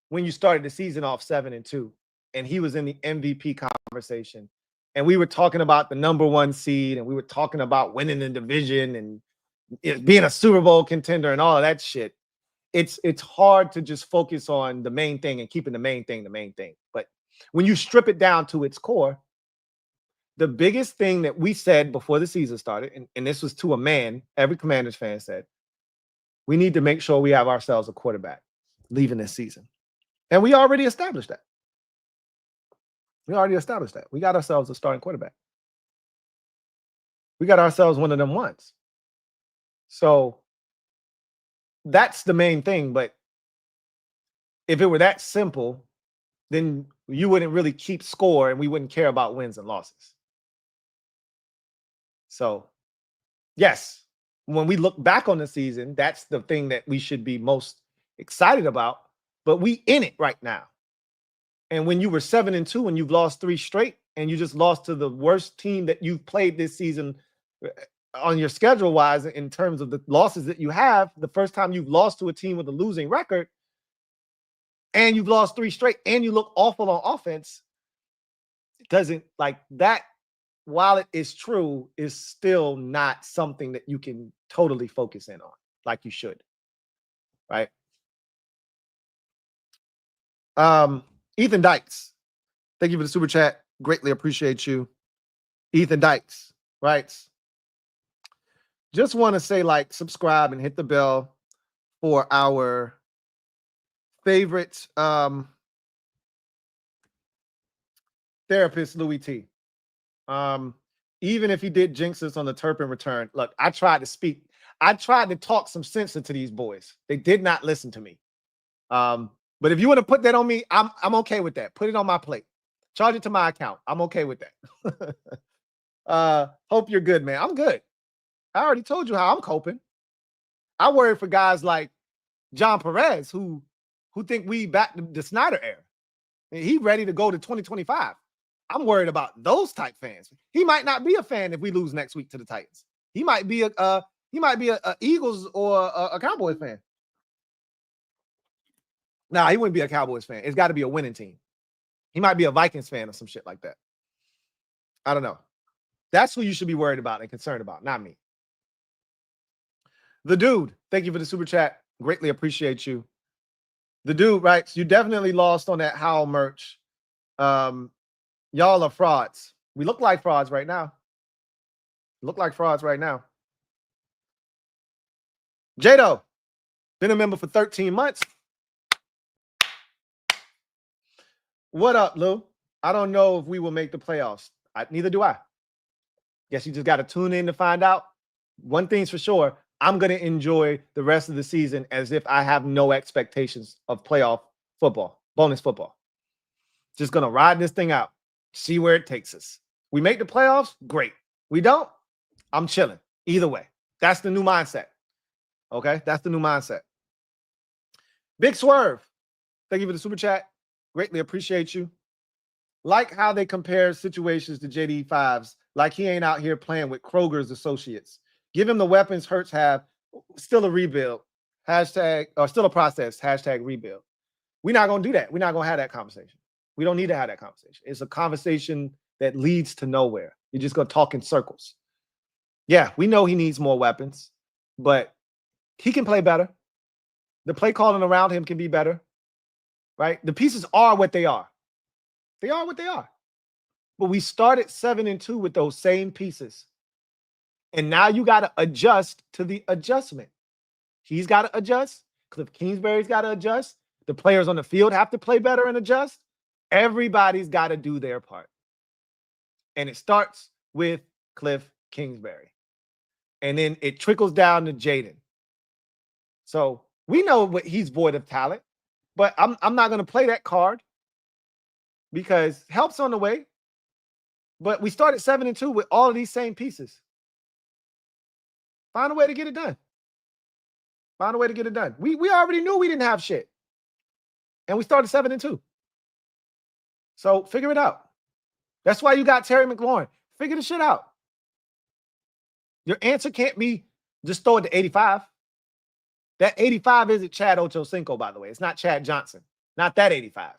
when you started the season off 7-2 and he was in the MVP conversation. And we were talking about the number 1 seed and we were talking about winning the division and being a Super Bowl contender and all of that shit. It's hard to just focus on the main thing and keeping the main thing. But when you strip it down to its core, the biggest thing that we said before the season started, and this was to a man, every Commanders fan said, we need to make sure we have ourselves a quarterback leaving this season. And we already established that. We got ourselves a starting quarterback. We got ourselves one of them ones. So that's the main thing. But if it were that simple, then you wouldn't really keep score and we wouldn't care about wins and losses. So, yes, when we look back on the season, that's the thing that we should be most excited about. But we in it right now. And when you were 7-2 and you've lost 3 straight and you just lost to the worst team that you've played this season on your schedule wise, in terms of the losses that you have, the first time you've lost to a team with a losing record and you've lost 3 straight and you look awful on offense, it doesn't like that. While it is true, is still not something that you can totally focus in on like you should. Right. Ethan Dykes, thank you for the super chat. Greatly appreciate you. Ethan Dykes writes, just want to say like, subscribe and hit the bell for our favorite therapist, Louie Tee. Even if he did jinx us on the Turpin return, look, I tried to talk some sense into these boys. They did not listen to me. But if you want to put that on me, I'm okay with that. Put it on my plate. Charge it to my account. I'm okay with that. Hope you're good, man. I'm good. I already told you how I'm coping. I worry for guys like John Perez who think we back to the Snyder era. He ready to go to 2025. I'm worried about those type fans. He might not be a fan if we lose next week to the Titans. He might be a Eagles or a Cowboys fan. Nah, he wouldn't be a Cowboys fan. It's got to be a winning team. He might be a Vikings fan or some shit like that. I don't know. That's who you should be worried about and concerned about, not me. The Dude, thank you for the super chat. Greatly appreciate you. The Dude writes, you definitely lost on that Howl merch. Y'all are frauds. We look like frauds right now. Jado, been a member for 13 months. What up, Lou? I don't know if we will make the playoffs. Neither do I. Guess you just got to tune in to find out. One thing's for sure, I'm going to enjoy the rest of the season as if I have no expectations of playoff football, bonus football. Just going to ride this thing out, see where it takes us. We make the playoffs, great. We don't, I'm chilling. Either way, that's the new mindset. Okay, that's the new mindset. Big Swerve, thank you for the super chat. Greatly appreciate you. Like how they compare situations to JD5's, like he ain't out here playing with Kroger's associates. Give him the weapons Hurts have, still a rebuild. Hashtag, or still a process, hashtag rebuild. We're not going to do that. We're not going to have that conversation. We don't need to have that conversation. It's a conversation that leads to nowhere. You're just going to talk in circles. Yeah, we know he needs more weapons, but he can play better. The play calling around him can be better, right? The pieces are what they are. They are what they are. But we started 7-2 with those same pieces. And now you got to adjust to the adjustment. He's got to adjust. Cliff Kingsbury's got to adjust. The players on the field have to play better and adjust. Everybody's got to do their part. And it starts with Cliff Kingsbury. And then it trickles down to Jaden. So we know what he's void of talent, but I'm not going to play that card because help's on the way. But we started 7-2 with all of these same pieces. Find a way to get it done. Find a way to get it done. We already knew we didn't have shit. And we started 7-2. So figure it out. That's why you got Terry McLaurin. Figure the shit out. Your answer can't be just throw it to 85. That 85 isn't Chad Ochocinco, by the way. It's not Chad Johnson. Not that 85.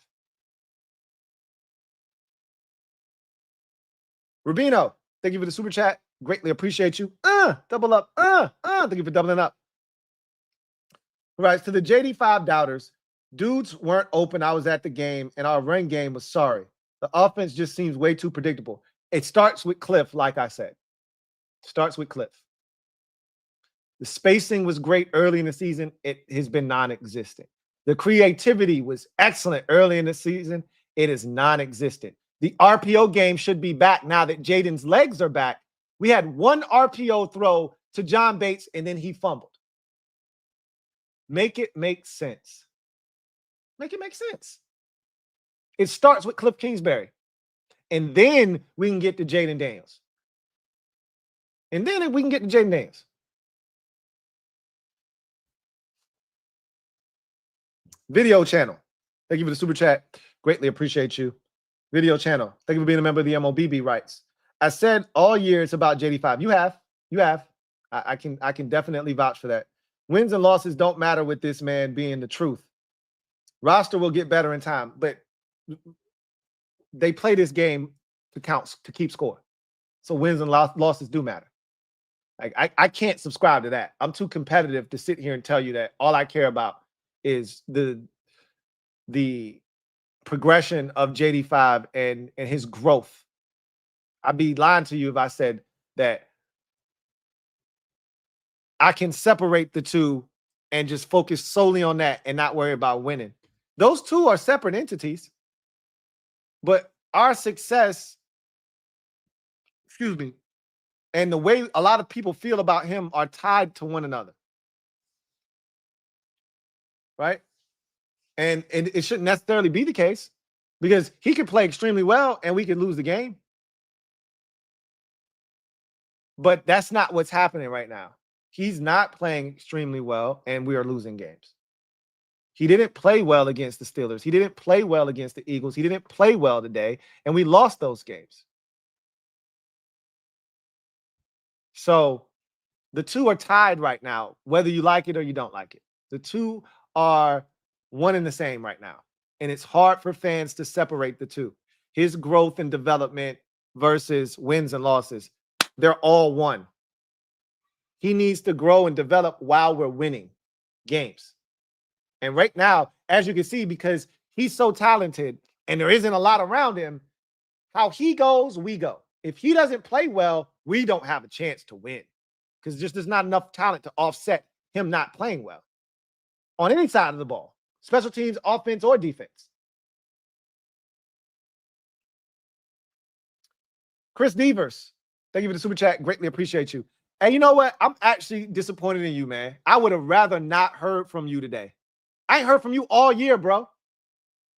Rubino, thank you for the super chat. Greatly appreciate you. Double up. Thank you for doubling up. Right, to the JD5 doubters, dudes weren't open. I was at the game, and our run game was sorry. The offense just seems way too predictable. It starts with Cliff, like I said. Starts with Cliff. The spacing was great early in the season. It has been non-existent. The creativity was excellent early in the season. It is non-existent. The RPO game should be back now that Jaden's legs are back. We had one RPO throw to John Bates, and then he fumbled. Make it make sense. Make it make sense. It starts with Cliff Kingsbury. And then we can get to Jaden Daniels. Video channel. Thank you for the super chat. Greatly appreciate you. Video channel. Thank you for being a member of the MOBB rights. I said all year it's about JD5. You have. I can definitely vouch for that. Wins and losses don't matter with this man being the truth. Roster will get better in time, but they play this game to keep score. So wins and losses do matter. Like I can't subscribe to that. I'm too competitive to sit here and tell you that all I care about is the progression of JD5 and his growth. I'd be lying to you if I said that I can separate the two and just focus solely on that and not worry about winning. Those two are separate entities, but our success, and the way a lot of people feel about him are tied to one another. Right? And it shouldn't necessarily be the case because he could play extremely well and we could lose the game. But that's not what's happening right now. He's not playing extremely well and we are losing games. He didn't play well against the Steelers. He didn't play well against the Eagles. He didn't play well today, and we lost those games. So the two are tied right now, whether you like it or you don't like it. The two are one and the same right now, and it's hard for fans to separate the two. His growth and development versus wins and losses, they're all one. He needs to grow and develop while we're winning games. And right now, as you can see, because he's so talented and there isn't a lot around him, how he goes, we go. If he doesn't play well, we don't have a chance to win because just there's not enough talent to offset him not playing well on any side of the ball, special teams, offense, or defense. Chris Devers, thank you for the super chat. Greatly appreciate you. And you know what? I'm actually disappointed in you, man. I would have rather not heard from you today. I ain't heard from you all year, bro.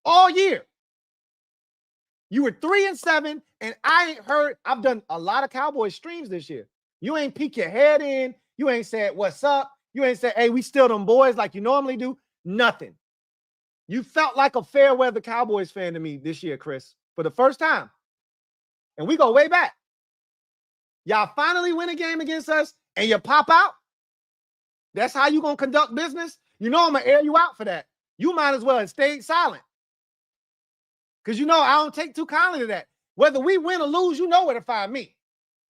All year. You were 3-7, and I ain't heard. I've done a lot of Cowboys streams this year. You ain't peek your head in. You ain't said, what's up? You ain't said, hey, we still them boys like you normally do. Nothing. You felt like a fair weather Cowboys fan to me this year, Chris, for the first time. And we go way back. Y'all finally win a game against us, and you pop out? That's how you going to conduct business? You know I'm going to air you out for that. You might as well have stayed silent. Because you know I don't take too kindly to that. Whether we win or lose, you know where to find me.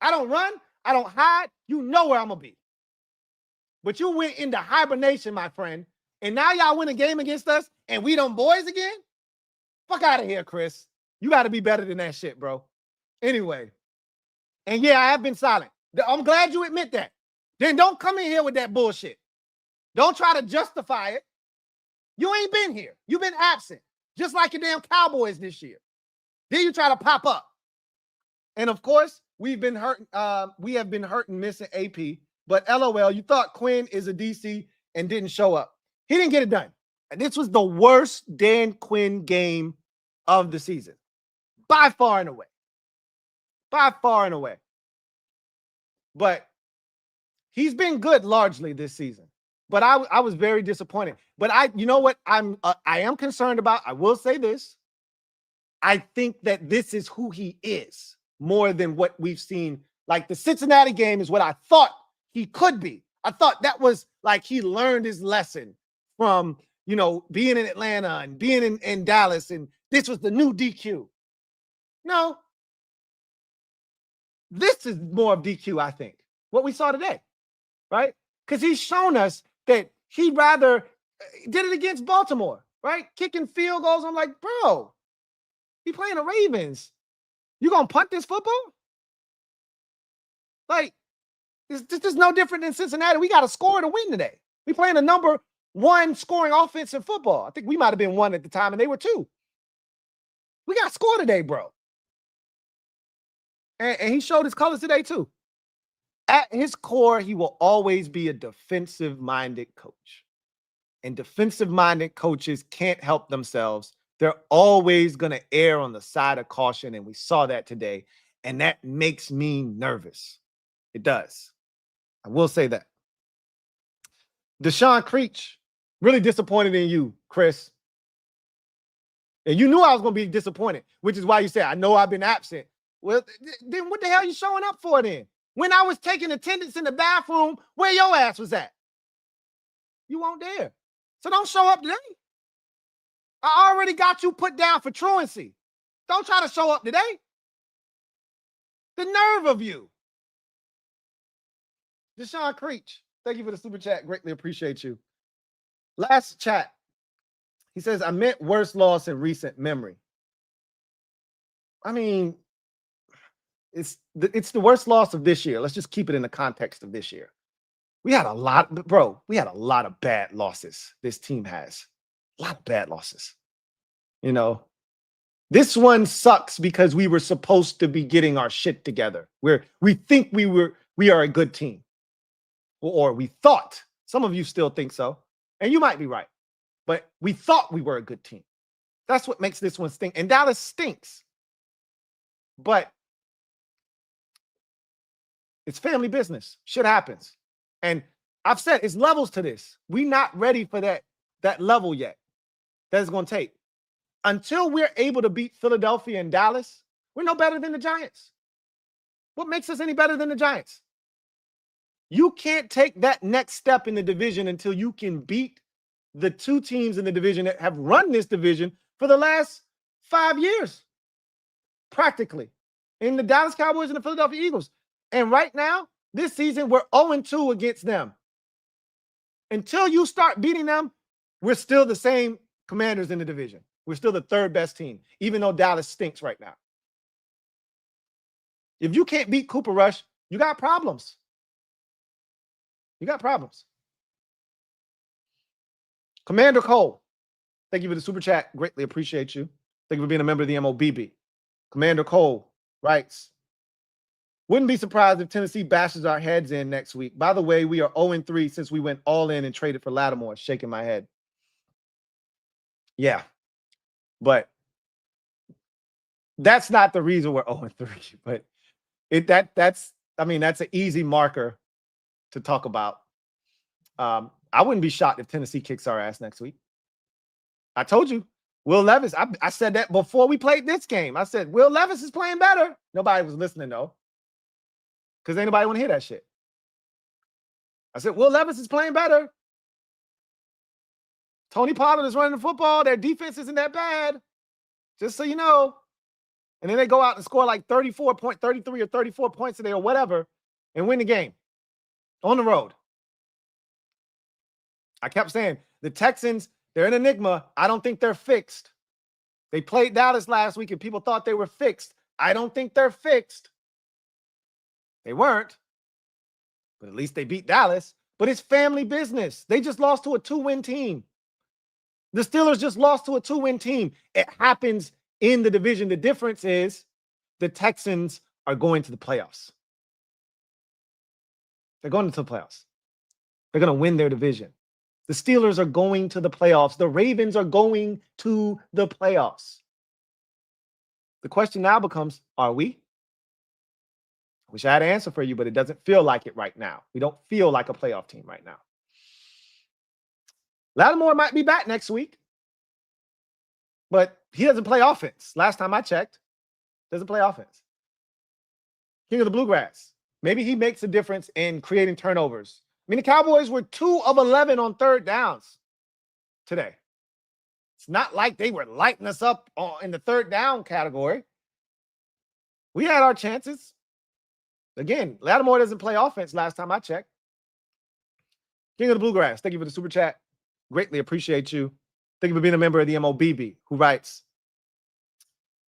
I don't run. I don't hide. You know where I'm going to be. But you went into hibernation, my friend. And now y'all win a game against us and we them boys again? Fuck out of here, Chris. You got to be better than that shit, bro. Anyway. And yeah, I have been silent. I'm glad you admit that. Then don't come in here with that bullshit. Don't try to justify it. You ain't been here. You've been absent. Just like your damn Cowboys this year. Then you try to pop up. And of course, we've been hurting. We have been hurting missing AP. But LOL, you thought Quinn is a DC and didn't show up. He didn't get it done. And this was the worst Dan Quinn game of the season. By far and away. By far and away. But he's been good largely this season. But I was very disappointed. But you know what I am concerned about? I will say this. I think that this is who he is more than what we've seen. Like the Cincinnati game is what I thought he could be. I thought that was like he learned his lesson from, being in Atlanta and being in Dallas, and this was the new DQ. No. This is more of DQ, I think, what we saw today, right? Because he's shown us that he rather did it against Baltimore, right? Kicking field goals. I'm like, bro, he playing the Ravens. You going to punt this football? Like, this is no different than Cincinnati. We got to score to win today. We playing the number one scoring offense in football. I think we might have been one at the time, and they were two. We got to score today, bro. And he showed his colors today, too. At his core, he will always be a defensive-minded coach. And defensive-minded coaches can't help themselves. They're always going to err on the side of caution, and we saw that today. And that makes me nervous. It does. I will say that. Deshaun Creech, really disappointed in you, Chris. And you knew I was going to be disappointed, which is why you said, I know I've been absent. Well, then what the hell are you showing up for then? When I was taking attendance in the bathroom, where your ass was at? You weren't there. So don't show up today. I already got you put down for truancy. Don't try to show up today. The nerve of you. Deshaun Creech, thank you for the super chat. Greatly appreciate you. Last chat. He says, I meant worst loss in recent memory. I mean, it's the worst loss of this year. Let's just keep it in the context of this year. We had a lot of bad losses. This team has a lot of bad losses. This one sucks because we were supposed to be getting our shit together. We think we are a good team, or we thought. Some of you still think so, and you might be right, but we thought we were a good team. That's what makes this one stink. And Dallas stinks, but it's family business. Shit happens. And I've said it's levels to this. We're not ready for that level yet. That's going to take. Until we're able to beat Philadelphia and Dallas, we're no better than the Giants. What makes us any better than the Giants? You can't take that next step in the division until you can beat the two teams in the division that have run this division for the last 5 years, practically, in the Dallas Cowboys and the Philadelphia Eagles. And right now, this season, we're 0-2 against them. Until you start beating them, we're still the same Commanders in the division. We're still the third best team, even though Dallas stinks right now. If you can't beat Cooper Rush, you got problems. You got problems. Commander Cole, thank you for the super chat. Greatly appreciate you. Thank you for being a member of the MOBB. Commander Cole writes, wouldn't be surprised if Tennessee bashes our heads in next week. By the way, we are 0-3 since we went all in and traded for Lattimore. Shaking my head. Yeah. But that's not the reason we're 0-3. But that's an easy marker to talk about. I wouldn't be shocked if Tennessee kicks our ass next week. I told you. Will Levis, I said that before we played this game. I said, Will Levis is playing better. Nobody was listening, though. Because ain't nobody want to hear that shit. I said, Will Levis is playing better. Tony Pollard is running the football. Their defense isn't that bad. Just so you know. And then they go out and score like 33 or 34 points today or whatever and win the game on the road. I kept saying, the Texans, they're an enigma. I don't think they're fixed. They played Dallas last week and people thought they were fixed. I don't think they're fixed. They weren't, but at least they beat Dallas. But it's family business. They just lost to a 2-win team. The Steelers just lost to a 2-win team. It happens in the division. The difference is the Texans are going to the playoffs. They're going to the playoffs. They're going to win their division. The Steelers are going to the playoffs. The Ravens are going to the playoffs. The question now becomes, are we? I wish I had an answer for you, but it doesn't feel like it right now. We don't feel like a playoff team right now. Lattimore might be back next week, but he doesn't play offense. Last time I checked, doesn't play offense. King of the Bluegrass. Maybe he makes a difference in creating turnovers. I mean, the Cowboys were 2 of 11 on third downs today. It's not like they were lighting us up in the third down category. We had our chances. Again, Lattimore doesn't play offense last time I checked. King of the Bluegrass, thank you for the super chat. Greatly appreciate you. Thank you for being a member of the MOBB, who writes,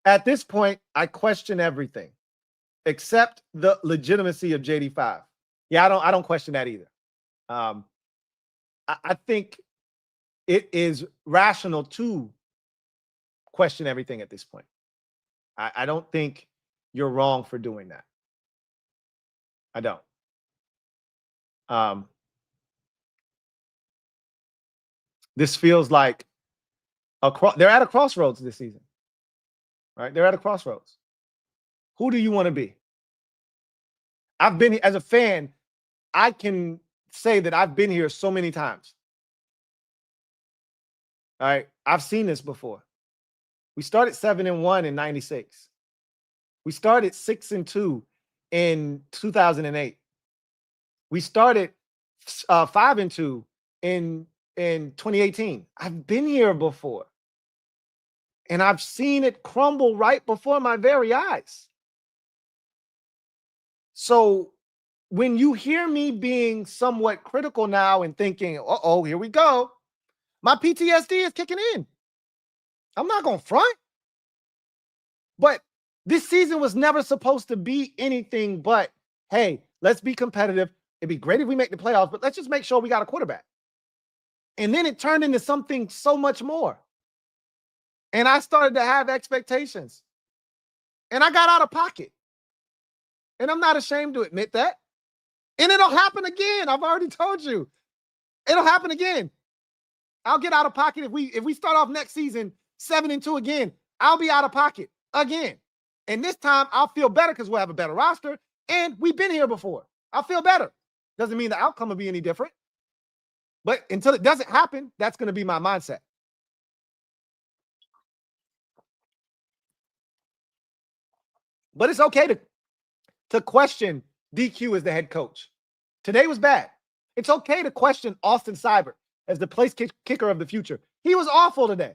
at this point, I question everything except the legitimacy of JD5. Yeah, I don't question that either. I think it is rational to question everything at this point. I don't think you're wrong for doing that. I don't. This feels like they're at a crossroads this season, right? They're at a crossroads. Who do you want to be? I've been, as a fan, I can say that I've been here so many times. All right. I've seen this before. We started 7-1 in 96. We started 6-2 in 2008. We started 5-2 in 2018. I've been here before. And I've seen it crumble right before my very eyes. So when you hear me being somewhat critical now and thinking, uh-oh, here we go, my PTSD is kicking in. I'm not going to front. But this season was never supposed to be anything but, hey, let's be competitive. It'd be great if we make the playoffs, but let's just make sure we got a quarterback. And then it turned into something so much more. And I started to have expectations. And I got out of pocket. And I'm not ashamed to admit that. And it'll happen again. I've already told you. It'll happen again. I'll get out of pocket if we start off next season 7-2 again. I'll be out of pocket again. And this time I'll feel better because we'll have a better roster. And we've been here before. I'll feel better. Doesn't mean the outcome will be any different. But until it doesn't happen, that's going to be my mindset. But it's okay to question DQ as the head coach. Today was bad. It's okay to question Austin Seibert as the place kicker of the future. He was awful today.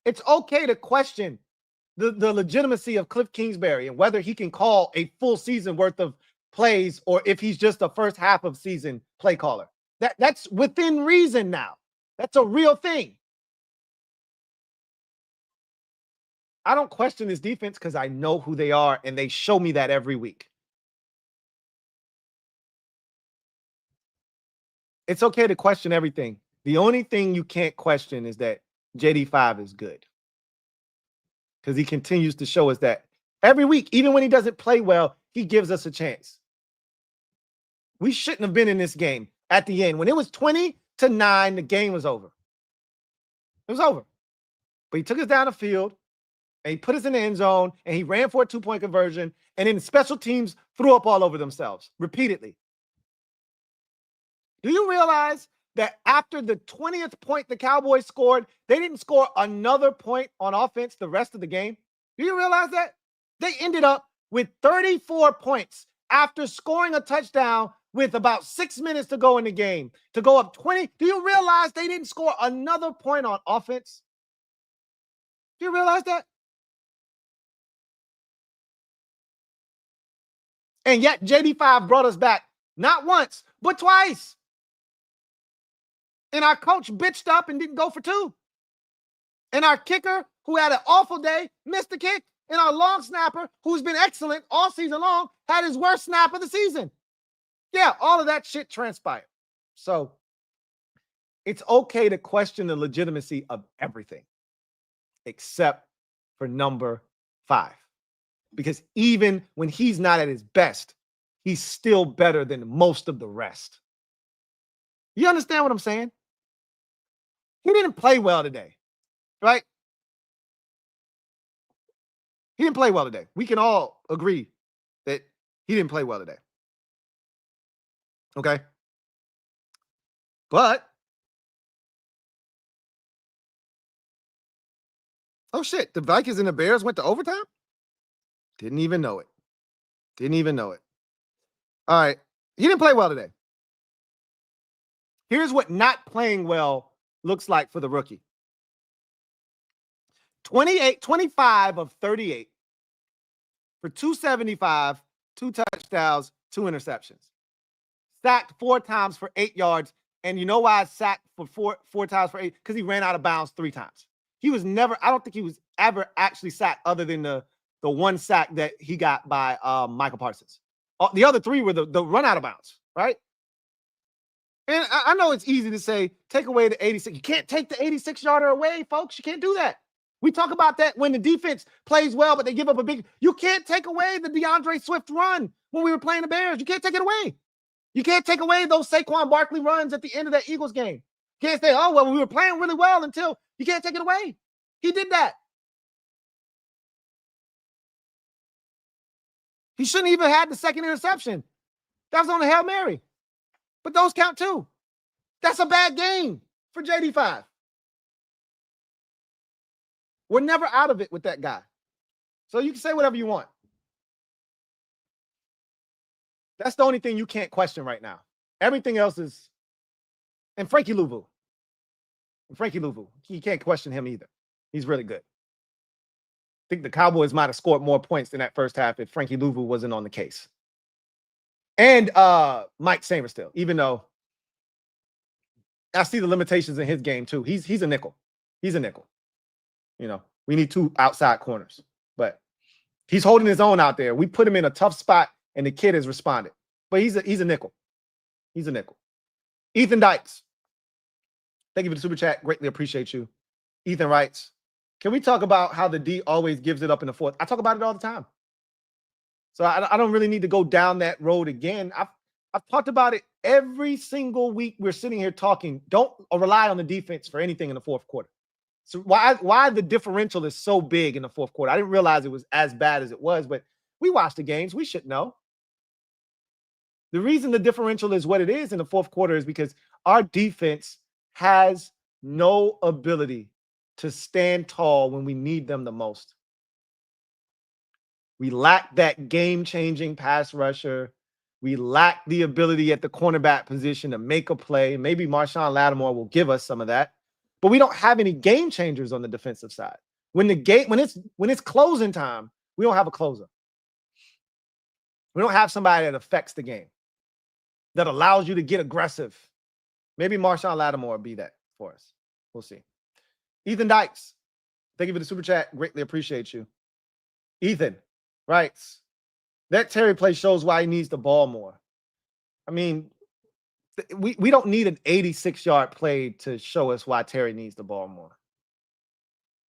It's okay to question the legitimacy of Cliff Kingsbury and whether he can call a full season worth of plays or if he's just a first half of season play caller. That's within reason now. That's a real thing. I don't question this defense because I know who they are and they show me that every week. It's okay to question everything. The only thing you can't question is that JD5 is good. Because he continues to show us that every week, even when he doesn't play well, he gives us a chance. We shouldn't have been in this game at the end. When it was 20-9, the game was over. It was over. But he took us down the field, and he put us in the end zone, and he ran for a 2-point conversion, and then special teams threw up all over themselves repeatedly. Do you realize that after the 20th point the Cowboys scored, they didn't score another point on offense the rest of the game? Do you realize that? They ended up with 34 points after scoring a touchdown with about 6 minutes to go in the game to go up 20. Do you realize they didn't score another point on offense? Do you realize that? And yet JD5 brought us back not once, but twice. And our coach bitched up and didn't go for 2. And our kicker who had an awful day, missed the kick, and our long snapper, who's been excellent all season long, had his worst snap of the season. Yeah, all of that shit transpired. So it's okay to question the legitimacy of everything except for number 5. Because even when he's not at his best, he's still better than most of the rest. You understand what I'm saying? He didn't play well today, right? He didn't play well today. We can all agree that he didn't play well today. Okay? But, oh shit, the Vikings and the Bears went to overtime? Didn't even know it. Didn't even know it. All right. He didn't play well today. Here's what not playing well looks like for the rookie. 25 of 38 for 275, 2 touchdowns, 2 interceptions. Sacked 4 times for 8 yards. And you know why I sacked for four times for 8? Because he ran out of bounds 3 times. He was never, I don't think he was ever actually sacked other than the one sack that he got by Michael Parsons. The other 3 were the run out of bounds, right? And I know it's easy to say, take away the 86. You can't take the 86-yarder away, folks. You can't do that. We talk about that when the defense plays well, but they give up a big. You can't take away the DeAndre Swift run when we were playing the Bears. You can't take it away. You can't take away those Saquon Barkley runs at the end of that Eagles game. You can't say, oh, well, we were playing really well until you can't take it away. He did that. He shouldn't even have had the second interception. That was on a Hail Mary. But those count too. That's a bad game for JD5. We're never out of it with that guy. So you can say whatever you want. That's the only thing you can't question right now. Everything else is, and Frankie Louvu. You can't question him either. He's really good. I think the Cowboys might have scored more points in that first half if Frankie Louvu wasn't on the case. And Mike Sainristil, even though I see the limitations in his game too. He's a nickel. He's a nickel. You know, we need 2 outside corners, but he's holding his own out there. We put him in a tough spot, and the kid has responded. But he's a nickel. He's a nickel. Ethan Dykes. Thank you for the super chat. Greatly appreciate you. Ethan writes, can we talk about how the D always gives it up in the fourth? I talk about it all the time. So I don't really need to go down that road again. I've talked about it every single week we're sitting here talking. Don't rely on the defense for anything in the fourth quarter. So why the differential is so big in the fourth quarter? I didn't realize it was as bad as it was, but we watched the games. We should know. The reason the differential is what it is in the fourth quarter is because our defense has no ability to stand tall when we need them the most. We lack that game-changing pass rusher. We lack the ability at the cornerback position to make a play. Maybe Marshawn Lattimore will give us some of that. But we don't have any game changers on the defensive side. When it's closing time, we don't have a closer. We don't have somebody that affects the game, that allows you to get aggressive. Maybe Marshawn Lattimore will be that for us. We'll see. Ethan Dykes, thank you for the super chat. Greatly appreciate you. Ethan writes, that Terry play shows why he needs the ball more. I mean, we don't need an 86-yard play to show us why Terry needs the ball more.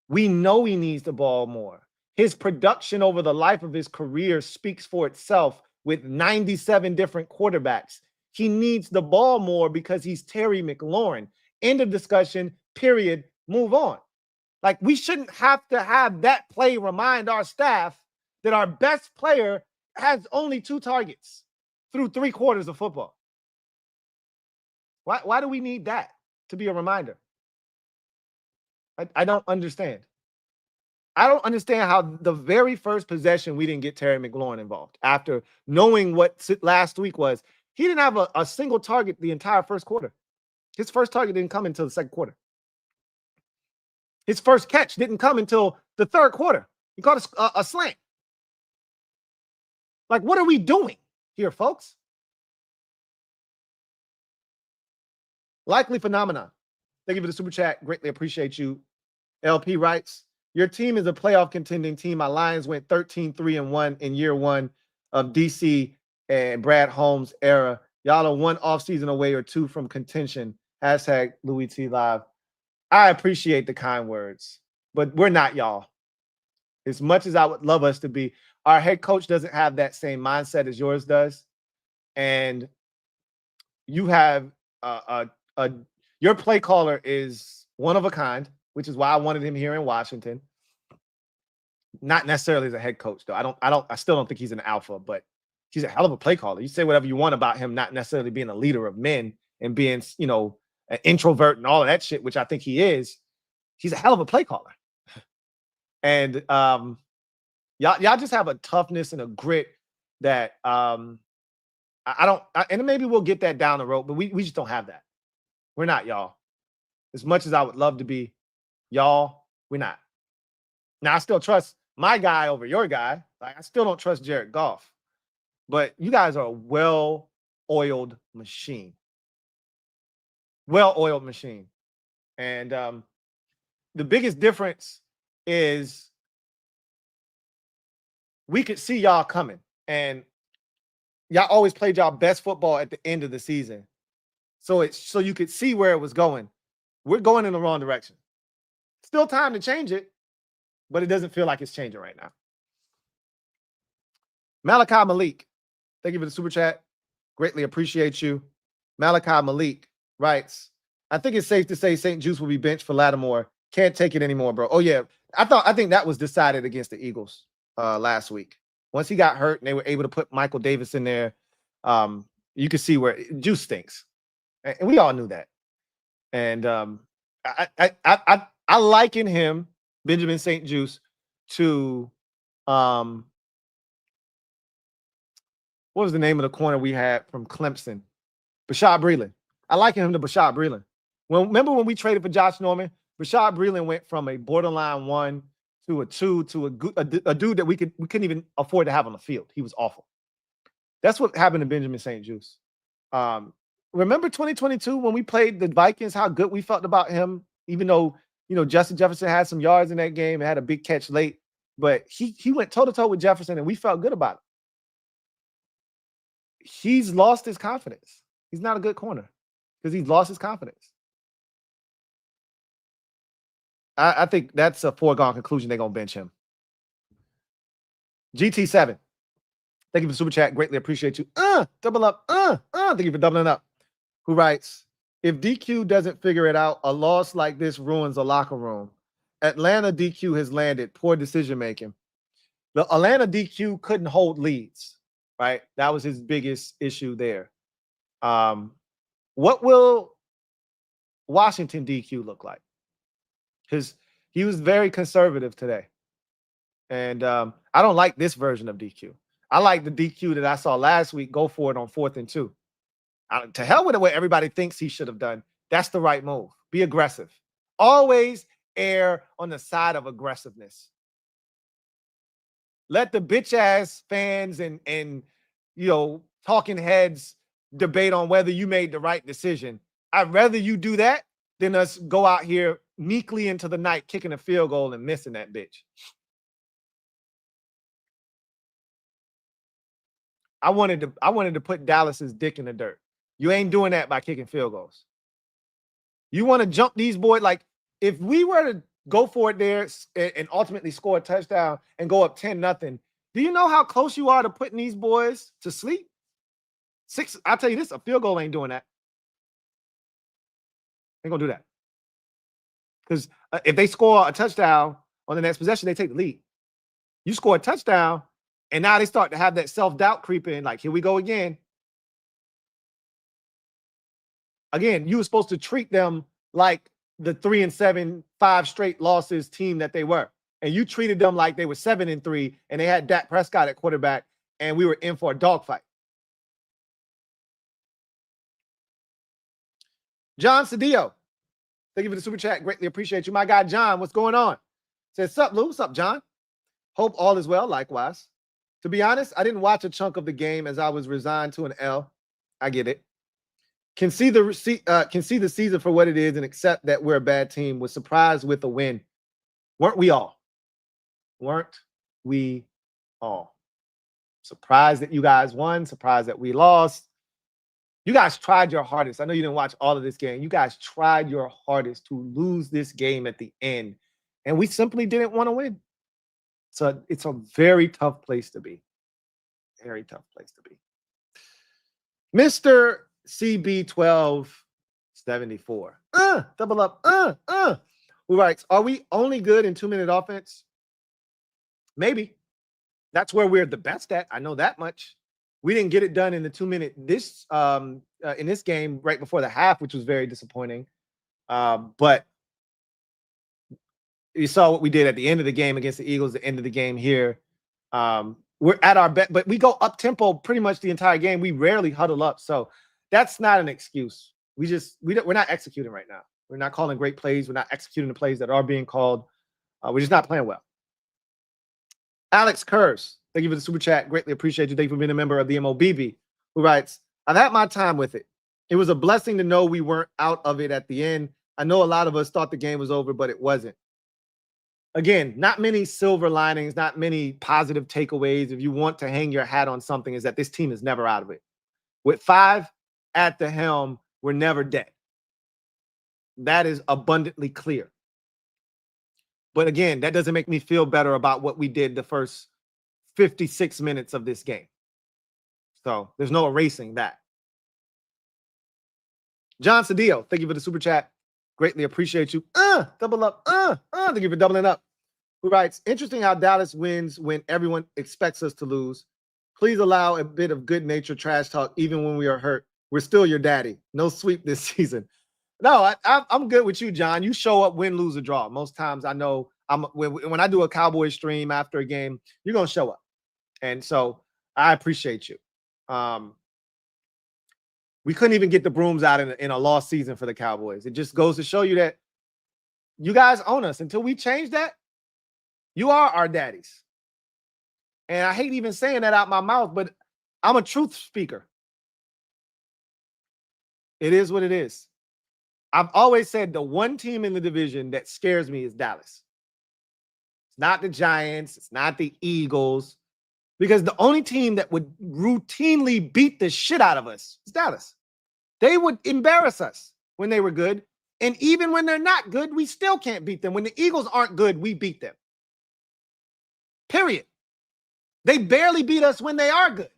We know he needs the ball more. His production over the life of his career speaks for itself with 97 different quarterbacks. He needs the ball more because he's Terry McLaurin. End of discussion, period, move on. Like, we shouldn't have to have that play remind our staff that our best player has only 2 targets through 3 quarters of football. Why do we need that to be a reminder? I don't understand. I don't understand how the very first possession we didn't get Terry McLaurin involved after knowing what last week was. He didn't have a single target the entire first quarter. His first target didn't come until the second quarter. His first catch didn't come until the third quarter. He caught a slant. Like, what are we doing here, folks? Likely phenomenon. Thank you for the super chat. Greatly appreciate you. LP writes, Your team is a playoff contending team. My Lions went 13-3-1 in year one of DC and Brad Holmes' era. Y'all are one offseason away or two from contention. Hashtag Louie Tee Live. I appreciate the kind words, but we're not y'all. As much as I would love us to be, our head coach doesn't have that same mindset as yours does. And you have your play caller is one of a kind, which is why I wanted him here in Washington. Not necessarily as a head coach, though. I still don't think he's an alpha, but he's a hell of a play caller. You say whatever you want about him, not necessarily being a leader of men and being, an introvert and all of that shit, which I think he is. He's a hell of a play caller. And y'all just have a toughness and a grit that and maybe we'll get that down the road, but we just don't have that. We're not y'all. As much as I would love to be y'all, we're not. Now, I still trust my guy over your guy. Like, I still don't trust Jared Goff. But you guys are a well-oiled machine. Well-oiled machine. And the biggest difference is we could see y'all coming. And y'all always played y'all best football at the end of the season. So you could see where it was going. We're going in the wrong direction. Still time to change it, but it doesn't feel like it's changing right now. Malachi Malik, thank you for the super chat. Greatly appreciate you. Malachi Malik writes, I think it's safe to say St. Juice will be benched for Lattimore. Can't take it anymore, bro. Oh, yeah. I think that was decided against the Eagles last week. Once he got hurt and they were able to put Michael Davis in there, you could see where Juice stinks. And we all knew that. And I liken him, Benjamin St. Juice, to what was the name of the corner we had from Clemson? Bashad Breeland. I liken him to Bashad Breeland. Remember when we traded for Josh Norman? Bashad Breeland went from a borderline 1 to a 2 to a dude that we couldn't even afford to have on the field. He was awful. That's what happened to Benjamin St. Juice. Remember 2022 when we played the Vikings, how good we felt about him, even though, Justin Jefferson had some yards in that game and had a big catch late, but he went toe-to-toe with Jefferson and we felt good about it. He's lost his confidence. He's not a good corner because he's lost his confidence. I think that's a foregone conclusion. They're going to bench him. GT7. Thank you for the super chat. Greatly appreciate you. Double up. Thank you for doubling up. Who writes, if DQ doesn't figure it out, a loss like this ruins a locker room. Atlanta DQ has landed. Poor decision making. The Atlanta DQ couldn't hold leads, right? That was his biggest issue there. What will Washington DQ look like? Because he was very conservative today. And I don't like this version of DQ. I like the DQ that I saw last week. Go for it on 4th and 2. To hell with what everybody thinks he should have done. That's the right move. Be aggressive. Always err on the side of aggressiveness. Let the bitch-ass fans and talking heads debate on whether you made the right decision. I'd rather you do that than us go out here meekly into the night kicking a field goal and missing that bitch. I wanted to put Dallas's dick in the dirt. You ain't doing that by kicking field goals. You want to jump these boys. Like, if we were to go for it there and ultimately score a touchdown and go up 10-0, do you know how close you are to putting these boys to sleep? I'll tell you this, a field goal ain't doing that. Ain't gonna do that. Because if they score a touchdown on the next possession, they take the lead. You score a touchdown, and now they start to have that self-doubt creep in, like, here we go again. Again, you were supposed to treat them like the 3-7, 5 straight losses team that they were. And you treated them like they were 7-3, and they had Dak Prescott at quarterback, and we were in for a dogfight. John Cedillo, thank you for the super chat. Greatly appreciate you. My guy, John, what's going on? Says, sup, Lou? What's up, John? Hope all is well, likewise. To be honest, I didn't watch a chunk of the game as I was resigned to an L. I get it. Can see the season for what it is and accept that we're a bad team. Was surprised with a win. Weren't we all? Weren't we all? Surprised that you guys won. Surprised that we lost. You guys tried your hardest. I know you didn't watch all of this game. You guys tried your hardest to lose this game at the end, and we simply didn't want to win. So it's a very tough place to be. Very tough place to be. Mr. CB1274. Double up. Who writes, are we only good in 2-minute offense? Maybe. That's where we're the best at. I know that much. We didn't get it done in the 2-minute in this game right before the half, which was very disappointing. But you saw what we did at the end of the game against the Eagles, the end of the game here. We're at our best, but we go up tempo pretty much the entire game. We rarely huddle up. So that's not an excuse. We're not executing right now. We're not calling great plays. We're not executing the plays that are being called. We're just not playing well. Alex Kurz, thank you for the super chat. Greatly appreciate you. Thank you for being a member of the MOBB, who writes, I've had my time with it. It was a blessing to know we weren't out of it at the end. I know a lot of us thought the game was over, but it wasn't. Again, not many silver linings, not many positive takeaways. If you want to hang your hat on something, is that this team is never out of it. With 5 at the helm, we're never dead. That is abundantly clear. But again, that doesn't make me feel better about what we did the first 56 minutes of this game. So there's no erasing that. John Cedillo, thank you for the super chat. Greatly appreciate you. Double up. Thank you for doubling up. Who writes, interesting how Dallas wins when everyone expects us to lose. Please allow a bit of good nature trash talk even when we are hurt. We're still your daddy. No sweep this season. No, I'm good with you, John. You show up, win, lose, or draw. Most times I know when I do a Cowboys stream after a game, you're going to show up. And so I appreciate you. We couldn't even get the brooms out in a lost season for the Cowboys. It just goes to show you that you guys own us. Until we change that, you are our daddies. And I hate even saying that out my mouth, but I'm a truth speaker. It is what it is. I've always said the one team in the division that scares me is Dallas. It's not the Giants. It's not the Eagles. Because the only team that would routinely beat the shit out of us is Dallas. They would embarrass us when they were good. And even when they're not good, we still can't beat them. When the Eagles aren't good, we beat them. Period. They barely beat us when they are good.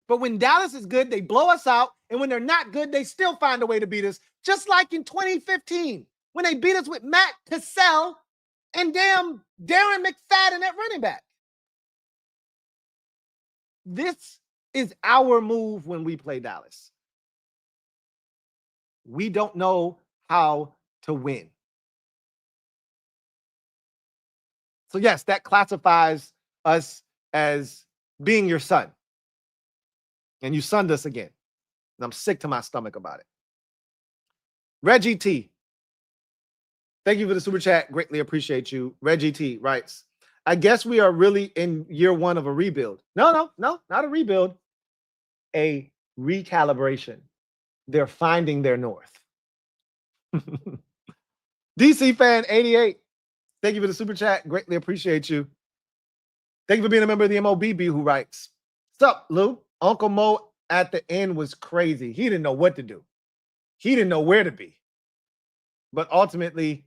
But when Dallas is good, they blow us out. And when they're not good, they still find a way to beat us. Just like in 2015, when they beat us with Matt Cassell and damn Darren McFadden at running back. This is our move when we play Dallas. We don't know how to win. So yes, that classifies us as being your son. And you sunned us again. And I'm sick to my stomach about it. Reggie T. Thank you for the super chat. Greatly appreciate you. Reggie T writes, I guess we are really in year one of a rebuild. No, not a rebuild. A recalibration. They're finding their north. DC fan 88. Thank you for the super chat. Greatly appreciate you. Thank you for being a member of the MOBB, who writes, what's up, Lou? Uncle Mo at the end was crazy. He didn't know what to do. He didn't know where to be. But ultimately,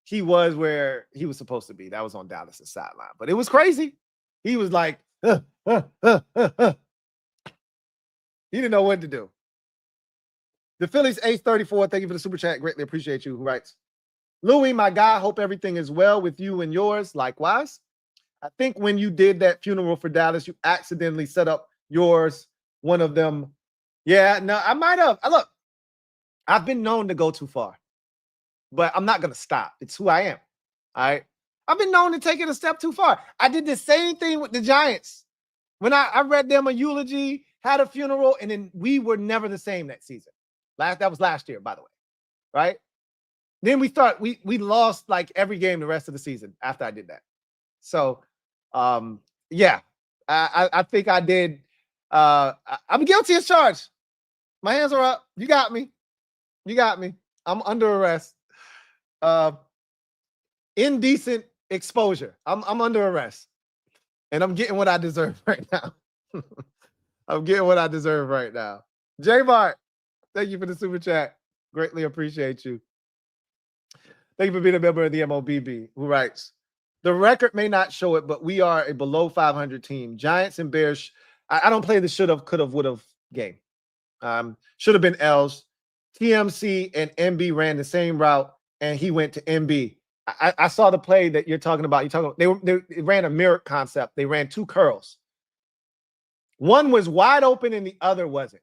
he was where he was supposed to be. That was on Dallas' sideline. But it was crazy. He was like, He didn't know what to do. The Phillies Ace 34, thank you for the super chat. Greatly appreciate you. Who writes, Louie, my guy, hope everything is well with you and yours. Likewise. I think when you did that funeral for Dallas, you accidentally set up yours, one of them. Yeah, no, I might have. Look, I've been known to go too far, but I'm not going to stop. It's who I am. All right. I've been known to take it a step too far. I did the same thing with the Giants. When I read them a eulogy, had a funeral, and then we were never the same that season. That was last year, by the way. Right? Then we lost like every game the rest of the season after I did that. So, yeah, I think I did. I'm guilty as charged. My hands are up. You got me. I'm under arrest. Indecent exposure. I'm under arrest. And I'm getting what I deserve right now. I'm getting what I deserve right now. J Mart, thank you for the super chat. Greatly appreciate you. Thank you for being a member of the MOBB, who writes, the record may not show it, but we are a below 500 team. Giants and Bears. I don't play the should have, could have, would have game. Should have been L's. TMC and MB ran the same route, and he went to MB. I saw the play that you're talking about. They ran a mirror concept. They ran two curls. One was wide open and the other wasn't.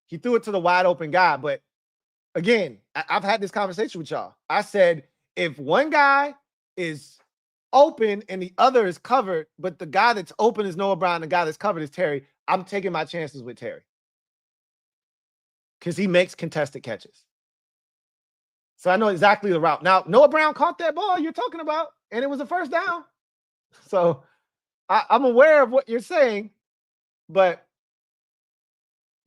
He threw it to the wide open guy. But again, I've had this conversation with y'all. I said, if one guy is open and the other is covered, but the guy that's open is Noah Brown, the guy that's covered is Terry, I'm taking my chances with Terry because he makes contested catches. So I know exactly the route. Now, Noah Brown caught that ball you're talking about, and it was a first down. So I'm aware of what you're saying, but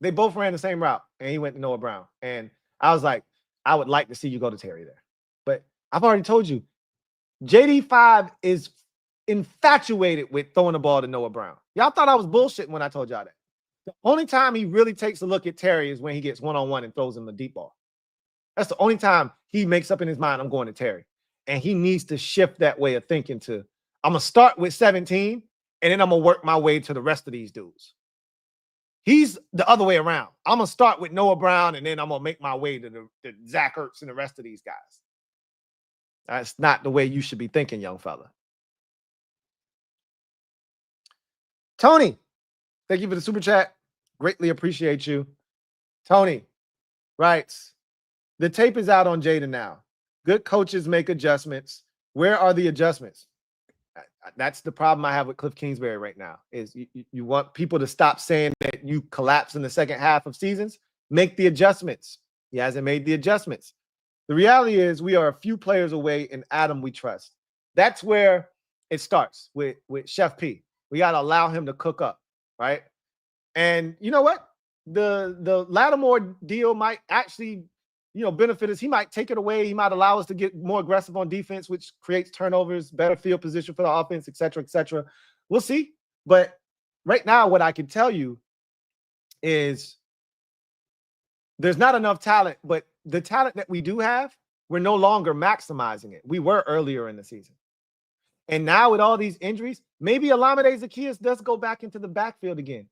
they both ran the same route, and he went to Noah Brown. And I was like, I would like to see you go to Terry there. But I've already told you, JD5 is infatuated with throwing the ball to Noah Brown. Y'all thought I was bullshitting when I told y'all that. The only time he really takes a look at Terry is when he gets one-on-one and throws him the deep ball. That's the only time he makes up in his mind, I'm going to Terry. And he needs to shift that way of thinking to, I'm going to start with 17, and then I'm going to work my way to the rest of these dudes. He's the other way around. I'm going to start with Noah Brown, and then I'm going to make my way to the Zach Ertz and the rest of these guys. That's not the way you should be thinking, young fella. Tony, thank you for the super chat. Greatly appreciate you. Tony writes, the tape is out on Jada now. Good coaches make adjustments. Where are the adjustments? That's the problem I have with Cliff Kingsbury right now, is you want people to stop saying that you collapse in the second half of seasons. Make the adjustments. He hasn't made the adjustments. The reality is we are a few players away, and Adam we trust. That's where it starts with Chef P. We got to allow him to cook up, right? And you know what? The Lattimore deal might actually, benefit us. He might take it away. He might allow us to get more aggressive on defense, which creates turnovers, better field position for the offense, et cetera, et cetera. We'll see. But right now, what I can tell you is there's not enough talent, but the talent that we do have, we're no longer maximizing it. We were earlier in the season. And now with all these injuries, maybe Olamide Zaccheaus does go back into the backfield again.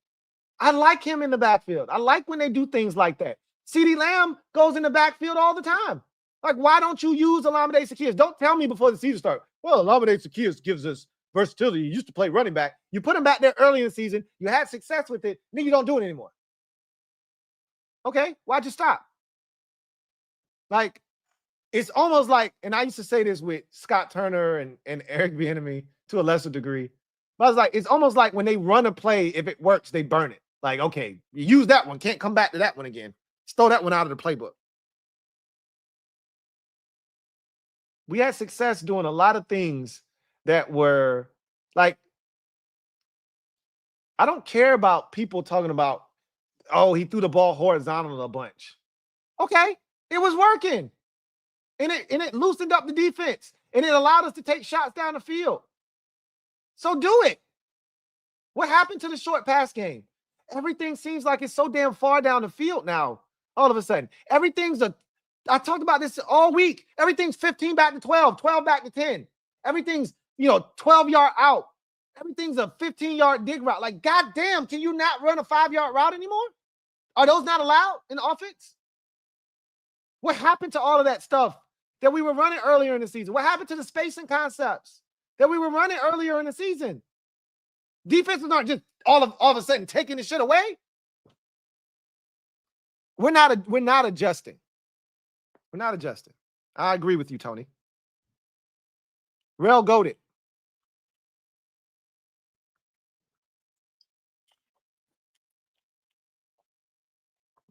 I like him in the backfield. I like when they do things like that. CeeDee Lamb goes in the backfield all the time. Like, why don't you use Olamide Zaccheaus? Don't tell me before the season starts, well, Olamide Zaccheaus gives us versatility. He used to play running back. You put him back there early in the season. You had success with it. Then you don't do it anymore. Okay, why'd you stop? Like, it's almost like, and I used to say this with Scott Turner and Eric Bieniemy to a lesser degree, but I was like, it's almost like when they run a play, if it works, they burn it. Like, okay, you use that one, can't come back to that one again. Just throw that one out of the playbook. We had success doing a lot of things that were like, I don't care about people talking about, oh, he threw the ball horizontal a bunch. Okay, it was working. And it loosened up the defense. And it allowed us to take shots down the field. So do it. What happened to the short pass game? Everything seems like it's so damn far down the field now. All of a sudden. I talked about this all week. Everything's 15 back to 12, 12 back to 10. Everything's, 12-yard out. Everything's a 15-yard dig route. Like, goddamn, can you not run a 5-yard route anymore? Are those not allowed in offense? What happened to all of that stuff that we were running earlier in the season? What happened to the spacing concepts that we were running earlier in the season? Defenses aren't just all of a sudden taking the shit away. We're not adjusting. We're not adjusting. I agree with you, Tony. Real goated.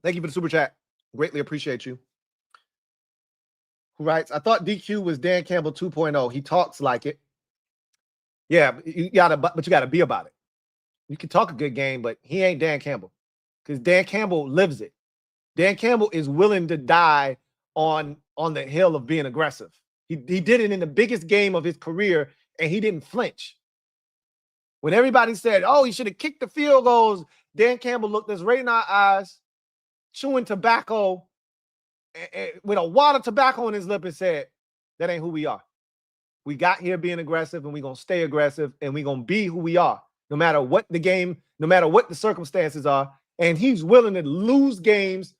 Thank you for the super chat. Greatly appreciate you. Who writes, I thought DQ was Dan Campbell 2.0. He talks like it. Yeah, but you gotta be about it. You can talk a good game, but he ain't Dan Campbell. Because Dan Campbell lives it. Dan Campbell is willing to die on the hill of being aggressive. He did it in the biggest game of his career, and he didn't flinch. When everybody said, oh, he should have kicked the field goals, Dan Campbell looked us right in our eyes, chewing tobacco, with a wad of tobacco on his lip, and said, that ain't who we are. We got here being aggressive, and we're going to stay aggressive, and we're going to be who we are, no matter what the game, no matter what the circumstances are. And he's willing to lose games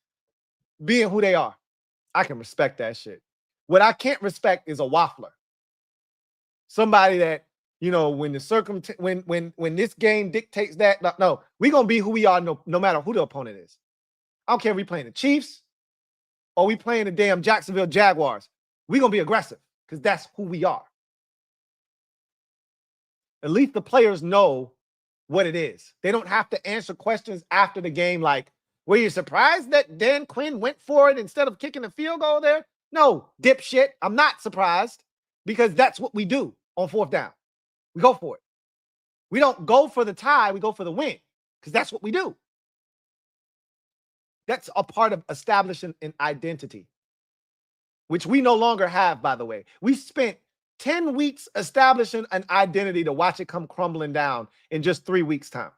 being who they are. I can respect that shit. What I can't respect is a waffler. Somebody that, when the when this game dictates that, no, we're going to be who we are no matter who the opponent is. I don't care if we playing the Chiefs or we playing the damn Jacksonville Jaguars. We're going to be aggressive because that's who we are. At least the players know what it is. They don't have to answer questions after the game like, were you surprised that Dan Quinn went for it instead of kicking a field goal there? No, dipshit. I'm not surprised because that's what we do on fourth down. We go for it. We don't go for the tie. We go for the win because that's what we do. That's a part of establishing an identity, which we no longer have, by the way. We spent 10 weeks establishing an identity to watch it come crumbling down in just 3 weeks' time.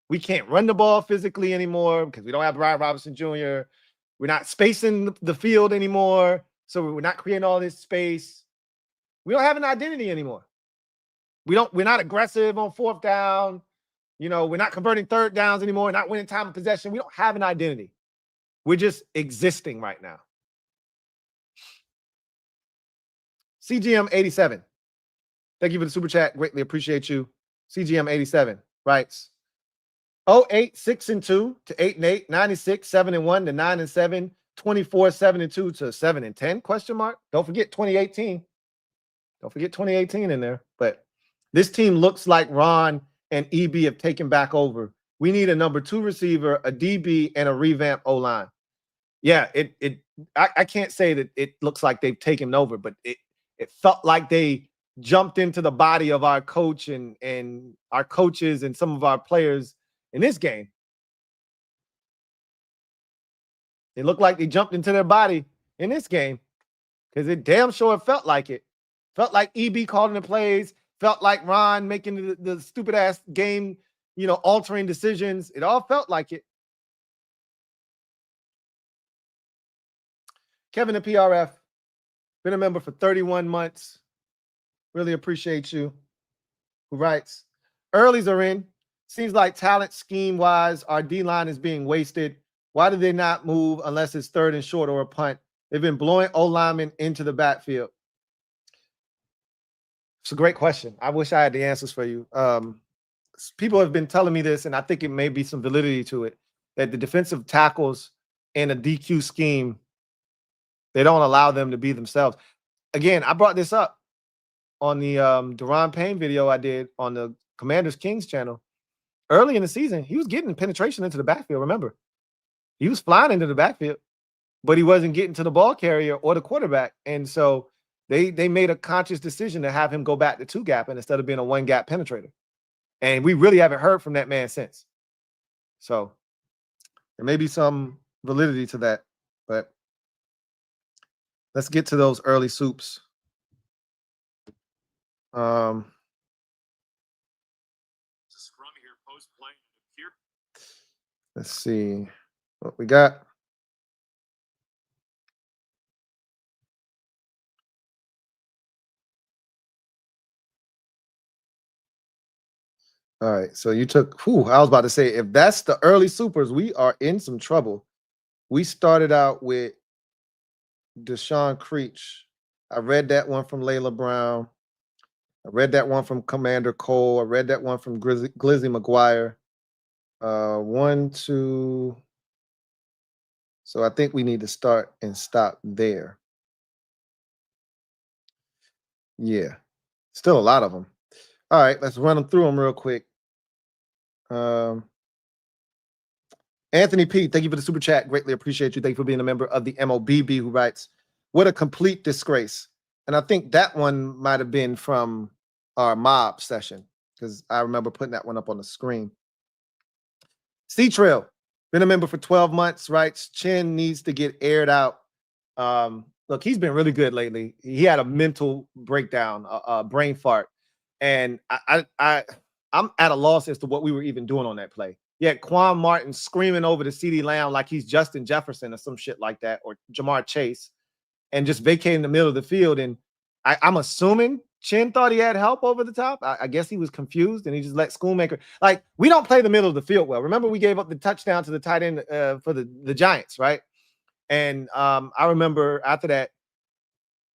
We can't run the ball physically anymore because we don't have Brian Robinson Jr. We're not spacing the field anymore, so we're not creating all this space. We don't have an identity anymore. We're not aggressive on fourth down. We're not converting third downs anymore. We're not winning time of possession. We don't have an identity. We're just existing right now. CGM87. Thank you for the super chat. Greatly appreciate you. CGM87 writes 08 6-2 to 8-8, 96 7-1 to 9-7, 24 7-2 to 7-10 question mark. Don't forget 2018. Don't forget 2018 in there. But this team looks like Ron and EB have taken back over. We need a number 2 receiver, a DB, and a revamped O-line. Yeah, I can't say that it looks like they've taken over, but it felt like they jumped into the body of our coach and our coaches and some of our players in this game. It looked like they jumped into their body in this game because it damn sure felt like it. Felt like EB calling the plays. Felt like Ron making the stupid ass game, altering decisions. It all felt like it. Kevin the PRF, been a member for 31 months. Really appreciate you. Who writes, earlies are in. Seems like talent scheme-wise, our D-line is being wasted. Why do they not move unless it's third and short or a punt? They've been blowing O-linemen into the backfield. It's a great question. I wish I had the answers for you. People have been telling me this, and I think it may be some validity to it, that the defensive tackles in a DQ scheme, they don't allow them to be themselves. Again, I brought this up on the Deron Payne video I did on the Commanders Kings channel. Early in the season, he was getting penetration into the backfield, remember. He was flying into the backfield, but he wasn't getting to the ball carrier or the quarterback. And so they made a conscious decision to have him go back to 2-gap instead of being a 1-gap penetrator. And we really haven't heard from that man since. So there may be some validity to that, but let's get to those early soups. Let's see what we got. All right, so you took, I was about to say, if that's the early supers, we are in some trouble. We started out with Deshaun Creech. I read that one from Layla Brown. I read that one from Commander Cole. I read that one from Glizzy McGuire. 1, 2. So I think we need to start and stop there. Yeah, still a lot of them. All right, let's run them through them real quick. Anthony P, thank you for the super chat. Greatly appreciate you. Thank you for being a member of the MOBB, who writes, what a complete disgrace. And I think that one might have been from our mob session because I remember putting that one up on the screen. C-Trail, been a member for 12 months, writes, Chin needs to get aired out. look, he's been really good lately. He had a mental breakdown, a brain fart, and I'm at a loss as to what we were even doing on that play. Yeah, Quan Martin screaming over to CeeDee Lamb like he's Justin Jefferson or some shit like that, or Jamar Chase, and just vacating the middle of the field. And I'm assuming Chin thought he had help over the top. I guess he was confused and he just let Schoonmaker. Like, we don't play the middle of the field well. Remember, we gave up the touchdown to the tight end for the Giants, right? And I remember after that,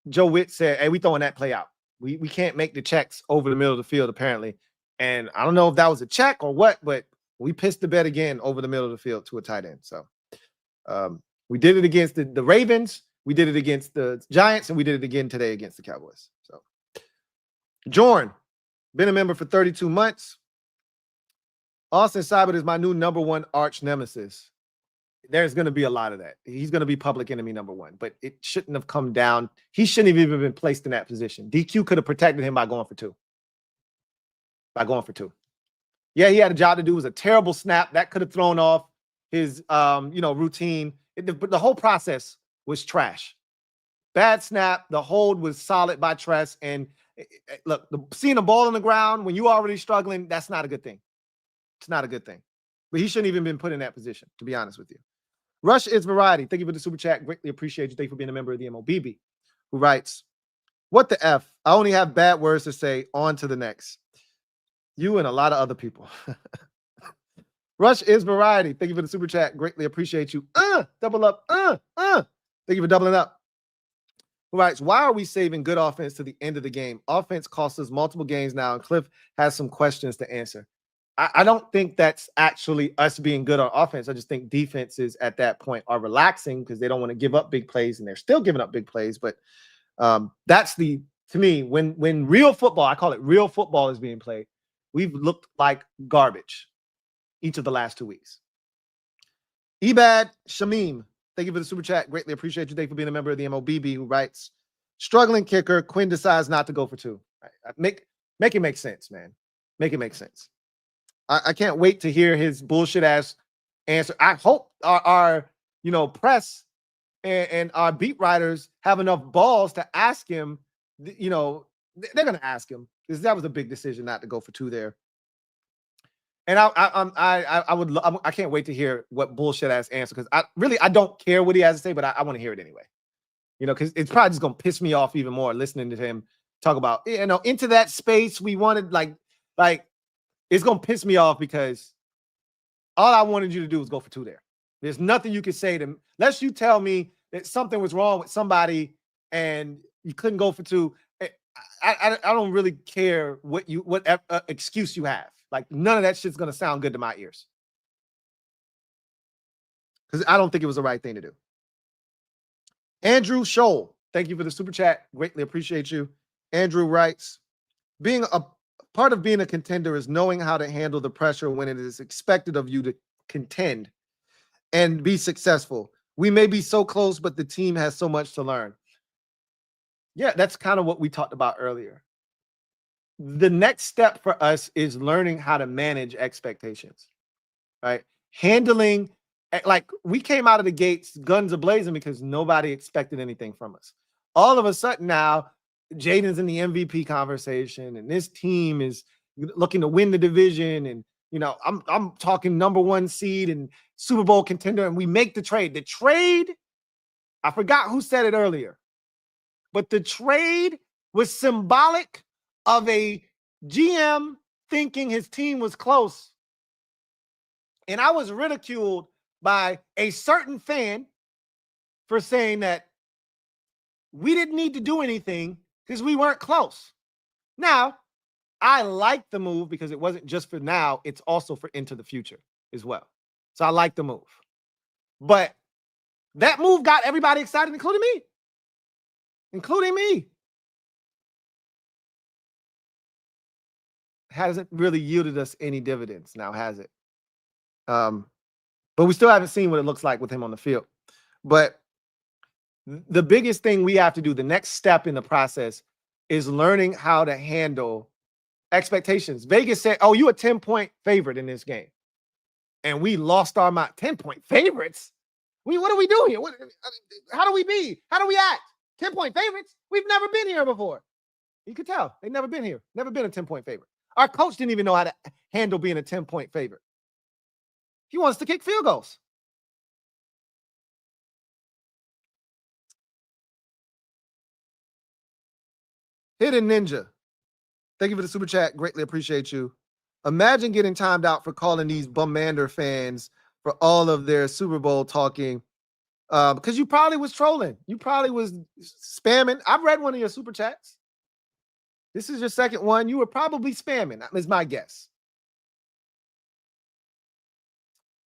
Joe Witt said, hey, we throwing that play out. We can't make the checks over the middle of the field, apparently. And I don't know if that was a check or what, but we pissed the bet again over the middle of the field to a tight end. So we did it against the Ravens. We did it against the Giants, and we did it again today against the Cowboys. So, Jorn, been a member for 32 months. Austin Seibert is my new #1 arch nemesis. There's going to be a lot of that. He's going to be public enemy #1, but it shouldn't have come down. He shouldn't have even been placed in that position. DQ could have protected him by going for 2. Yeah, he had a job to do. It was a terrible snap. That could have thrown off his, routine. But the whole process was trash. Bad snap. The hold was solid by Tress. And look, seeing a ball on the ground when you're already struggling, that's not a good thing. It's not a good thing. But he shouldn't even been put in that position, to be honest with you. Rush is Variety. Thank you for the super chat. Greatly appreciate you. Thank you for being a member of the MOBB, who writes, what the F? I only have bad words to say. On to the next. You and a lot of other people. Rush is Variety. Thank you for the super chat. Greatly appreciate you. Double up. Thank you for doubling up. Who writes, why are we saving good offense to the end of the game? Offense costs us multiple games now, and Cliff has some questions to answer. I don't think that's actually us being good on offense. I just think defenses at that point are relaxing because they don't want to give up big plays, and they're still giving up big plays. But that's to me, when real football, I call it real football, is being played, we've looked like garbage each of the last 2 weeks. Ebad Shamim, thank you for the super chat. Greatly appreciate you. Thank you for being a member of the MOBB, who writes, struggling kicker, Quinn decides not to go for 2. Make it make sense, man. Make it make sense. I can't wait to hear his bullshit ass answer. I hope our press and our beat writers have enough balls to ask him. They're going to ask him, because that was a big decision not to go for 2 there. And I can't wait to hear what bullshit ass answer, because I don't care what he has to say, but I want to hear it anyway. Because it's probably just gonna piss me off even more listening to him talk about into that space we wanted, like it's gonna piss me off, because all I wanted you to do was go for 2 there. There's nothing you can say to me unless you tell me that something was wrong with somebody and you couldn't go for 2. I don't really care what excuse you have. Like, none of that shit's gonna sound good to my ears, because I don't think it was the right thing to do. Andrew Scholl, thank you for the super chat. Greatly appreciate you. Andrew writes, being a part of being a contender is knowing how to handle the pressure when it is expected of you to contend and be successful. We may be so close, but the team has so much to learn. Yeah, that's kind of what we talked about earlier. The next step for us is learning how to manage expectations, right? Handling, like, we came out of the gates guns a-blazing because nobody expected anything from us. All of a sudden now, Jaden's in the MVP conversation, and this team is looking to win the division. And, I'm talking #1 seed and Super Bowl contender, and we make the trade. The trade, I forgot who said it earlier, but the trade was symbolic of a GM thinking his team was close. And I was ridiculed by a certain fan for saying that we didn't need to do anything because we weren't close. Now, I like the move because it wasn't just for now, it's also for into the future as well. So I like the move. But that move got everybody excited, including me. Hasn't really yielded us any dividends now, has it? But we still haven't seen what it looks like with him on the field. But the biggest thing we have to do, the next step in the process, is learning how to handle expectations. Vegas said, oh, you a 10-point favorite in this game. And we lost our mind. 10-point favorites? What do we do here? How do we be? How do we act? 10-point favorites. We've never been here before. You could tell. They've never been here. Never been a 10-point favorite. Our coach didn't even know how to handle being a 10-point favorite. He wants to kick field goals. Hidden Ninja. Thank you for the super chat. Greatly appreciate you. Imagine getting timed out for calling these Bummander fans for all of their Super Bowl talking. Because you probably was trolling. You probably was spamming. I've read one of your super chats. This is your second one. You were probably spamming, is my guess.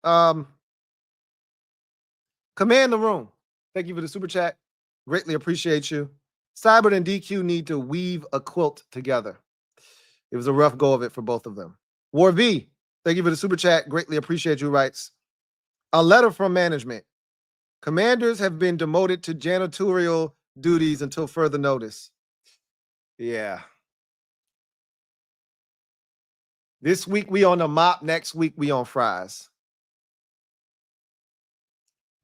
Command the room. Thank you for the super chat. Greatly appreciate you. Cyber and DQ need to weave a quilt together. It was a rough go of it for both of them. War V, thank you for the super chat. Greatly appreciate you. Writes, a letter from management. Commanders have been demoted to janitorial duties until further notice. Yeah. This week we on the mop. Next week we on fries.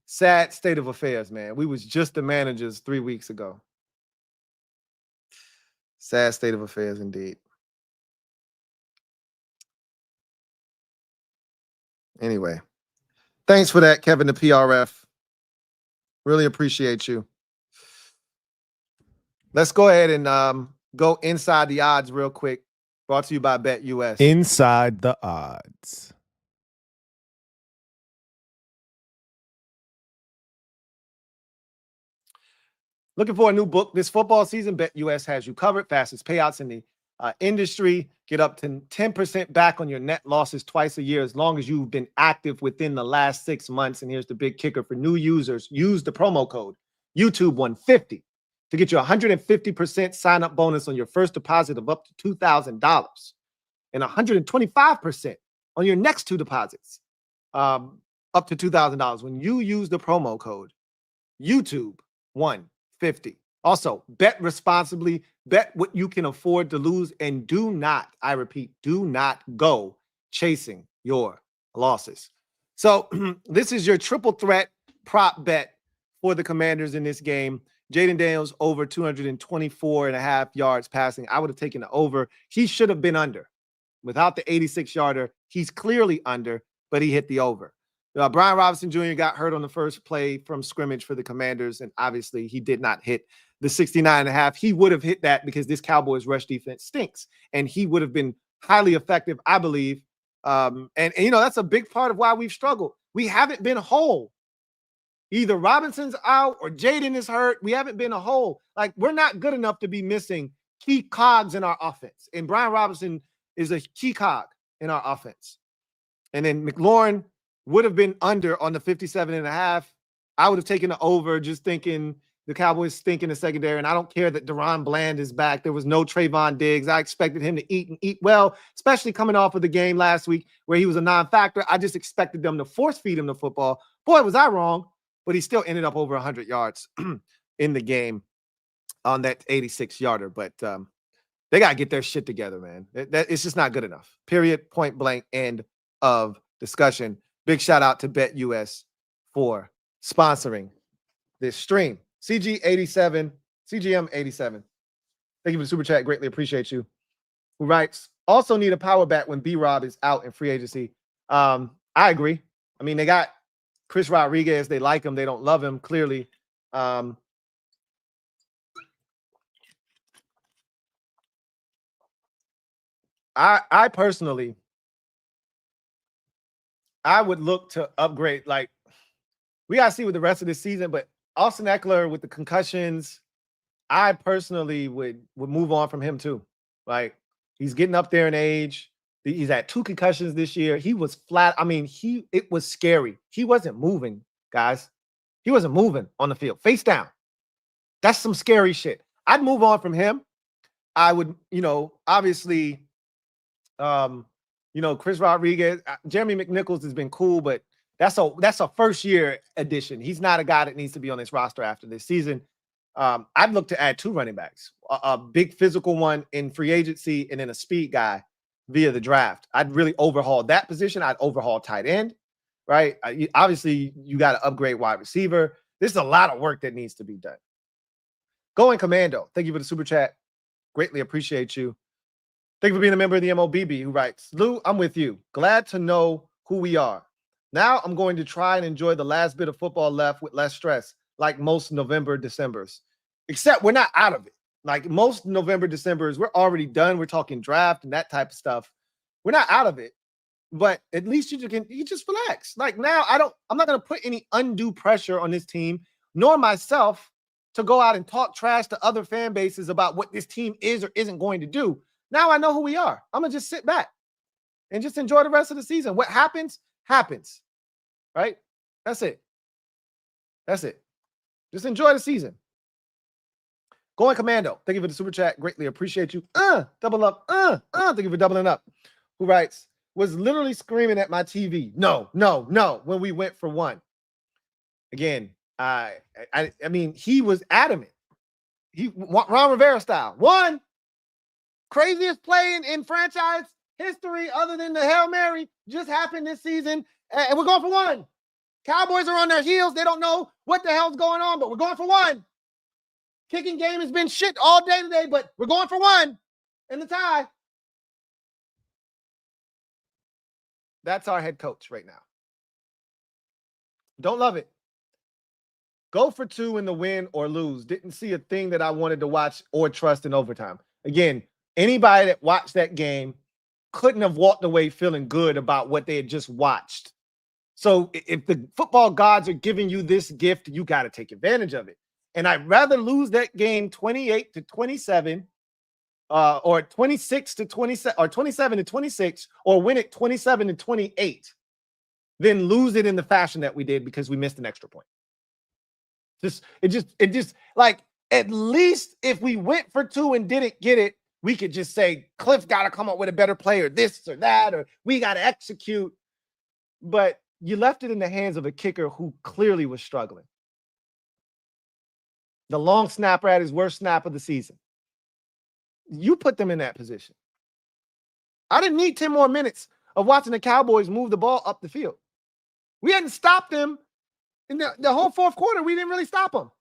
Sad state of affairs, man. We was just the managers 3 weeks ago. Sad state of affairs indeed. Anyway, thanks for that, Kevin, the PRF. Really appreciate you. Let's go ahead and go inside the odds real quick. Brought to you by BetUS. Inside the odds. Looking for a new book this football season? BetUS has you covered. Fastest payouts in the industry. Get up to 10% back on your net losses twice a year as long as you've been active within the last 6 months. And here's the big kicker for new users. Use the promo code YouTube150 to get you 150% sign-up bonus on your first deposit of up to $2,000 and 125% on your next 2 deposits up to $2,000 when you use the promo code YouTube150. Also, bet responsibly, bet what you can afford to lose, and do not, I repeat, do not go chasing your losses. So this is your triple threat prop bet for the Commanders in this game. Jaden Daniels over 224.5 yards passing. I would have taken the over. He should have been under. Without the 86-yarder, he's clearly under, but he hit the over. Brian Robinson Jr. got hurt on the first play from scrimmage for the Commanders, and obviously he did not hit the 69.5. He would have hit that because this Cowboys rush defense stinks, and he would have been highly effective, I believe. And you know, that's a big part of why we've struggled. We haven't been whole. Either Robinson's out or Jaden is hurt. We haven't been a whole. Like, we're not good enough to be missing key cogs in our offense. And Brian Robinson is a key cog in our offense. And then McLaurin would have been under on the 57.5. I would have taken the over, just thinking the Cowboys stink in the secondary. And I don't care that Deron Bland is back. There was no Trayvon Diggs. I expected him to eat and eat well, especially coming off of the game last week where he was a non-factor. I just expected them to force feed him the football. Boy, was I wrong. But he still ended up over 100 yards in the game on that 86-yarder. But they got to get their shit together, man. It's just not good enough. Period. Point blank. End of discussion. Big shout out to BetUS for sponsoring this stream. CGM87. Thank you for the super chat. Greatly appreciate you. Who writes, also need a power bat when B-Rob is out in free agency. I agree. I mean, they got Chris Rodriguez. They like him. They don't love him, clearly. I personally, I would look to upgrade. Like, we got to see with the rest of this season, but Austin Eckler with the concussions, I personally would move on from him too. Like, he's getting up there in age. He's at 2 concussions this year. He was flat. I mean, it was scary. He wasn't moving, guys. He wasn't moving on the field. Face down. That's some scary shit. I'd move on from him. I would, obviously, Chris Rodriguez, Jeremy McNichols has been cool, but that's a first-year addition. He's not a guy that needs to be on this roster after this season. I'd look to add 2 running backs, a big physical one in free agency and then a speed guy via the draft. I'd really overhaul that position. I'd overhaul tight end, right? Obviously, you got to upgrade wide receiver. There's a lot of work that needs to be done. Going Commando, thank you for the super chat. Greatly appreciate you. Thank you for being a member of the MOBB, who writes, Lou, I'm with you. Glad to know who we are. Now I'm going to try and enjoy the last bit of football left with less stress, like most November, Decembers. Except we're not out of it. Like most November, Decembers, we're already done. We're talking draft and that type of stuff. We're not out of it, but at least you just relax. Like now, I'm not going to put any undue pressure on this team, nor myself, to go out and talk trash to other fan bases about what this team is or isn't going to do. Now I know who we are. I'm going to just sit back and just enjoy the rest of the season. What happens, happens. Right? That's it. That's it. Just enjoy the season. Going Commando, thank you for the super chat. Greatly appreciate you. Double up. Thank you for doubling up. Who writes, was literally screaming at my TV. No, when we went for one. Again, I mean, he was adamant. Ron Rivera style. One, craziest play in franchise history other than the Hail Mary just happened this season, and we're going for one. Cowboys are on their heels. They don't know what the hell's going on, but we're going for one. Kicking game has been shit all day today, but we're going for one in the tie. That's our head coach right now. Don't love it. Go for two in the win or lose. Didn't see a thing that I wanted to watch or trust in overtime. Again, anybody that watched that game couldn't have walked away feeling good about what they had just watched. So if the football gods are giving you this gift, you got to take advantage of it. And I'd rather lose that game 28-27 or 26-27 or 27-26 or win it 27-28 than lose it in the fashion that we did because we missed an extra point. It just like, at least if we went for two and didn't get it, we could just say Cliff got to come up with a better player, this or that, or we got to execute. But you left it in the hands of a kicker who clearly was struggling. The long snapper at his worst snap of the season. You put them in that position. I didn't need 10 more minutes of watching the Cowboys move the ball up the field. We hadn't stopped them in the whole fourth quarter. We didn't really stop them.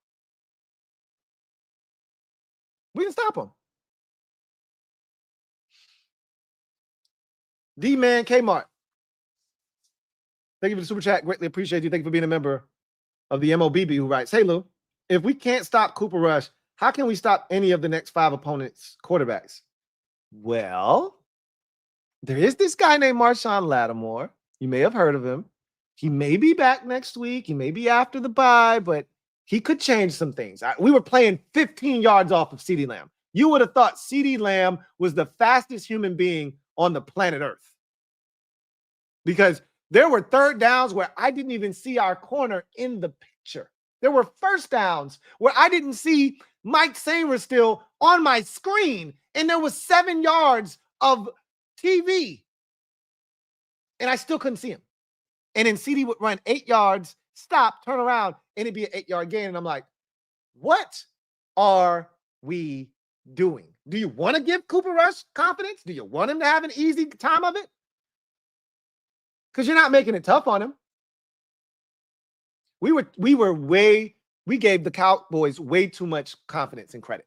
We didn't stop them. D-Man Kmart. Thank you for the super chat. Greatly appreciate you. Thank you for being a member of the MOBB, who writes, hey, Lou, if we can't stop Cooper Rush, how can we stop any of the next 5 opponents' quarterbacks? Well, there is this guy named Marshawn Lattimore. You may have heard of him. He may be back next week. He may be after the bye, but he could change some things. We were playing 15 yards off of CeeDee Lamb. You would have thought CeeDee Lamb was the fastest human being on the planet Earth. Because there were third downs where I didn't even see our corner in the picture. There were first downs where I didn't see Mike Samer still on my screen, and there was 7 yards of TV, and I still couldn't see him. And then CD would run 8 yards, stop, turn around, and it'd be an 8-yard gain. And I'm like, what are we doing? Do you want to give Cooper Rush confidence? Do you want him to have an easy time of it? Because you're not making it tough on him. We gave the Cowboys way too much confidence and credit.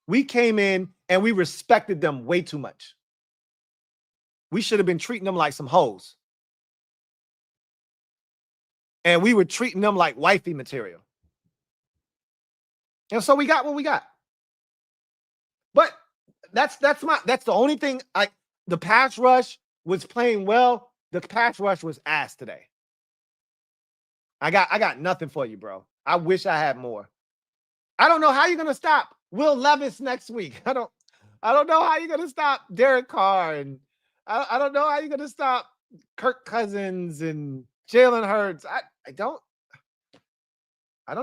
We came in and we respected them way too much. We should have been treating them like some hoes. And we were treating them like wifey material. And so we got what we got. But that's the only thing. The pass rush was playing well. The pass rush was ass today. I got nothing for you, bro. I wish I had more. I don't know how you're gonna stop Will Levis next week. I don't know how you're gonna stop Derek Carr, and I don't know how you're gonna stop Kirk Cousins and Jalen Hurts. I don't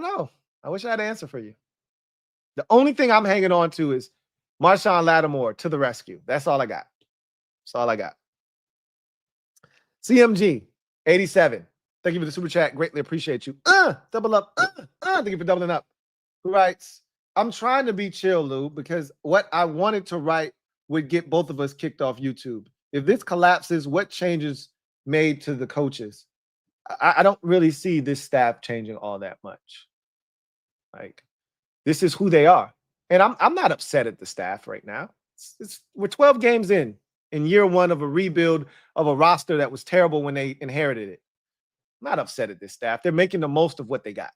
know. I wish I had an answer for you. The only thing I'm hanging on to is Marshawn Lattimore to the rescue. That's all I got. That's all I got. CMG 87. Thank you for the super chat. Greatly appreciate you. Double up. Thank you for doubling up. Who writes, I'm trying to be chill, Lou, because what I wanted to write would get both of us kicked off YouTube. If this collapses, what changes made to the coaches? I don't really see this staff changing all that much. Like, This is who they are. And I'm not upset at the staff right now. We're 12 games in year one of a rebuild of a roster that was terrible when they inherited it. I'm not upset at this staff. They're making the most of what they got.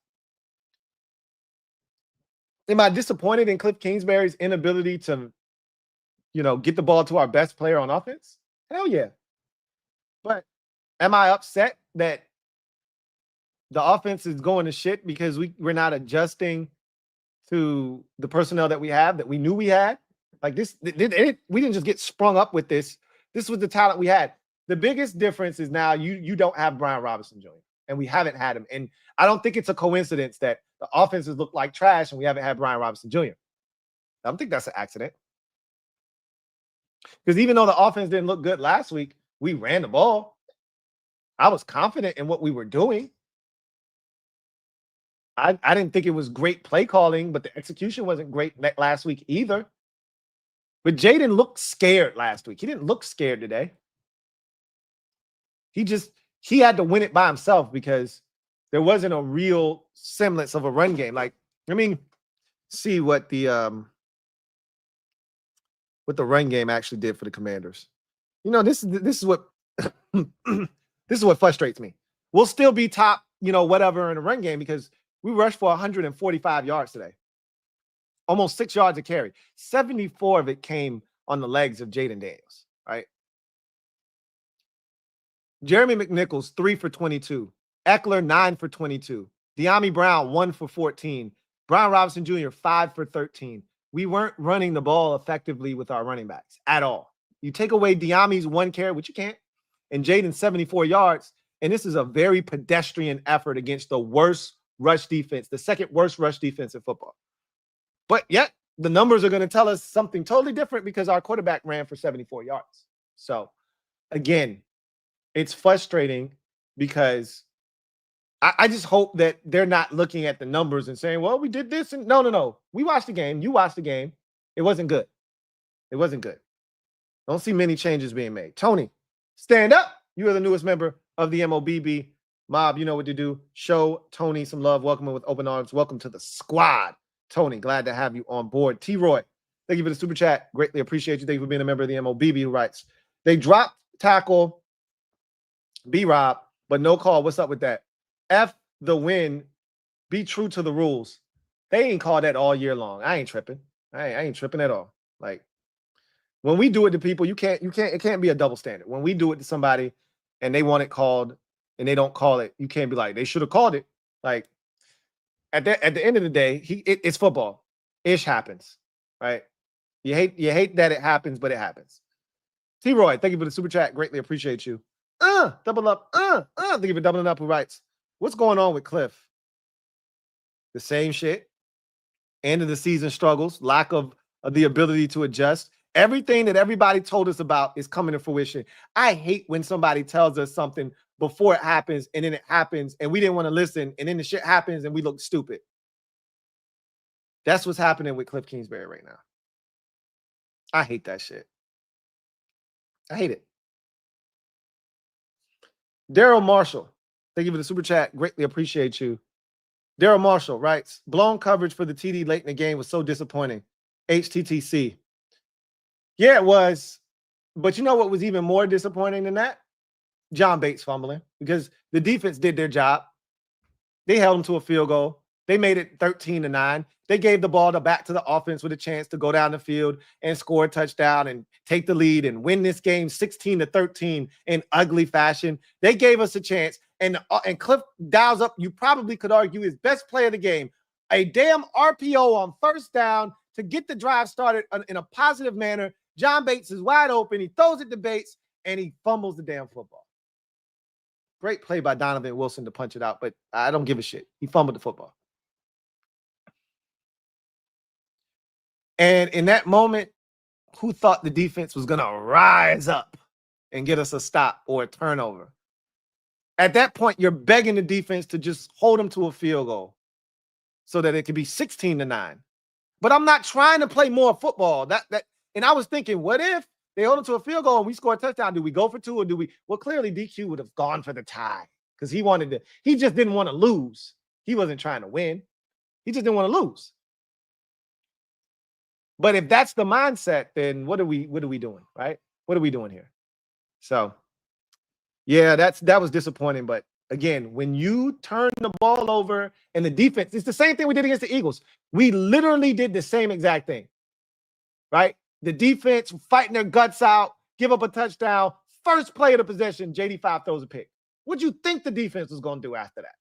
Am I disappointed in Cliff Kingsbury's inability to, get the ball to our best player on offense? Hell yeah. But am I upset that the offense is going to shit because we're not adjusting to the personnel that we have, that we knew we had? Like this, we didn't just get sprung up with this. This was the talent we had. The biggest difference is now you don't have Brian Robinson Jr. and we haven't had him. And I don't think it's a coincidence that the offenses look like trash and we haven't had Brian Robinson Jr. I don't think that's an accident. Because even though the offense didn't look good last week, we ran the ball. I was confident in what we were doing. I didn't think it was great play calling, but the execution wasn't great last week either. But Jaden looked scared last week. He didn't look scared today. He had to win it by himself because there wasn't a real semblance of a run game. Like, see what the run game actually did for the Commanders. This is what this is what frustrates me. We'll still be top, whatever in the run game because we rushed for 145 yards today. Almost 6 yards a carry. 74 of it came on the legs of Jaden Daniels, right? Jeremy McNichols, 3 for 22. Eckler, 9 for 22. De'Ami Brown, 1 for 14. Brian Robinson Jr., 5 for 13. We weren't running the ball effectively with our running backs at all. You take away De'Ami's 1 carry, which you can't, and Jaden's 74 yards, and this is a very pedestrian effort against the worst rush defense, the second worst rush defense in football. But yet, the numbers are going to tell us something totally different because our quarterback ran for 74 yards. So, again, it's frustrating because I just hope that they're not looking at the numbers and saying, well, we did this. And no. We watched the game. You watched the game. It wasn't good. It wasn't good. Don't see many changes being made. Tony, stand up. You are the newest member of the MOBB mob. You know what to do. Show Tony some love. Welcome him with open arms. Welcome to the squad. Tony, glad to have you on board. T-Roy, thank you for the super chat. Greatly appreciate you. Thank you for being a member of the MOBB, who writes, they dropped tackle B-Rob, but no call. What's up with that? F the win. Be true to the rules. They ain't called that all year long. I ain't tripping. I ain't tripping at all. Like, when we do it to people, it can't be a double standard. When we do it to somebody and they want it called and they don't call it, you can't be like, they should have called it. Like, at the end of the day, it's football. Ish happens, right? You hate that it happens, but it happens. T-Roy, thank you for the super chat. Greatly appreciate you. Double up. Thank you for doubling up. Who writes, what's going on with Cliff? The same shit. End of the season struggles. Lack of the ability to adjust. Everything that everybody told us about is coming to fruition. I hate when somebody tells us something before it happens and then it happens and we didn't want to listen and then the shit happens and we look stupid. That's what's happening with Cliff Kingsbury right now. I hate that shit. I hate it. Daryl Marshall, thank you for the super chat. Greatly appreciate you. Daryl Marshall writes, blown coverage for the TD late in the game was so disappointing. HTTC. Yeah, it was. But you know what was even more disappointing than that? John Bates fumbling, because the defense did their job. They held him to a field goal. They made it 13-9. They gave the ball back to the offense with a chance to go down the field and score a touchdown and take the lead and win this game 16-13 in ugly fashion. They gave us a chance, and Cliff dials up, you probably could argue, his best play of the game, a damn RPO on first down to get the drive started in a positive manner. John Bates is wide open. He throws it to Bates, and he fumbles the damn football. Great play by Donovan Wilson to punch it out, but I don't give a shit. He fumbled the football. And in that moment, who thought the defense was going to rise up and get us a stop or a turnover? At that point, you're begging the defense to just hold them to a field goal so that it could be 16-9. But I'm not trying to play more football. And I was thinking, what if they hold them to a field goal and we score a touchdown? Do we go for two or do we? Well, clearly DQ would have gone for the tie because he just didn't want to lose. He wasn't trying to win. He just didn't want to lose. But if that's the mindset, then what are we doing, right? What are we doing here? So, yeah, that was disappointing. But again, when you turn the ball over and the defense, it's the same thing we did against the Eagles. We literally did the same exact thing, right? The defense fighting their guts out, give up a touchdown. First play of the possession, JD5 throws a pick. What'd you think the defense was going to do after that?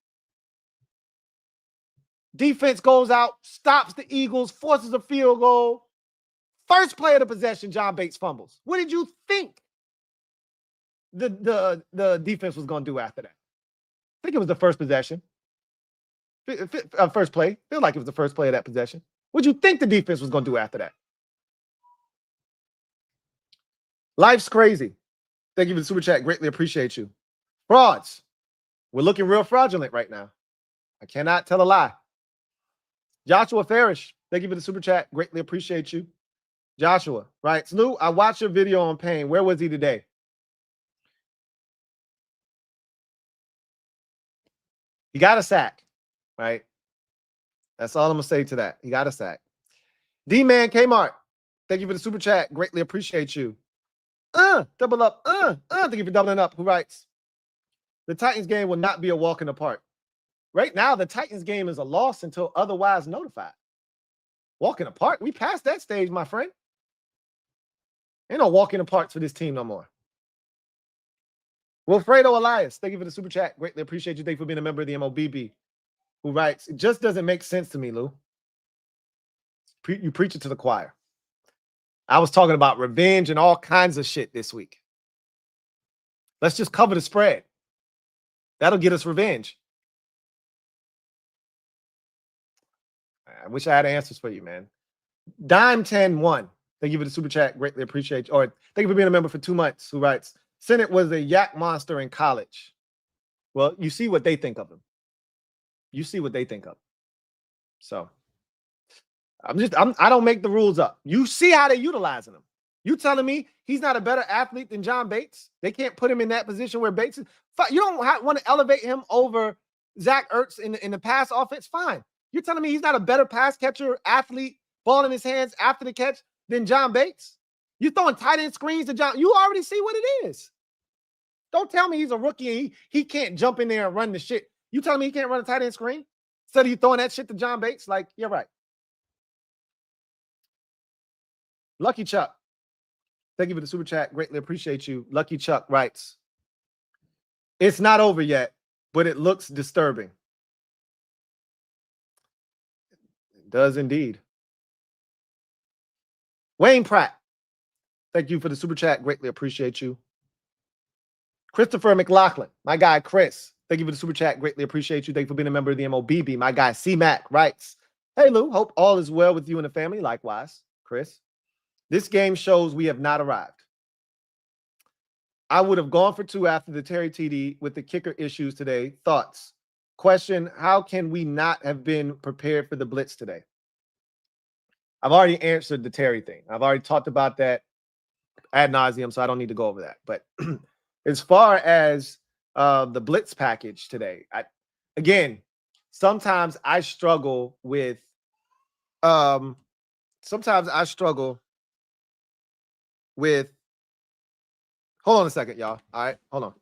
Defense goes out, stops the Eagles, forces a field goal. First play of the possession, John Bates fumbles. What did you think the defense was going to do after that? I think it was the first possession. First play. Feel like it was the first play of that possession. What did you think the defense was going to do after that? Life's crazy. Thank you for the super chat. Greatly appreciate you. Frauds. We're looking real fraudulent right now. I cannot tell a lie. Joshua Farish. Thank you for the super chat. Greatly appreciate you. Joshua, right? Lou, I watched your video on Payne. Where was he today? He got a sack, right? That's all I'm going to say to that. He got a sack. D-Man Kmart. Thank you for the super chat. Greatly appreciate you. Double up. Thank you for doubling up. Who writes? The Titans game will not be a walk in the park. Right now, the Titans game is a loss until otherwise notified. Walk in the park? We passed that stage, my friend. Ain't no walk in the parks for this team no more. Wilfredo Elias, thank you for the super chat. Greatly appreciate you. Thank you for being a member of the MOBB. Who writes, it just doesn't make sense to me, Lou. You preach it to the choir. I was talking about revenge and all kinds of shit this week. Let's just cover the spread. That'll get us revenge. I wish I had answers for you, man. Dime 10-1. Thank you for the super chat. Greatly appreciate you. Or thank you for being a member for 2 months. Who writes, Senate was a yak monster in college. Well, you see what they think of him. You see what they think of him. So I don't make the rules up. You see how they're utilizing him. You telling me he's not a better athlete than John Bates? They can't put him in that position where Bates is. You don't want to elevate him over Zach Ertz in the pass offense? Fine. You're telling me he's not a better pass catcher, athlete, ball in his hands after the catch than John Bates? You throwing tight end screens to John. You already see what it is. Don't tell me he's a rookie and he can't jump in there and run the shit. You telling me he can't run a tight end screen? Instead of you throwing that shit to John Bates? Like, you're right. Lucky Chuck. Thank you for the super chat. Greatly appreciate you. Lucky Chuck writes, it's not over yet, but it looks disturbing. It does indeed. Wayne Pratt. Thank you for the super chat. Greatly appreciate you. Christopher McLaughlin. My guy, Chris. Thank you for the super chat. Greatly appreciate you. Thank you for being a member of the MOBB. My guy, C-Mac writes, hey, Lou. Hope all is well with you and the family. Likewise, Chris. This game shows we have not arrived. I would have gone for 2 after the Terry TD with the kicker issues today. Thoughts? Question, how can we not have been prepared for the blitz today? I've already answered the Terry thing. I've already talked about that ad nauseum, so I don't need to go over that. But as far as the blitz package today, sometimes I struggle with hold on a second, y'all. All right, hold on.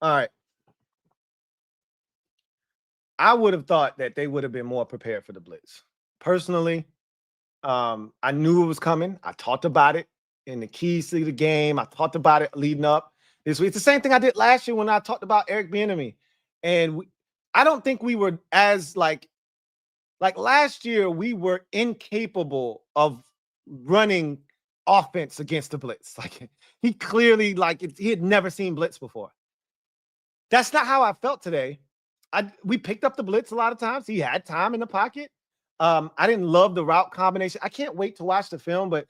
All right. I would have thought that they would have been more prepared for the blitz. Personally, I knew it was coming. I talked about it in the keys to the game. I talked about it leading up this week. It's the same thing I did last year when I talked about Eric Bieniemy. And I don't think we were as like last year, we were incapable of running offense against the blitz. Like he clearly, he had never seen blitz before. That's not how I felt today. We picked up the blitz a lot of times. He had time in the pocket. I didn't love the route combination. I can't wait to watch the film, but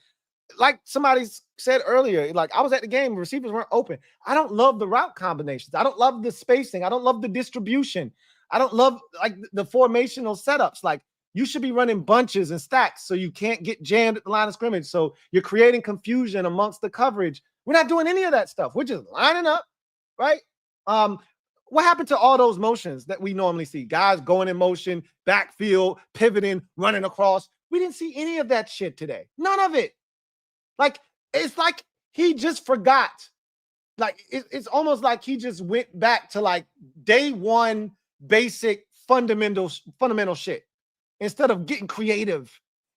like somebody said earlier, like I was at the game, receivers weren't open. I don't love the route combinations. I don't love the spacing. I don't love the distribution. I don't love like the formational setups. Like you should be running bunches and stacks so you can't get jammed at the line of scrimmage. So you're creating confusion amongst the coverage. We're not doing any of that stuff. We're just lining up, right? What happened to all those motions that we normally see? Guys going in motion, backfield, pivoting, running across. We didn't see any of that shit today. None of it. Like, it's like he just forgot. Like, it's almost like he just went back to like day one basic fundamental shit instead of getting creative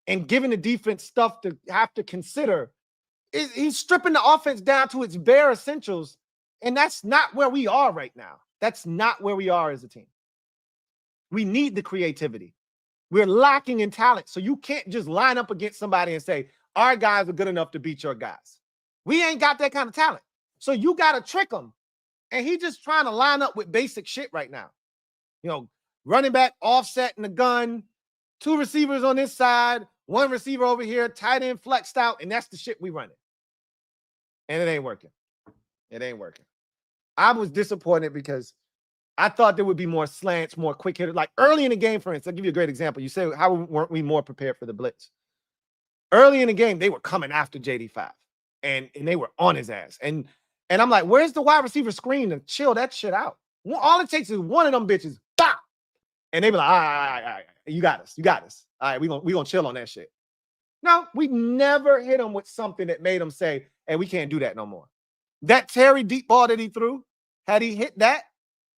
and giving the defense stuff to have to consider. He's stripping the offense down to its bare essentials, and that's not where we are right now. That's not where we are as a team. We need the creativity. We're lacking in talent, so you can't just line up against somebody and say, our guys are good enough to beat your guys. We ain't got that kind of talent. So you got to trick them. And he just trying to line up with basic shit right now. You know, running back offset in the gun, 2 receivers on this side, 1 receiver over here, tight end flexed out, and that's the shit we running. And it ain't working. It ain't working. I was disappointed because I thought there would be more slants, more quick hitters. Like early in the game, for instance, I'll give you a great example. You say, how weren't we more prepared for the blitz? Early in the game, they were coming after JD5, and they were on his ass. And I'm like, where's the wide receiver screen to chill that shit out? All it takes is one of them bitches, bop, and they be like, all right, you got us. All right, we gonna chill on that shit. No, we never hit him with something that made him say, hey, we can't do that no more. That Terry deep ball that he threw, had he hit that,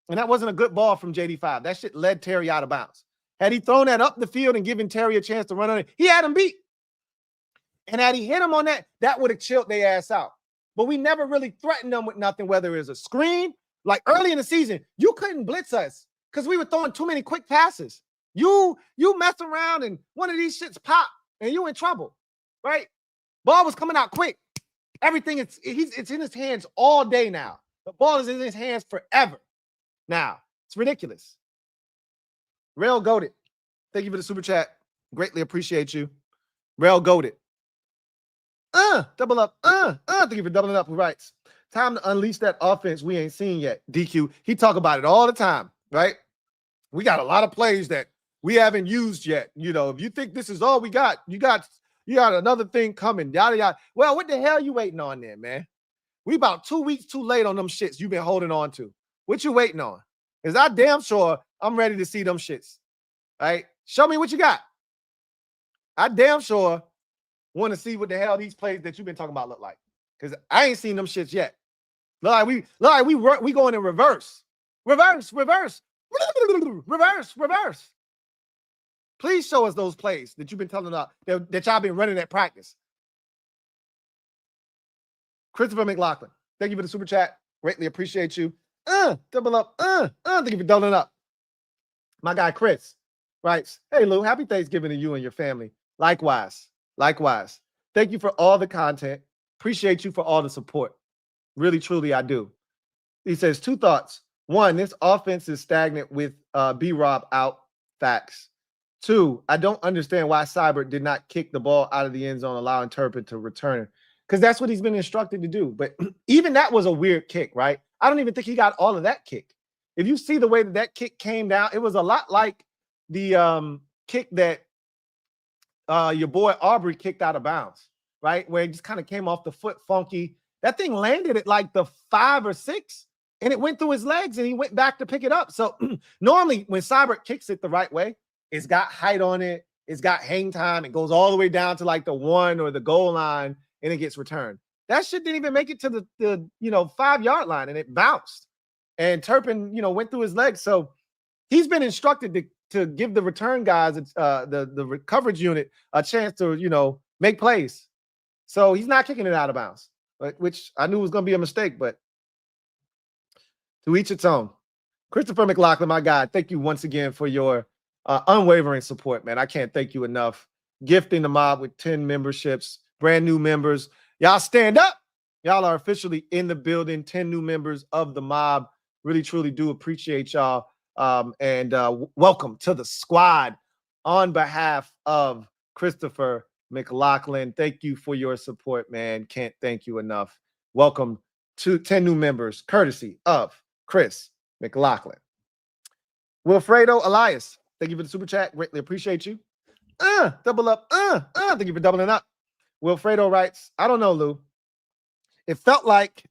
and that wasn't a good ball from JD5. That shit led Terry out of bounds. Had he thrown that up the field and given Terry a chance to run on it, he had him beat. And had he hit him on that, that would have chilled their ass out. But we never really threatened them with nothing, whether it was a screen. Like early in the season, you couldn't blitz us because we were throwing too many quick passes. You mess around and one of these shits pop and you in trouble, right? Ball was coming out quick. Everything, it's in his hands all day now. The ball is in his hands forever. Now, it's ridiculous. Rail Goated. Thank you for the super chat. Greatly appreciate you. Rail Goated. Double up. Thank you for doubling up. Who writes? Time to unleash that offense we ain't seen yet. DQ. He talk about it all the time, right? We got a lot of plays that we haven't used yet. You know, if you think this is all we got, you got another thing coming. Yada yada. Well, what the hell you waiting on then, man? We about 2 weeks too late on them shits you've been holding on to. What you waiting on? Because I damn sure I'm ready to see them shits. Right? Show me what you got. I damn sure want to see what the hell these plays that you've been talking about look like. Because I ain't seen them shits yet. We going in reverse. Reverse. Please show us those plays that you've been telling us that y'all been running at practice. Christopher McLaughlin, thank you for the super chat. Greatly appreciate you. Double up. Thank you for doubling up. My guy Chris writes, hey Lou, happy Thanksgiving to you and your family. Likewise. Thank you for all the content. Appreciate you for all the support. Really, truly, I do. He says 2 thoughts. 1, this offense is stagnant with B-Rob out. Facts. 2, I don't understand why Seibert did not kick the ball out of the end zone, allowing Turpin to return it. Because that's what he's been instructed to do. But even that was a weird kick, right? I don't even think he got all of that kick. If you see the way that kick came down, it was a lot like the kick that your boy Aubrey kicked out of bounds, right? Where it just kind of came off the foot funky. That thing landed at like the 5 or 6, and it went through his legs, and he went back to pick it up. So normally when Seibert kicks it the right way, it's got height on it, it's got hang time, it goes all the way down to like the 1 or the goal line, and it gets returned. That shit didn't even make it to the 5-yard line, and it bounced. And Turpin, went through his legs. So he's been instructed to give the return guys, the coverage unit, a chance to, make plays. So he's not kicking it out of bounds, which I knew was going to be a mistake, but to each its own. Christopher McLaughlin, my guy, thank you once again for your unwavering support, man. I can't thank you enough. Gifting the mob with 10 memberships, brand new members. Y'all stand up. Y'all are officially in the building. 10 new members of the mob. Really, truly do appreciate y'all. And welcome to the squad on behalf of Christopher McLaughlin, thank you for your support, man. Can't thank you enough. Welcome to 10 new members, courtesy of Chris McLaughlin. Wilfredo Elias, thank you for the super chat. Greatly appreciate you. Double up. Thank you for doubling up. Wilfredo writes, I don't know, Lou. It felt like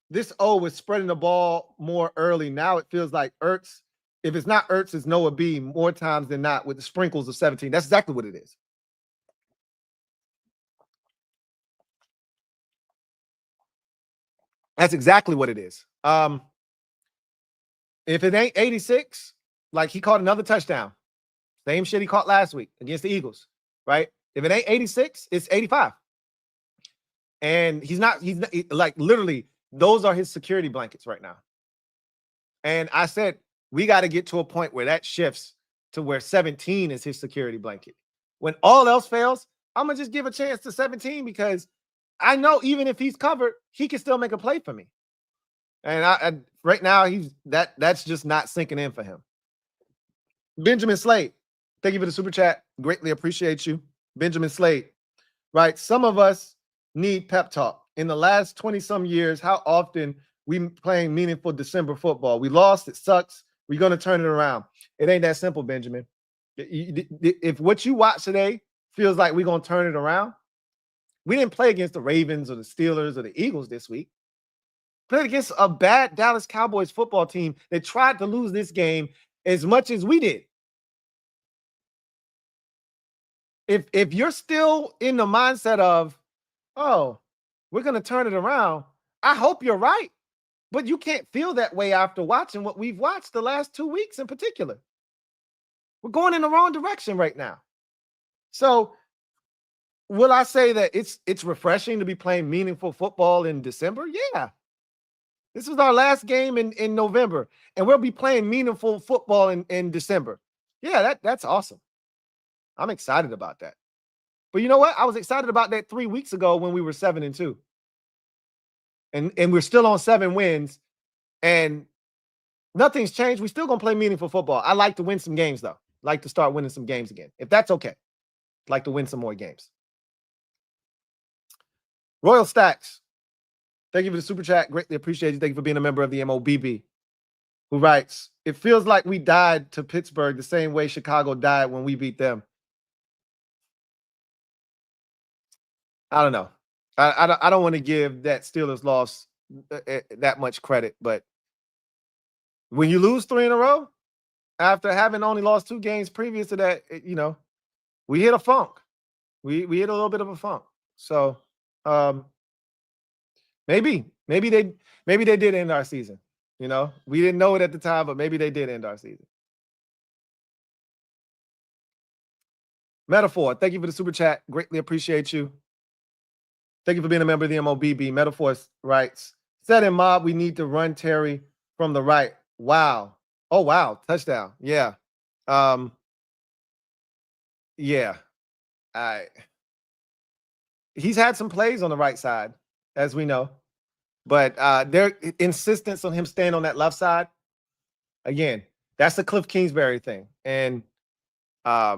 this O was spreading the ball more early. Now it feels like Ertz. If it's not Ertz, it's Noah B more times than not with the sprinkles of 17. That's exactly what it is. That's exactly what it is. If it ain't 86, like he caught another touchdown. Same shit he caught last week against the Eagles, right? If it ain't 86, it's 85. And he's not like literally, those are his security blankets right now. And I said, we got to get to a point where that shifts to where 17 is his security blanket. When all else fails, I'm going to just give a chance to 17 because I know even if he's covered, he can still make a play for me. And I right now, that's just not sinking in for him. Benjamin Slade, thank you for the super chat. Greatly appreciate you. Benjamin Slade, right? Some of us need pep talk. In the last 20-some years, how often we playing meaningful December football? We lost. It sucks. We're going to turn it around. It ain't that simple, Benjamin. If what you watch today feels like we're going to turn it around, we didn't play against the Ravens or the Steelers or the Eagles this week. Played against a bad Dallas Cowboys football team that tried to lose this game as much as we did. If you're still in the mindset of, oh, we're going to turn it around, I hope you're right. But you can't feel that way after watching what we've watched the last 2 weeks in particular. We're going in the wrong direction right now. So will I say that it's refreshing to be playing meaningful football in December? Yeah. This is our last game in November, and we'll be playing meaningful football in December. Yeah, that's awesome. I'm excited about that. But you know what? I was excited about that 3 weeks ago when we were 7-2. And we're still on 7 wins, and nothing's changed. We're still going to play meaningful football. I like to win some games, though. Like to start winning some games again. If that's okay. Like to win some more games. Royal Stacks, thank you for the super chat. Greatly appreciate you. Thank you for being a member of the MOBB. Who writes, it feels like we died to Pittsburgh the same way Chicago died when we beat them. I don't know. I don't want to give that Steelers loss that much credit, but when you lose 3 in a row after having only lost 2 games previous to that, we hit a funk. We hit a little bit of a funk. So maybe they did end our season. We didn't know it at the time, but maybe they did end our season. Metaphor, thank you for the super chat. Greatly appreciate you. Thank you for being a member of the MOBB. Metaphor writes, said in mob, we need to run Terry from the right. Wow. Oh, wow. Touchdown. Yeah. Yeah. He's had some plays on the right side, as we know. But their insistence on him staying on that left side, again, that's the Cliff Kingsbury thing. And I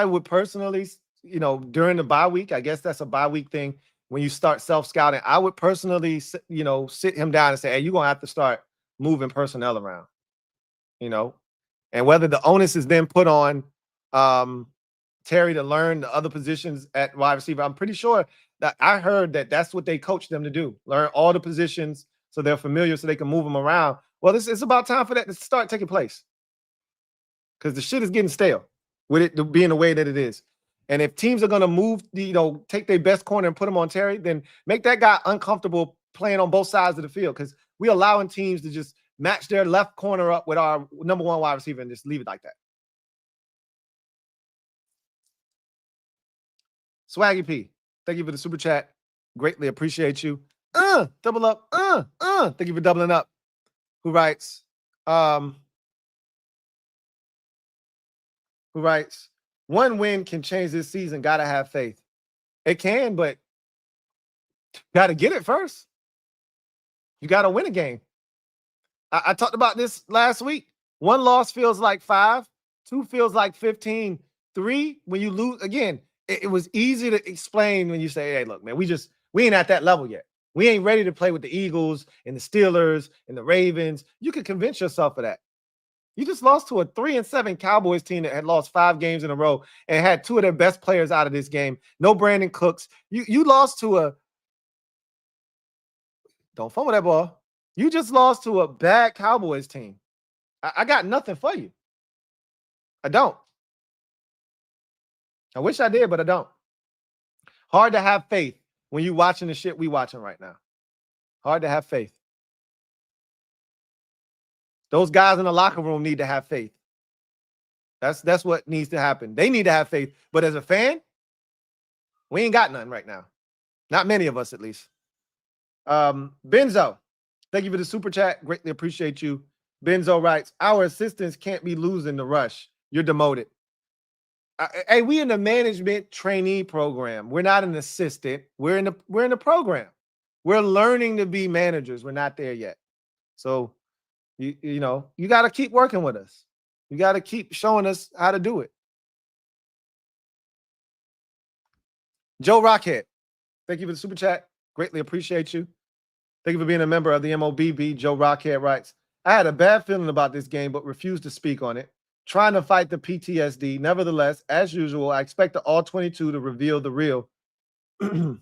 would personally, during the bye week, I guess that's a bye week thing. When you start self-scouting, I would personally, sit him down and say, hey, you're going to have to start moving personnel around, and whether the onus is then put on Terry to learn the other positions at wide receiver. I'm pretty sure that I heard that that's what they coach them to do. Learn all the positions so they're familiar so they can move them around. Well, it's about time for that to start taking place because the shit is getting stale with it being the way that it is. And if teams are going to move, take their best corner and put them on Terry, then make that guy uncomfortable playing on both sides of the field because we're allowing teams to just match their left corner up with our number 1 wide receiver and just leave it like that. Swaggy P, thank you for the super chat. Greatly appreciate you. Double up. Thank you for doubling up. Who writes, one win can change this season. Gotta have faith. It can, but gotta get it first. You gotta win a game. I talked about this last week. 1 loss feels like 5. 2 feels like 15. 3, when you lose, again, it was easy to explain when you say, hey, look, man, we ain't at that level yet. We ain't ready to play with the Eagles and the Steelers and the Ravens. You can convince yourself of that. You just lost to a 3-7 Cowboys team that had lost 5 games in a row and had 2 of their best players out of this game. No Brandon Cooks. You lost to a – don't fumble that ball. You just lost to a bad Cowboys team. I got nothing for you. I don't. I wish I did, but I don't. Hard to have faith when you watching the shit we watching right now. Hard to have faith. Those guys in the locker room need to have faith. That's what needs to happen. They need to have faith. But as a fan, we ain't got none right now. Not many of us, at least. Benzo, thank you for the super chat. Greatly appreciate you. Benzo writes, our assistants can't be losing the rush. You're demoted. Hey, we in the management trainee program. We're not an assistant. We're in the program. We're learning to be managers. We're not there yet. So, you know, you got to keep working with us. You got to keep showing us how to do it. Joe Rockhead, thank you for the super chat. Greatly appreciate you. Thank you for being a member of the MOBB. Joe Rockhead writes, I had a bad feeling about this game, but refused to speak on it. Trying to fight the PTSD. Nevertheless, as usual, I expect the all-22 to reveal the real. I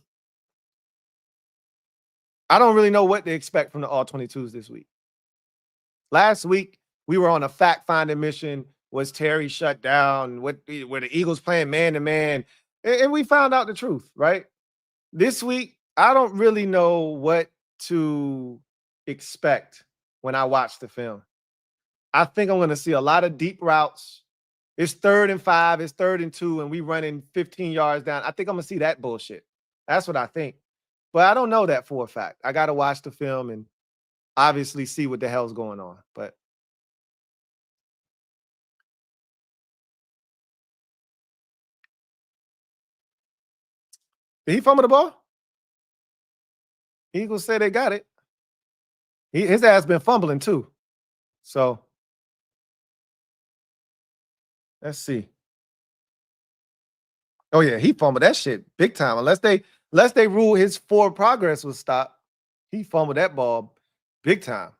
don't really know what to expect from the all-22s this week. Last week, we were on a fact-finding mission. Was Terry shut down? Were the Eagles playing man-to-man? And we found out the truth, right? This week, I don't really know what to expect when I watch the film. I think I'm going to see a lot of deep routes. It's 3rd and 5, it's 3rd and 2, and we running 15 yards down. I think I'm going to see that bullshit. That's what I think. But I don't know that for a fact. I got to watch the film and obviously see what the hell's going on. But did he fumble the ball? Eagles say they got it. His ass been fumbling too. So let's see. Oh yeah, he fumbled that shit big time. Unless they rule his forward progress was stopped, he fumbled that ball big time.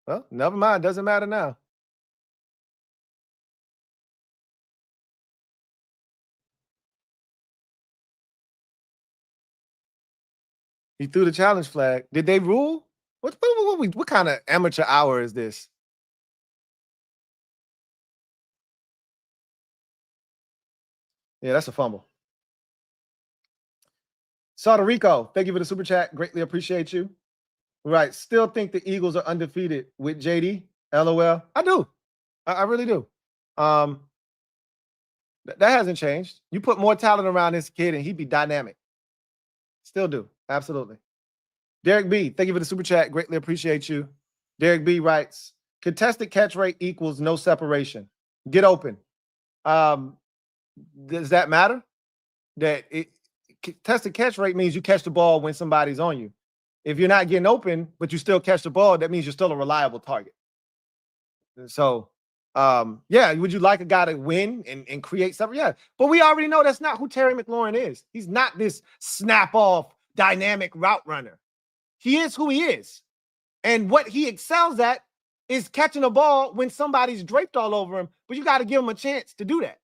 Well, never mind. Doesn't matter now. He threw the challenge flag. Did they rule? What kind of amateur hour is this? Yeah, that's a fumble. Puerto Rico, thank you for the super chat. Greatly appreciate you. Right. Still think the Eagles are undefeated with JD. LOL. I do. I really do. That hasn't changed. You put more talent around this kid and he'd be dynamic. Still do. Absolutely. Derek B, thank you for the super chat. Greatly appreciate you. Derek B writes, contested catch rate equals no separation. Get open. Does that matter? Contested catch rate means you catch the ball when somebody's on you. If you're not getting open, but you still catch the ball, that means you're still a reliable target. So, yeah, would you like a guy to win and create something? Yeah, but we already know that's not who Terry McLaurin is. He's not this snap-off, dynamic route runner. He is who he is. And what he excels at is catching a ball when somebody's draped all over him, but you got to give him a chance to do that.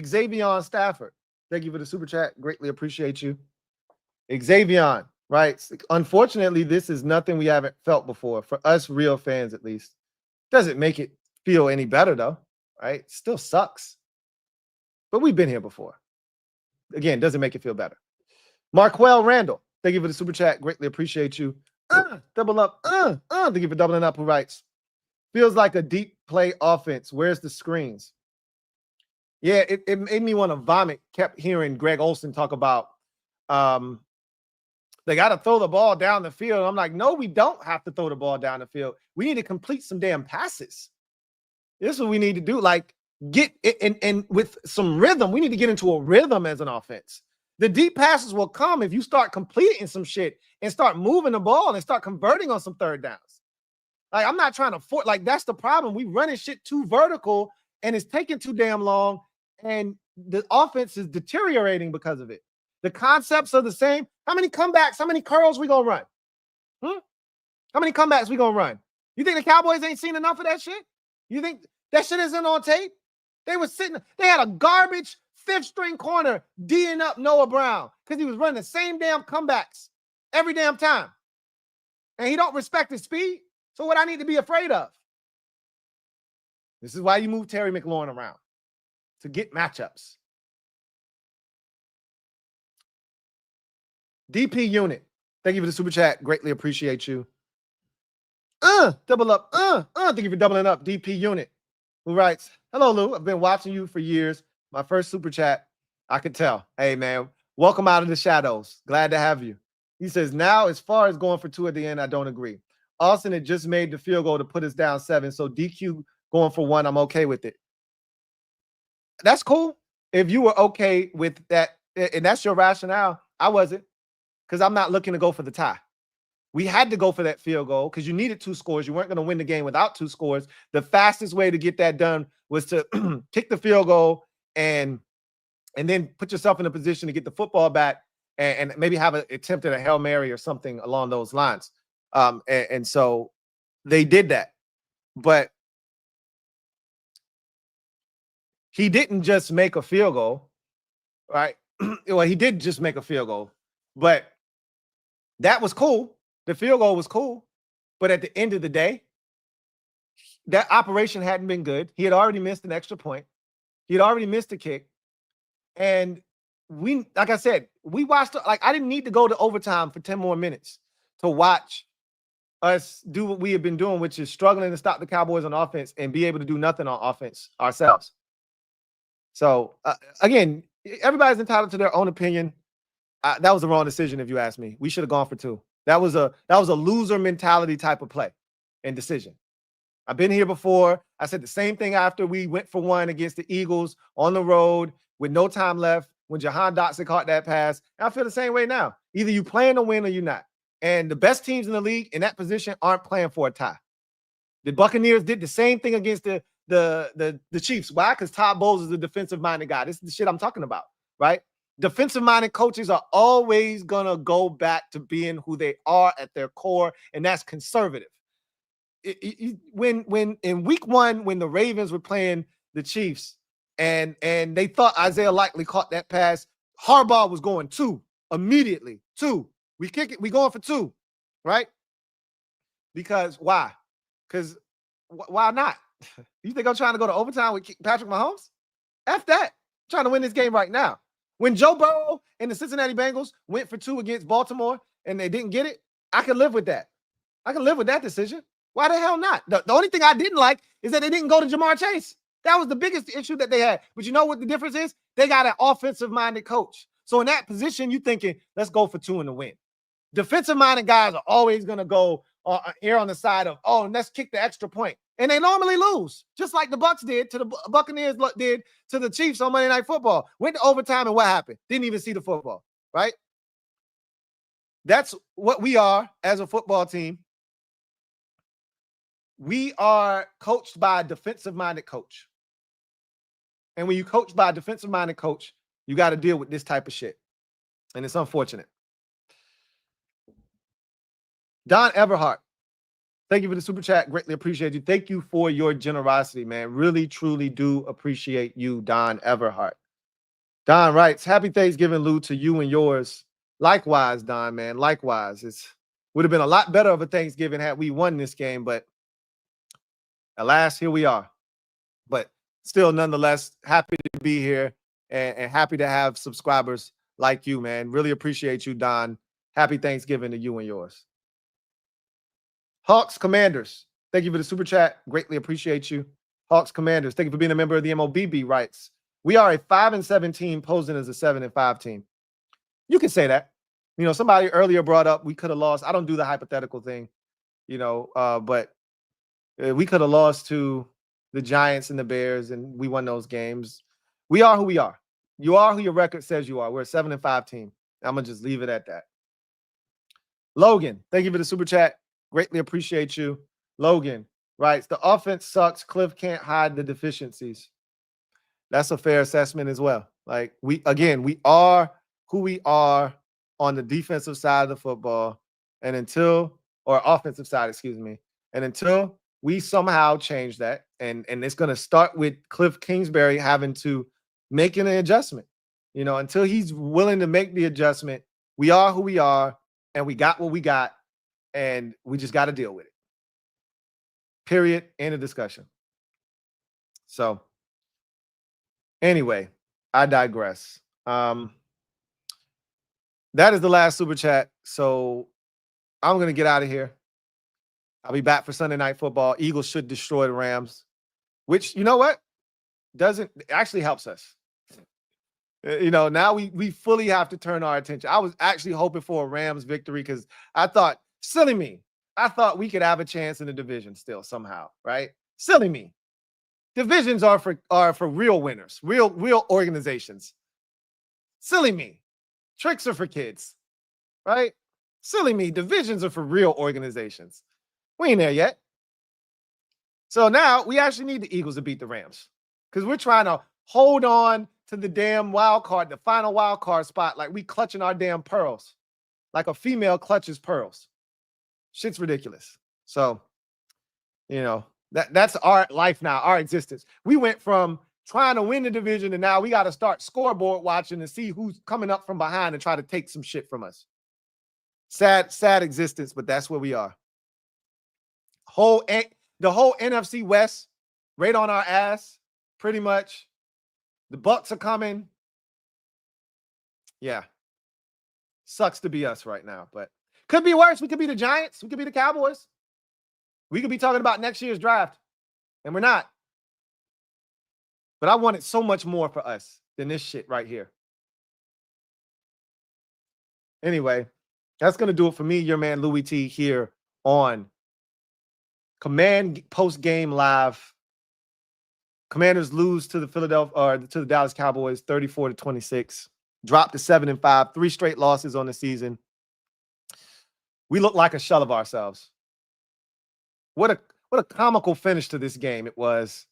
Xavier Stafford, thank you for the super chat. Greatly appreciate you. Xavier writes, unfortunately, this is nothing we haven't felt before. For us real fans, at least. Doesn't make it feel any better, though, right? Still sucks. But we've been here before. Again, doesn't make it feel better. Marquell Randall, thank you for the super chat. Greatly appreciate you. Double up. Thank you for doubling up. Who writes, feels like a deep play offense. Where's the screens? Yeah, it made me want to vomit. Kept hearing Greg Olsen talk about they got to throw the ball down the field. I'm like, no, we don't have to throw the ball down the field. We need to complete some damn passes. This is what we need to do. Like, get it and with some rhythm. We need to get into a rhythm as an offense. The deep passes will come if you start completing some shit and start moving the ball and start converting on some third downs. Like, I'm not trying to force. Like, that's the problem. We running shit too vertical, and it's taking too damn long, and the offense is deteriorating because of it. The concepts are the same. How many comebacks? How many curls we gonna run? How many comebacks we gonna run? You think the Cowboys ain't seen enough of that shit? You think that shit isn't on tape? They had a garbage fifth string corner D'ing up Noah Brown because he was running the same damn comebacks every damn time. And he don't respect his speed. So what I need to be afraid of? This is why you move Terry McLaurin around, to get matchups. DP Unit, thank you for the super chat. Greatly appreciate you. Double up. Thank you for doubling up. DP Unit, who writes, hello, Lou. I've been watching you for years. My first super chat, I could tell. Hey, man, welcome out of the shadows. Glad to have you. He says, now, as far as going for 2 at the end, I don't agree. Austin had just made the field goal to put us down 7, so DQ going for 1, I'm okay with it. That's cool. If you were okay with that, and that's your rationale, I wasn't, because I'm not looking to go for the tie. We had to go for that field goal because you needed 2 scores. You weren't going to win the game without 2 scores. The fastest way to get that done was to kick the field goal and then put yourself in a position to get the football back and maybe have an attempt at a Hail Mary or something along those lines. And so they did that. But he didn't just make a field goal, right? Well, he did just make a field goal, but that was cool. The field goal was cool. But at the end of the day, that operation hadn't been good. He had already missed an extra point. He had already missed a kick. And we, like I said, we watched, like, I didn't need to go to overtime for 10 more minutes to watch us do what we have been doing, which is struggling to stop the Cowboys on offense and be able to do nothing on offense ourselves. So, again, everybody's entitled to their own opinion. That was the wrong decision, if you ask me. We should have gone for 2. That was a loser mentality type of play and decision. I've been here before. I said the same thing after we went for 1 against the Eagles on the road with no time left when Jahan Dotson caught that pass. And I feel the same way now. Either you plan to win or you're not. And the best teams in the league in that position aren't playing for a tie. The Buccaneers did the same thing against the Chiefs. Why? Because Todd Bowles is a defensive-minded guy. This is the shit I'm talking about, right? Defensive-minded coaches are always going to go back to being who they are at their core, and that's conservative. When in week 1, when the Ravens were playing the Chiefs and they thought Isaiah Likely caught that pass, Harbaugh was going 2 immediately. 2. We kick it. We going for 2, right? Because why? Because why not? You think I'm trying to go to overtime with Patrick Mahomes? F that. I'm trying to win this game right now. When Joe Burrow and the Cincinnati Bengals went for 2 against Baltimore and they didn't get it, I could live with that. I can live with that decision. Why the hell not? The only thing I didn't like is that they didn't go to Jamar Chase. That was the biggest issue that they had. But you know what the difference is? They got an offensive-minded coach. So in that position, you're thinking, let's go for 2 in the win. Defensive-minded guys are always going to go err on the side of, oh, let's kick the extra point. And they normally lose, just like the Bucs did to the Buccaneers did to the Chiefs on Monday Night Football. Went to overtime, and what happened? Didn't even see the football, right? That's what we are as a football team. We are coached by a defensive-minded coach. And when you coach by a defensive-minded coach, you got to deal with this type of shit. And it's unfortunate. Don Everhart, thank you for the super chat. Greatly appreciate you. Thank you for your generosity, man. Really, truly do appreciate you, Don Everhart. Don writes, happy Thanksgiving, Lou, to you and yours. Likewise, Don, man. Likewise. It would have been a lot better of a Thanksgiving had we won this game, but alas, here we are. But still, nonetheless, happy to be here and happy to have subscribers like you, man. Really appreciate you, Don. Happy Thanksgiving to you and yours. Hawks Commanders, thank you for the super chat. Greatly appreciate you. Hawks Commanders, thank you for being a member of the MOBB writes. We are a 5-7 team posing as a 7-5 team. You can say that. You know, somebody earlier brought up we could have lost. I don't do the hypothetical thing, you know, but we could have lost to the Giants and the Bears, and we won those games. We are who we are. You are who your record says you are. We're a 7-5 team. I'm going to just leave it at that. Logan, thank you for the super chat. Greatly appreciate you. Logan writes, the offense sucks. Cliff can't hide the deficiencies. That's a fair assessment as well. Like, we are who we are on the defensive side of the football. And or offensive side, excuse me. And until we somehow change that, and it's going to start with Cliff Kingsbury having to make an adjustment. Until he's willing to make the adjustment, we are who we are, and we got what we got, and we just got to deal with it. Period. End of discussion. So, anyway, I digress. That is the last super chat. So I'm going to get out of here. I'll be back for Sunday Night Football. Eagles should destroy the Rams, which, you know what? Actually helps us. Now we fully have to turn our attention. I was actually hoping for a Rams victory because I thought, silly me, I thought we could have a chance in the division still somehow, right? Silly me. Divisions are for real winners, real organizations. Silly me. Tricks are for kids, right? Silly me. Divisions are for real organizations. We ain't there yet. So now we actually need the Eagles to beat the Rams because we're trying to hold on to the damn wild card, the final wild card spot, like we clutching our damn pearls, like a female clutches pearls. Shit's ridiculous. So, that's our life now, our existence. We went from trying to win the division, and now we got to start scoreboard watching and see who's coming up from behind and try to take some shit from us. Sad existence, but that's where we are. The whole NFC West right on our ass, pretty much. The Bucks are coming. Yeah. Sucks to be us right now, but could be worse. We could be the Giants. We could be the Cowboys. We could be talking about next year's draft, and we're not. But I wanted so much more for us than this shit right here. Anyway, that's going to do it for me, your man Louie T, here on Command Post-Game Live. Commanders lose to the Dallas Cowboys 34-26. Dropped to 7-5, 3 straight losses on the season. We look like a shell of ourselves. What a comical finish to this game it was.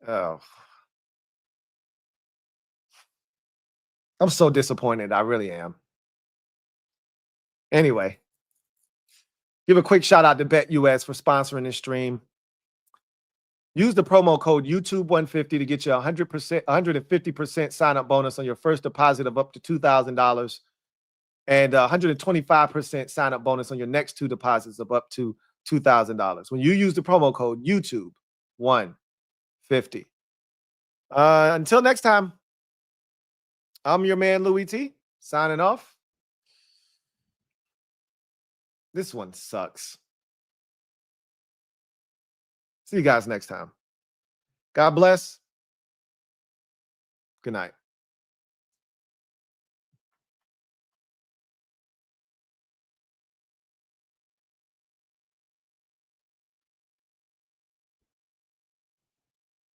Oh. I'm so disappointed. I really am. Anyway, give a quick shout out to BetUS for sponsoring this stream. Use the promo code YouTube150 to get you 150% sign-up bonus on your first deposit of up to $2,000 and 125% sign-up bonus on your next 2 deposits of up to $2,000 when you use the promo code YouTube150. Until next time, I'm your man Louie T, signing off. This one sucks. See you guys next time. God bless. Good night.